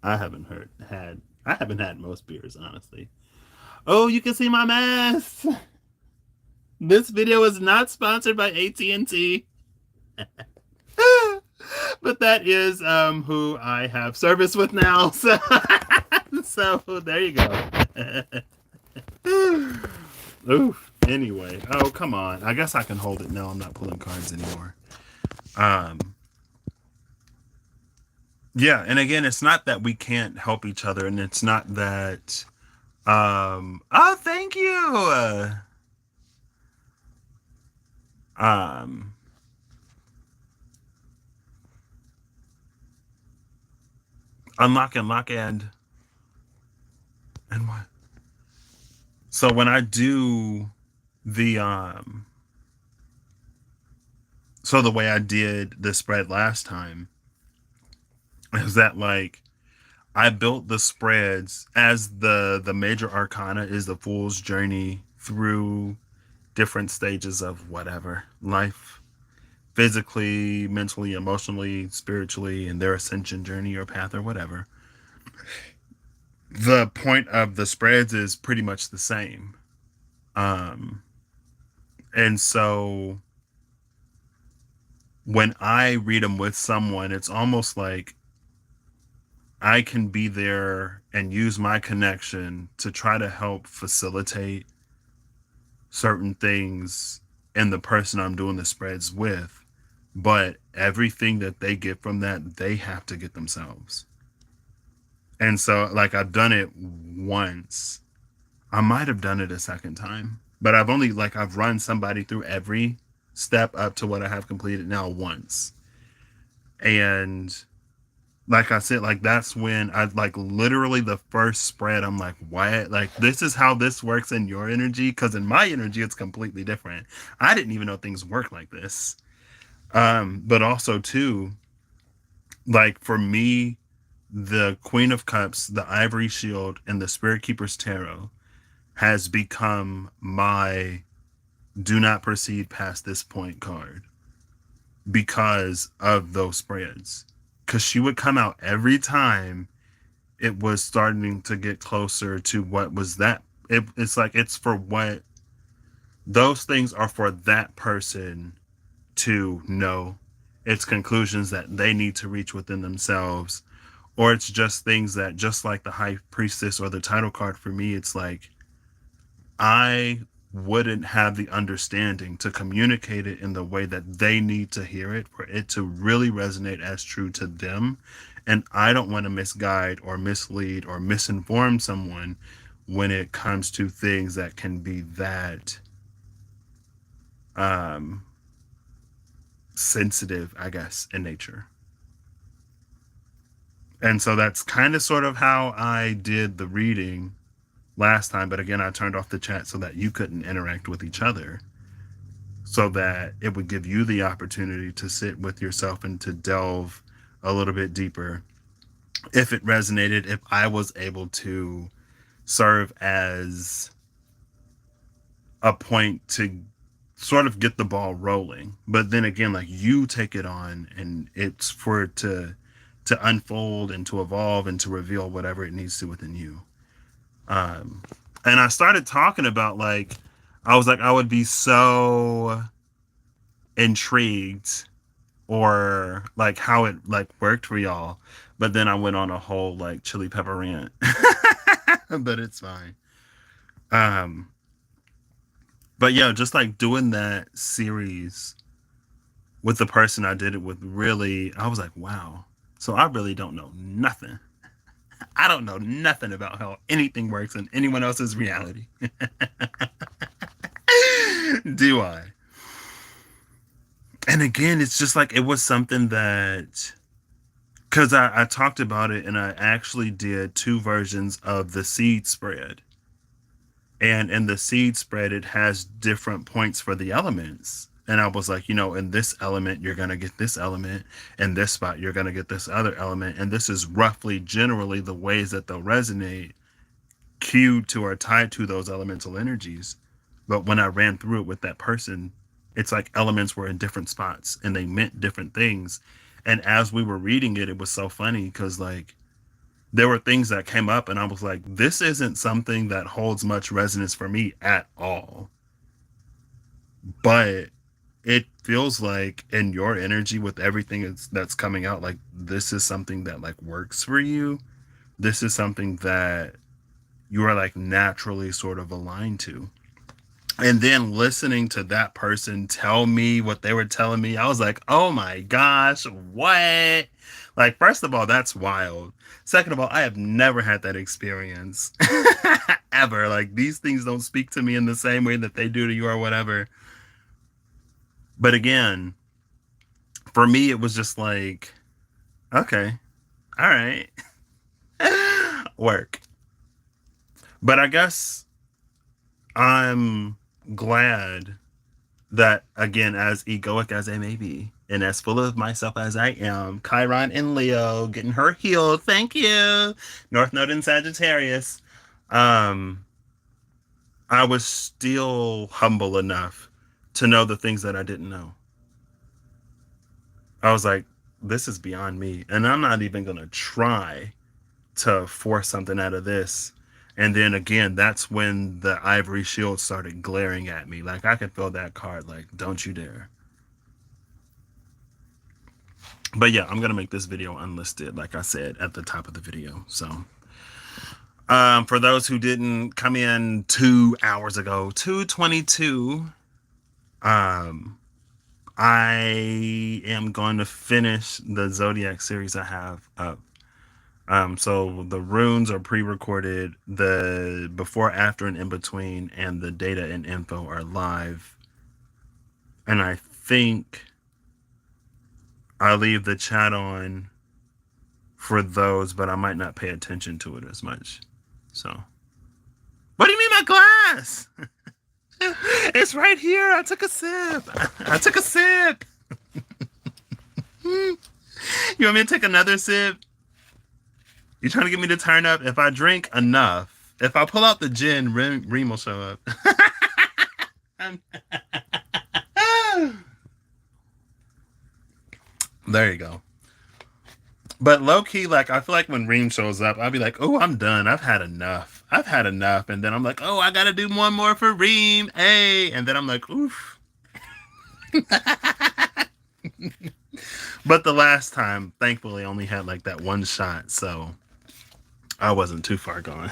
I haven't I haven't had most beers, honestly. Oh, you can see my mess. This video is not sponsored by AT&T. But that is who I have service with now. So, so there you go. Oof. Anyway, oh come on. I guess I can hold it now. I'm not pulling cards anymore. Um, yeah, and again, it's not that we can't help each other, and it's not that. Oh, thank you. Um, unlock and what? So when I do the so the way I did the spread last time is that like I built the spreads as the major arcana is the fool's journey through different stages of whatever life, physically, mentally, emotionally, spiritually, and their ascension journey or path or whatever. The point of the spreads is pretty much the same. Um, and so when I read them with someone, it's almost like I can be there and use my connection to try to help facilitate certain things in the person I'm doing the spreads with. But everything that they get from that, they have to get themselves. And so, like, I've done it once. I might have done it a second time, but I've run somebody through every step up to what I have completed now once. And like I said, like that's when I like literally the first spread, I'm like, what? Like, this is how this works in your energy? Because in my energy, it's completely different. I didn't even know things work like this. But also, too, like for me, the Queen of Cups, the Ivory Shield, and the Spirit Keeper's Tarot has become my do not proceed past this point card because of those spreads. Because she would come out every time it was starting to get closer to what was that. It's like it's for what those things are for that person to know its conclusions that they need to reach within themselves. Or it's just things that, just like the High Priestess or the title card for me, it's like I wouldn't have the understanding to communicate it in the way that they need to hear it for it to really resonate as true to them. And I don't want to misguide or mislead or misinform someone when it comes to things that can be that um, sensitive, I guess, in nature. And so that's kind of sort of how I did the reading last time. But again, I turned off the chat so that you couldn't interact with each other, so that it would give you the opportunity to sit with yourself and to delve a little bit deeper if it resonated, if I was able to serve as a point to sort of get the ball rolling. But then again, like, you take it on and it's for it to unfold and to evolve and to reveal whatever it needs to within you. Um and I started talking about, like, I was like, I would be so intrigued, or like how it like worked for y'all. But then I went on a whole like chili pepper rant. But it's fine. Um but yeah, just like doing that series with the person I did it with, really, I was like, wow. So I really don't know nothing. I don't know nothing about how anything works in anyone else's reality. Do I? And again, it's just like, it was something that, because I talked about it and I actually did two versions of the seed spread. And in the seed spread, it has different points for the elements. And I was like, in this element, you're going to get this element. In this spot, you're going to get this other element. And this is roughly generally the ways that they'll resonate, cued to or tied to those elemental energies. But when I ran through it with that person, it's like elements were in different spots and they meant different things. And as we were reading it, it was so funny because, like, there were things that came up and I was like, this isn't something that holds much resonance for me at all. But it feels like in your energy with everything that's coming out, like, this is something that like works for you. This is something that you are like naturally sort of aligned to. And then listening to that person tell me what they were telling me, I was like, oh my gosh, what? Like, first of all, that's wild. Second of all, I have never had that experience ever. Like, these things don't speak to me in the same way that they do to you or whatever. But again, for me, it was just like, okay, all right, work. But I guess I'm glad that, again, as egoic as I may be, and as full of myself as I am, Chiron and Leo getting her healed. Thank you. North Node in Sagittarius. Um, I was still humble enough to know the things that I didn't know. I was like, this is beyond me. And I'm not even going to try to force something out of this. And then again, that's when the ivory shield started glaring at me. Like, I could feel that card, like, don't you dare. But yeah, I'm gonna make this video unlisted, like I said at the top of the video. So for those who didn't come in 2 hours ago, 2:22, um I am going to finish the Zodiac series I have up. So the runes are pre-recorded, the before, after, and in between, and the data and info are live. And I think I leave the chat on for those, but I might not pay attention to it as much. So, what do you mean my glass? It's right here. I took a sip. I took a sip. You want me to take another sip? You trying to get me to turn up? If I drink enough, if I pull out the gin, Reem will show up. There you go. But low key, like, I feel like when Reem shows up, I'll be like, oh, I'm done. I've had enough. I've had enough. And then I'm like, oh, I got to do one more for Reem. Hey. And then I'm like, oof. But the last time, thankfully, only had like that one shot. So I wasn't too far gone.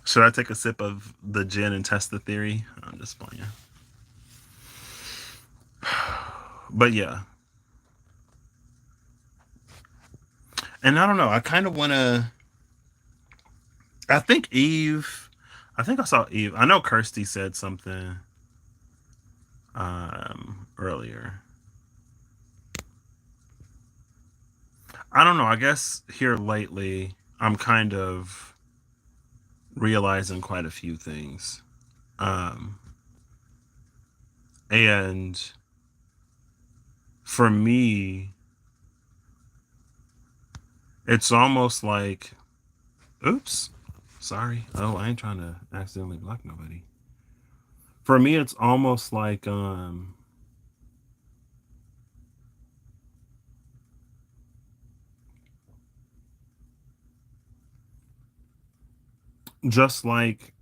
Should I take a sip of the gin and test the theory? I'm just playing. But yeah. And I don't know. I kind of want to. I think Eve. I think I saw Eve. I know Kirsty said something earlier. I don't know. I guess here lately, I'm kind of realizing quite a few things. And for me, It's almost like, oops, sorry. Oh, I ain't trying to accidentally block nobody. For me, it's almost like just like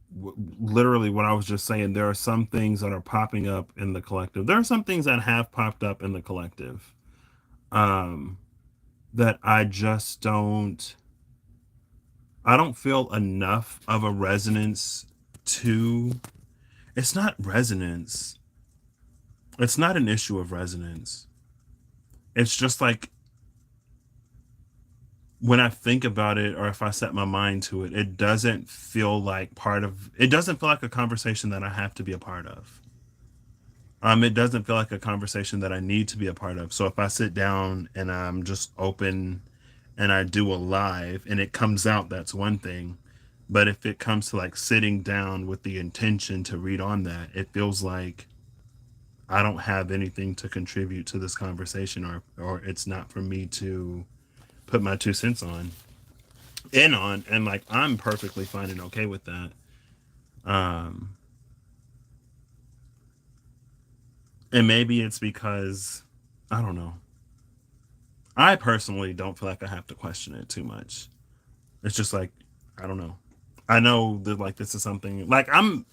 literally what I was just saying. There are some things that are popping up in the collective. There are some things that have popped up in the collective um, that I don't feel enough of a resonance to. It's not resonance. It's not an issue of resonance. It's just like when I think about it or if I set my mind to it, it doesn't feel like it doesn't feel like a conversation that I have to be a part of. It doesn't feel like a conversation that I need to be a part of. So if I sit down and I'm just open and I do a live and it comes out, that's one thing. But if it comes to like sitting down with the intention to read on that, it feels like I don't have anything to contribute to this conversation, or it's not for me to put my 2 cents on, and like I'm perfectly fine and okay with that. Um and maybe it's because I don't know. I personally don't feel like I have to question it too much. It's just like I don't know. I know that like this is something like I'm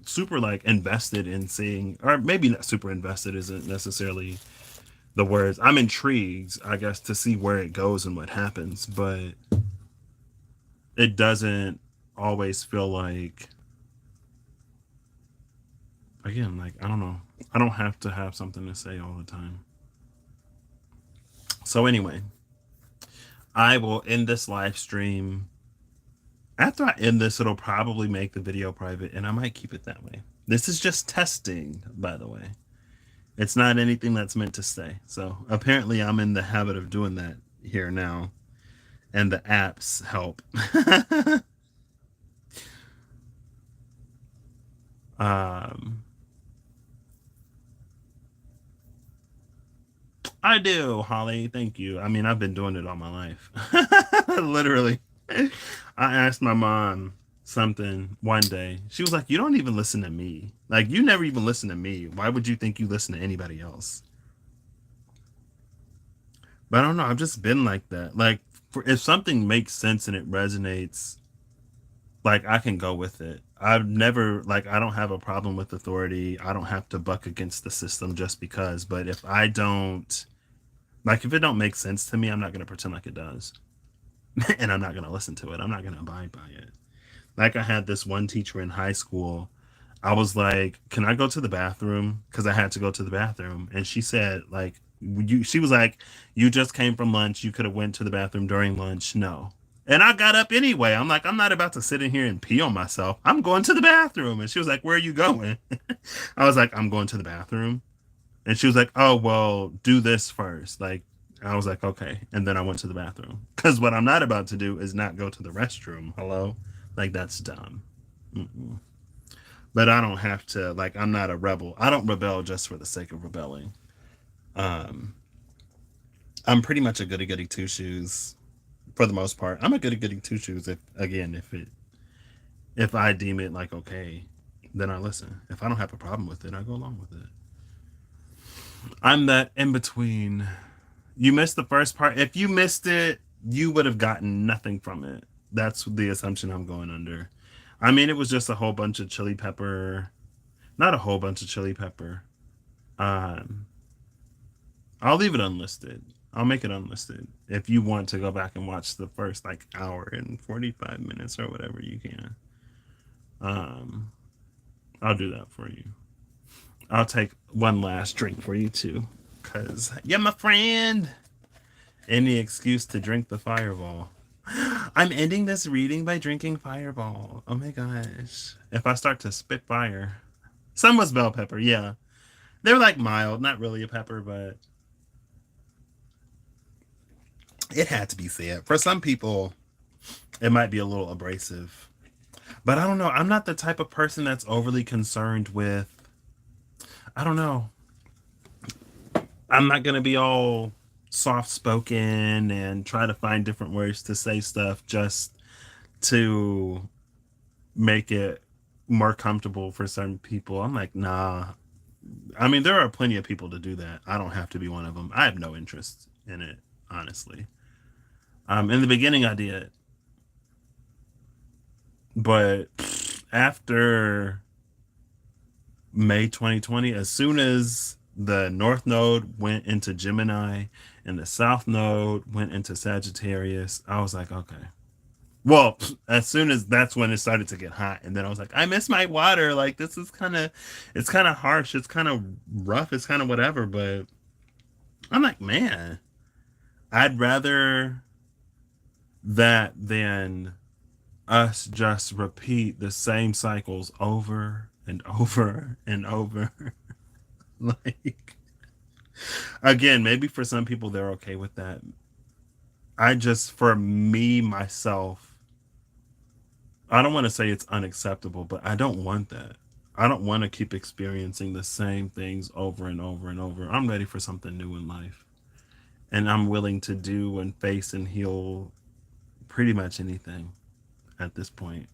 super like invested in seeing, or maybe not super invested isn't necessarily the words. I'm intrigued, I guess, to see where it goes and what happens, but it doesn't always feel like, again, like I don't know. I don't have to have something to say all the time. So anyway, I will end this live stream. After I end this, it'll probably make the video private, and I might keep it that way. This is just testing, by the way. It's not anything that's meant to stay. So apparently, I'm in the habit of doing that here now, and the apps help. um, I do, Holly. Thank you. I mean, I've been doing it all my life. Literally. I asked my mom something one day. She was like, "You don't even listen to me. Like, you never even listen to me. Why would you think you listen to anybody else?" But I don't know. I've just been like that. Like, if something makes sense and it resonates, like, I can go with it. I've never, like, I don't have a problem with authority. I don't have to buck against the system just because. But if I don't, like, if it don't make sense to me, I'm not going to pretend like it does. And I'm not going to listen to it. I'm not going to abide by it. Like I had this one teacher in high school. I was like, "Can I go to the bathroom?" Because I had to go to the bathroom, and she said, "Like you." She was like, "You just came from lunch. You could have went to the bathroom during lunch." No, and I got up anyway. I'm like, I'm not about to sit in here and pee on myself. I'm going to the bathroom. And she was like, "Where are you going?" I was like, "I'm going to the bathroom." And she was like, "Oh well, do this first." Like I was like, "Okay," and then I went to the bathroom because what I'm not about to do is not go to the restroom. Hello, like that's dumb. Mm-mm. But I don't have to. Like I'm not a rebel. I don't rebel just for the sake of rebelling. Um, I'm pretty much a goody goody two shoes for the most part. I'm a goody goody two shoes. If I deem it like okay, then I listen. If I don't have a problem with it, I go along with it. I'm that in between. You missed the first part. If you missed it, you would have gotten nothing from it. That's the assumption I'm going under. I mean, it was just a whole bunch of chili pepper. Not a whole bunch of chili pepper. Um, I'll leave it unlisted. I'll make it unlisted. If you want to go back and watch the first like hour and 45 minutes or whatever, you can. Um, I'll do that for you. I'll take one last drink for you too, cause you're my friend. Any excuse to drink the fireball. I'm ending this reading by drinking fireball. Oh my gosh. If I start to spit fire. Some was bell pepper, yeah. They're like mild, not really a pepper, but it had to be said. For some people, it might be a little abrasive. But I don't know. I'm not the type of person that's overly concerned with, I don't know. I'm not going to be all soft spoken and try to find different ways to say stuff just to make it more comfortable for certain people. I'm like, nah. I mean, there are plenty of people to do that. I don't have to be one of them. I have no interest in it, honestly. In the beginning, I did, but after May 2020, as soon as the North Node went into Gemini and the South Node went into Sagittarius, I was like, okay. Well, as soon as that's when it started to get hot, and then I was like, I miss my water. Like this is it's kind of harsh. It's kind of rough. It's kind of whatever. But I'm like, man, I'd rather that than us just repeat the same cycles over and over and over. Like, again, maybe for some people they're okay with that. For me, myself, I don't want to say it's unacceptable, but I don't want that. I don't want to keep experiencing the same things over and over and over. I'm ready for something new in life. And I'm willing to do and face and heal pretty much anything at this point.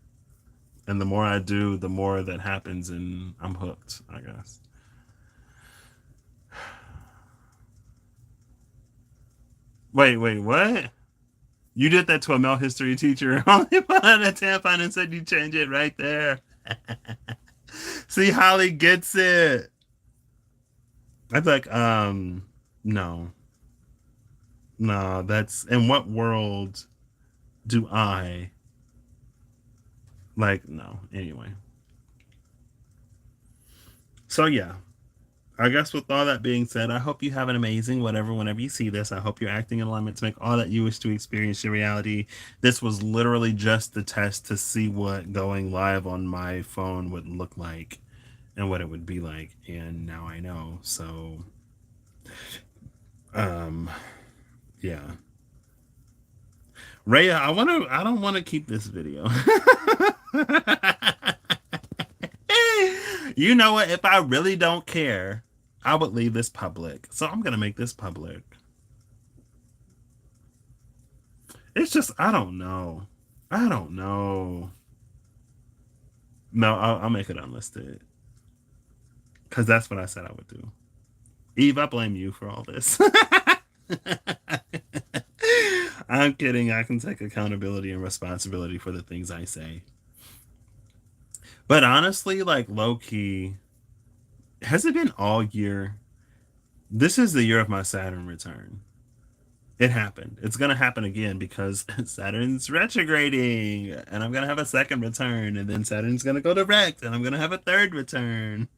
And the more I do, the more that happens, and I'm hooked, I guess. Wait, what? You did that to a male history teacher. Only put on a tampon and said you change it right there. See, Holly gets it. I'd be like, no, no. That's in what world do I like? No. Anyway, so yeah, I guess with all that being said, I hope you have an amazing whatever whenever you see this. I hope you're acting in alignment to make all that you wish to experience your reality. This was literally just the test to see what going live on my phone would look like and what it would be like. And now I know. So, um, yeah. Rhea, I don't want to keep this video. You know what? If I really don't care, I would leave this public. So I'm going to make this public. It's just, I don't know. I don't know. No, I'll make it unlisted. Because that's what I said I would do. Eve, I blame you for all this. I'm kidding. I can take accountability and responsibility for the things I say. But honestly, like low key, has it been all year? This is the year of my Saturn return. It happened. It's going to happen again because Saturn's retrograding and I'm going to have a second return, and then Saturn's going to go direct and I'm going to have a third return.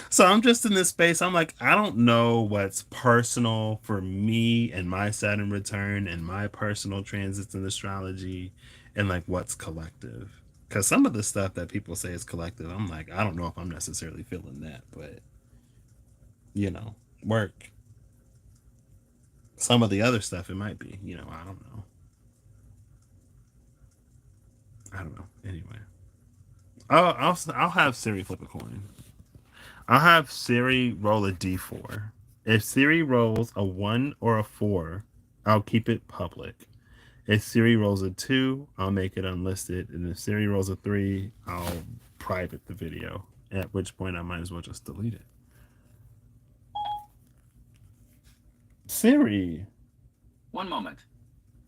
So I'm just in this space. I'm like, I don't know what's personal for me and my Saturn return and my personal transits in astrology, and like what's collective. Because some of the stuff that people say is collective, I'm like, I don't know if I'm necessarily feeling that, but work. Some of the other stuff it might be, I don't know. I don't know. Anyway, I'll have Siri flip a coin. I'll have Siri roll a d4. If Siri rolls a 1 or a 4, I'll keep it public. If Siri rolls a 2, I'll make it unlisted. And if Siri rolls a 3, I'll private the video. At which point I might as well just delete it. Siri. One moment.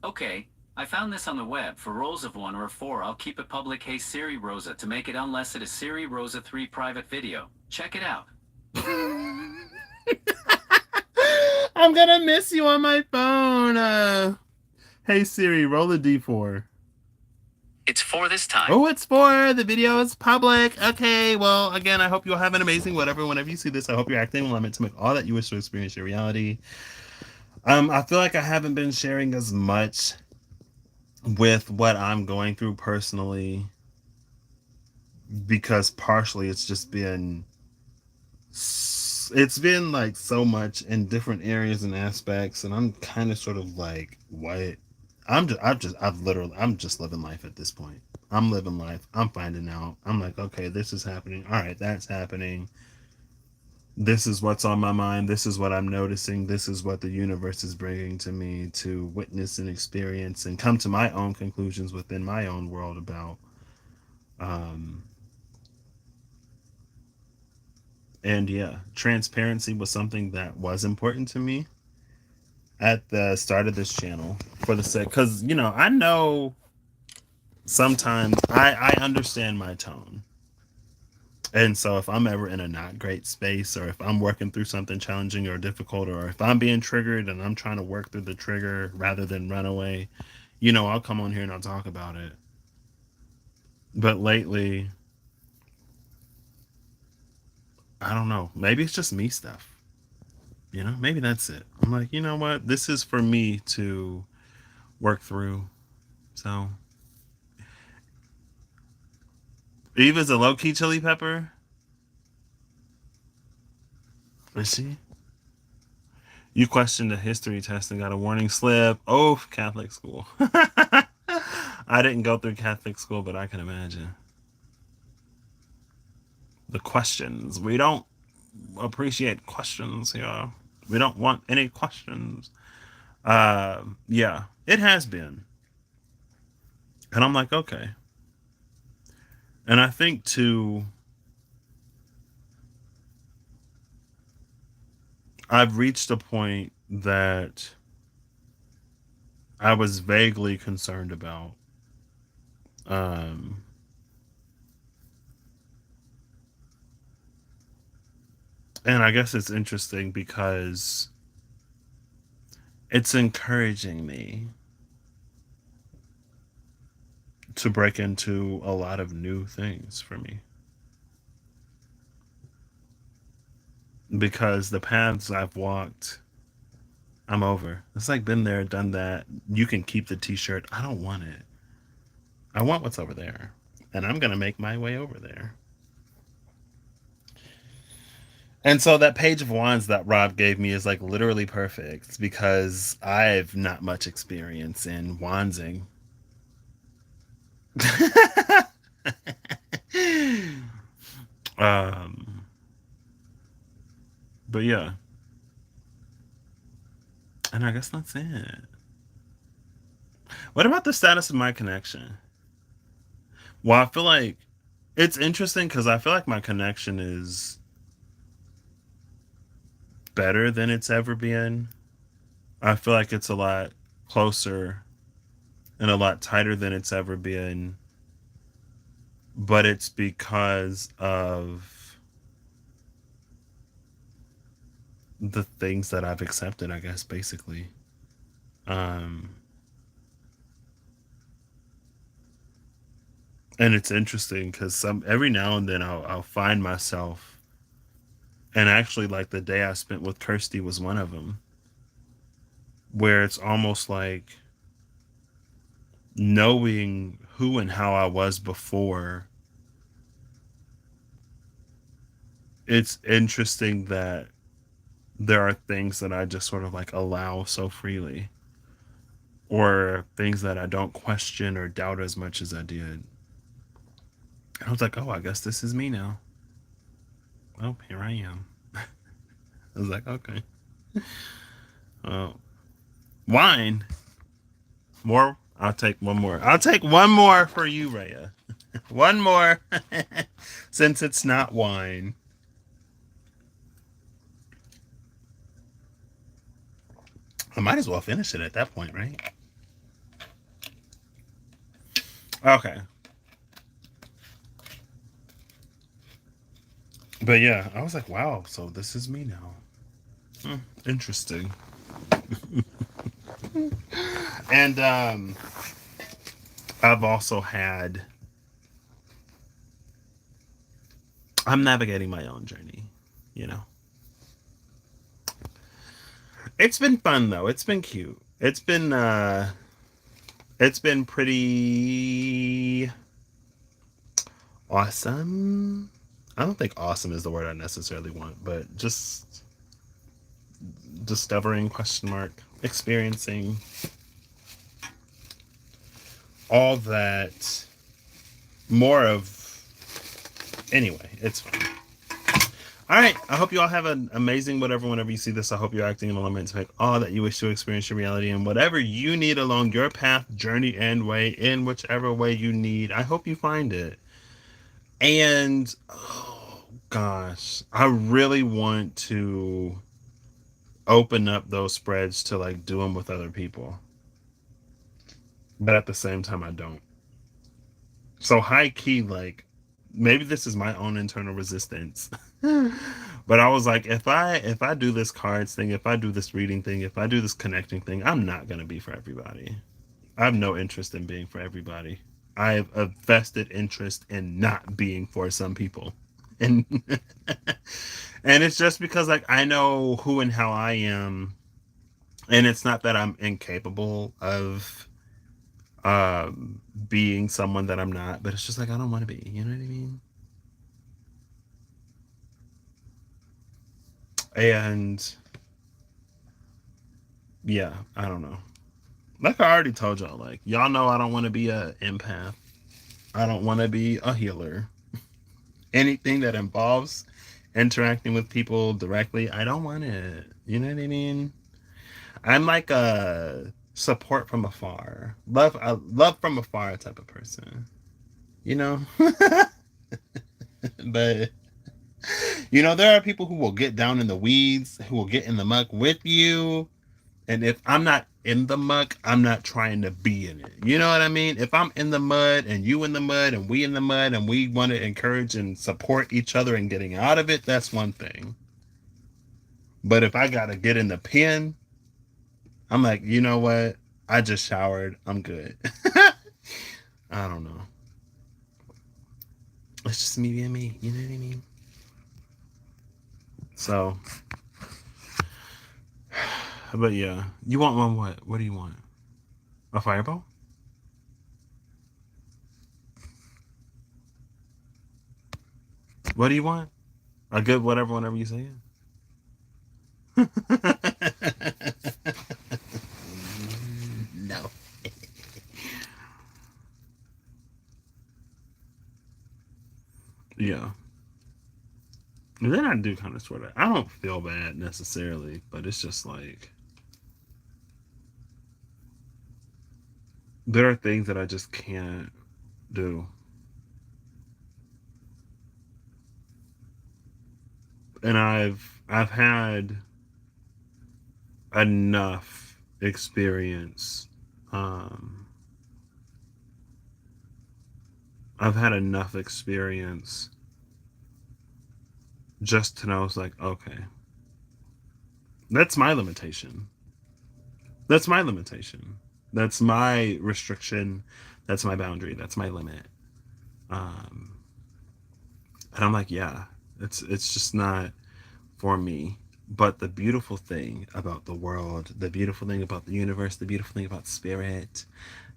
Okay, I found this on the web. For rolls of 1 or 4, I'll keep it public. Hey Siri Rosa, to make it unless it is Siri Rosa 3 private video. Check it out. I'm gonna miss you on my phone. Hey Siri, roll a d4. It's 4 this time. Oh, it's 4. The video is public. Okay, well, again, I hope you'll have an amazing whatever. Whenever you see this, I hope you're acting in alignment to make all that you wish to experience your reality. I feel like I haven't been sharing as much with what I'm going through personally because partially it's been like so much in different areas and aspects, and I'm kind of sort of like, what? I'm just living life at this point. I'm living life. I'm finding out. I'm like, okay, this is happening. All right, that's happening. this is what's on my mind. This is what I'm noticing. This is what the universe is bringing to me to witness and experience and come to my own conclusions within my own world about. Um, and yeah, transparency was something that was important to me at the start of this channel for the sake, because, I know sometimes I understand my tone. And so if I'm ever in a not great space, or if I'm working through something challenging or difficult, or if I'm being triggered and I'm trying to work through the trigger rather than run away, I'll come on here and I'll talk about it. But lately, I don't know. Maybe it's just me stuff. Maybe that's it. I'm like, you know what? This is for me to work through. So, Eva's a low key chili pepper. Is she? You questioned the history test and got a warning slip. Oh, Catholic school. I didn't go through Catholic school, but I can imagine. The questions. We don't appreciate questions here. We don't want any questions. Yeah, it has been. And I'm like, okay. And I think, too, I've reached a point that I was vaguely concerned about. Um, and I guess it's interesting because it's encouraging me to break into a lot of new things for me. Because the paths I've walked, I'm over. It's like been there, done that. You can keep the t-shirt. I don't want it. I want what's over there. And I'm going to make my way over there. And so that page of wands that Rob gave me is like literally perfect because I've not much experience in wandsing. um, but yeah. And I guess that's it. What about the status of my connection? Well, I feel like it's interesting because I feel like my connection is better than it's ever been. I feel like it's a lot closer and a lot tighter than it's ever been. But it's because of the things that I've accepted, I guess, basically. Um, and it's interesting because every now and then I'll find myself, and actually, like the day I spent with Kirsty was one of them, where it's almost like knowing who and how I was before. It's interesting that there are things that I just sort of like allow so freely, or things that I don't question or doubt as much as I did. And I was like, oh, I guess this is me now. Oh, here I am. I was like, okay. Oh, wine. More? I'll take one more. I'll take one more for you, Rhea. One more. Since it's not wine. I might as well finish it at that point, right? Okay. But yeah, I was like, wow, so this is me now. Interesting. And I've also had, I'm navigating my own journey, you know. It's been fun though. It's been cute. It's been pretty awesome. I don't think awesome is the word I necessarily want, but just discovering question mark, experiencing all that, more of, anyway, it's fun. All right. I hope you all have an amazing whenever you see this. I hope you're acting in alignment to make all that you wish to experience your reality and whatever you need along your path, journey, and way, in whichever way you need. I hope you find it. And oh gosh, I really want to open up those spreads to like do them with other people, but at the same time, I don't. So high key, like maybe this is my own internal resistance. But I was like, if I do this cards thing, if I do this reading thing, if I do this connecting thing, I'm not gonna be for everybody. I have no interest in being for everybody. I have a vested interest in not being for some people. And and it's just because like I know who and how I am, and it's not that I'm incapable of being someone that I'm not, but it's just like I don't want to be, you know what I mean? And yeah, I don't know. Like I already told y'all, like y'all know I don't want to be a empath. I don't want to be a healer. Anything that involves interacting with people directly, I don't want it. You know what I mean? I'm like a support from afar, love from afar type of person. You know, but there are people who will get down in the weeds, who will get in the muck with you. And if I'm not in the muck, I'm not trying to be in it. You know what I mean? If I'm in the mud and you in the mud and we in the mud and we want to encourage and support each other in getting out of it, that's one thing. But if I got to get in the pen, I'm like, you know what? I just showered. I'm good. I don't know. It's just me being me. You know what I mean? So, but yeah. You want one what? What do you want? A fireball? What do you want? A good whatever whenever you say it. No. Yeah. And then I do kind of sort of. I don't feel bad necessarily, but it's just like there are things that I just can't do. And I've had enough experience. Um, I've had enough experience just to know it's like, okay, that's my limitation. That's my limitation. That's my restriction. That's my boundary. That's my limit. Um, and I'm like, yeah, it's just not for me. But the beautiful thing about the world, the beautiful thing about the universe, the beautiful thing about spirit,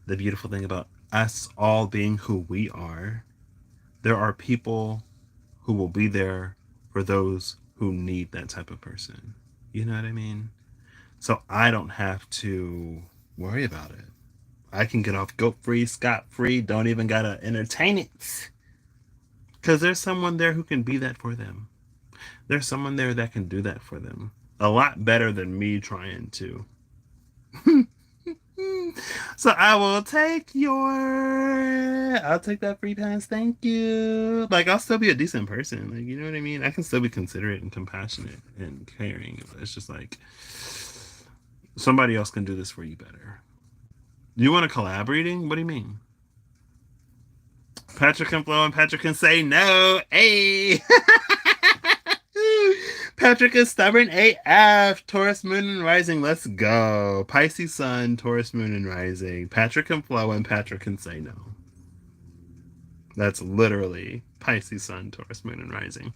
the beautiful thing about us all being who we are, there are people who will be there for those who need that type of person. You know what I mean? So I don't have to worry about it. I can get off guilt free, scot free, don't even gotta entertain it. Because there's someone there who can be that for them. There's someone there that can do that for them. A lot better than me trying to. So I'll take that free pass. Thank you. Like I'll still be a decent person. Like you know what I mean? I can still be considerate and compassionate and caring. It's just like somebody else can do this for you better. You want a collaborating? What do you mean? Patrick can flow and Patrick can say no. Hey. Patrick is stubborn AF. Taurus Moon and Rising. Let's go. Pisces Sun, Taurus Moon and Rising. Patrick can flow and Patrick can say no. That's literally Pisces Sun, Taurus Moon and Rising.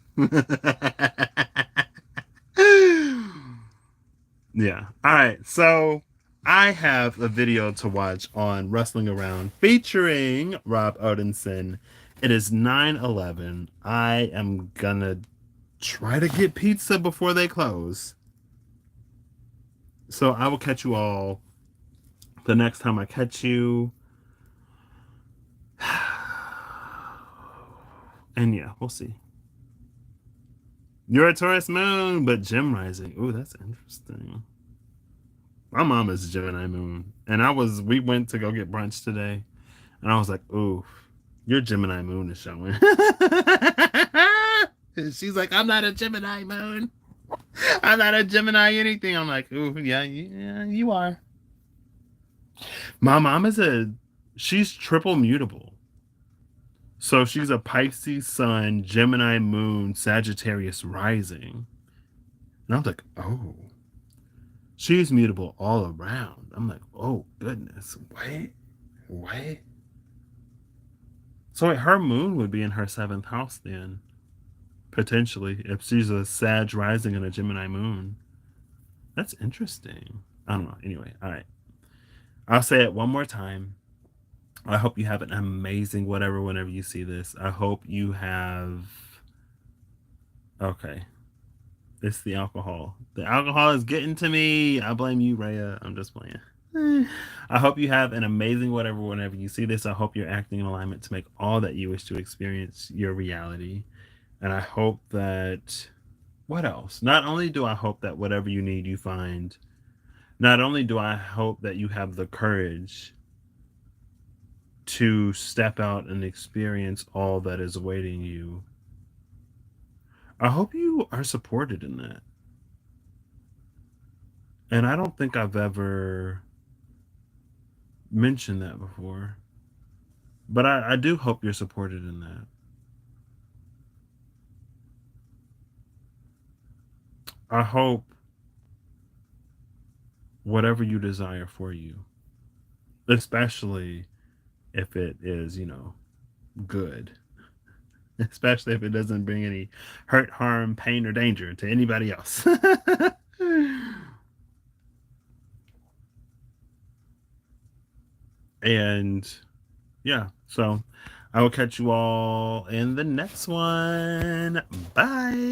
Yeah. All right. So I have a video to watch on Wrestling Around featuring Rob Odinson. It is 9/11. I am gonna try to get pizza before they close. So I will catch you all the next time I catch you. And yeah, we'll see. You're a Taurus moon, but Gem rising. Ooh, that's interesting. My mom is Gemini moon, and we went to go get brunch today, and I was like, ooh, your Gemini moon is showing. She's like, I'm not a Gemini moon. I'm not a Gemini anything. I'm like, ooh, yeah, yeah, you are. My mom she's triple mutable. So she's a Pisces sun, Gemini moon, Sagittarius rising. And I was like, oh, she's mutable all around. I'm like, oh, goodness. What? So wait, her moon would be in her seventh house then, potentially, if she's a Sag rising and a Gemini moon. That's interesting. I don't know. Anyway, all right. I'll say it one more time. I hope you have an amazing whenever you see this. I hope you have. Okay. It's the alcohol. The alcohol is getting to me. I blame you, Rhea. I'm just playing. I hope you have an amazing whenever you see this. I hope you're acting in alignment to make all that you wish to experience your reality. And I hope that. What else? Not only do I hope that whatever you need, you find. Not only do I hope that you have the courage to step out and experience all that is awaiting you, I hope you are supported in that. And I don't think I've ever mentioned that before. But I do hope you're supported in that. I hope whatever you desire for you, especially if it is, good, especially if it doesn't bring any hurt, harm, pain, or danger to anybody else. And yeah, so I will catch you all in the next one. Bye.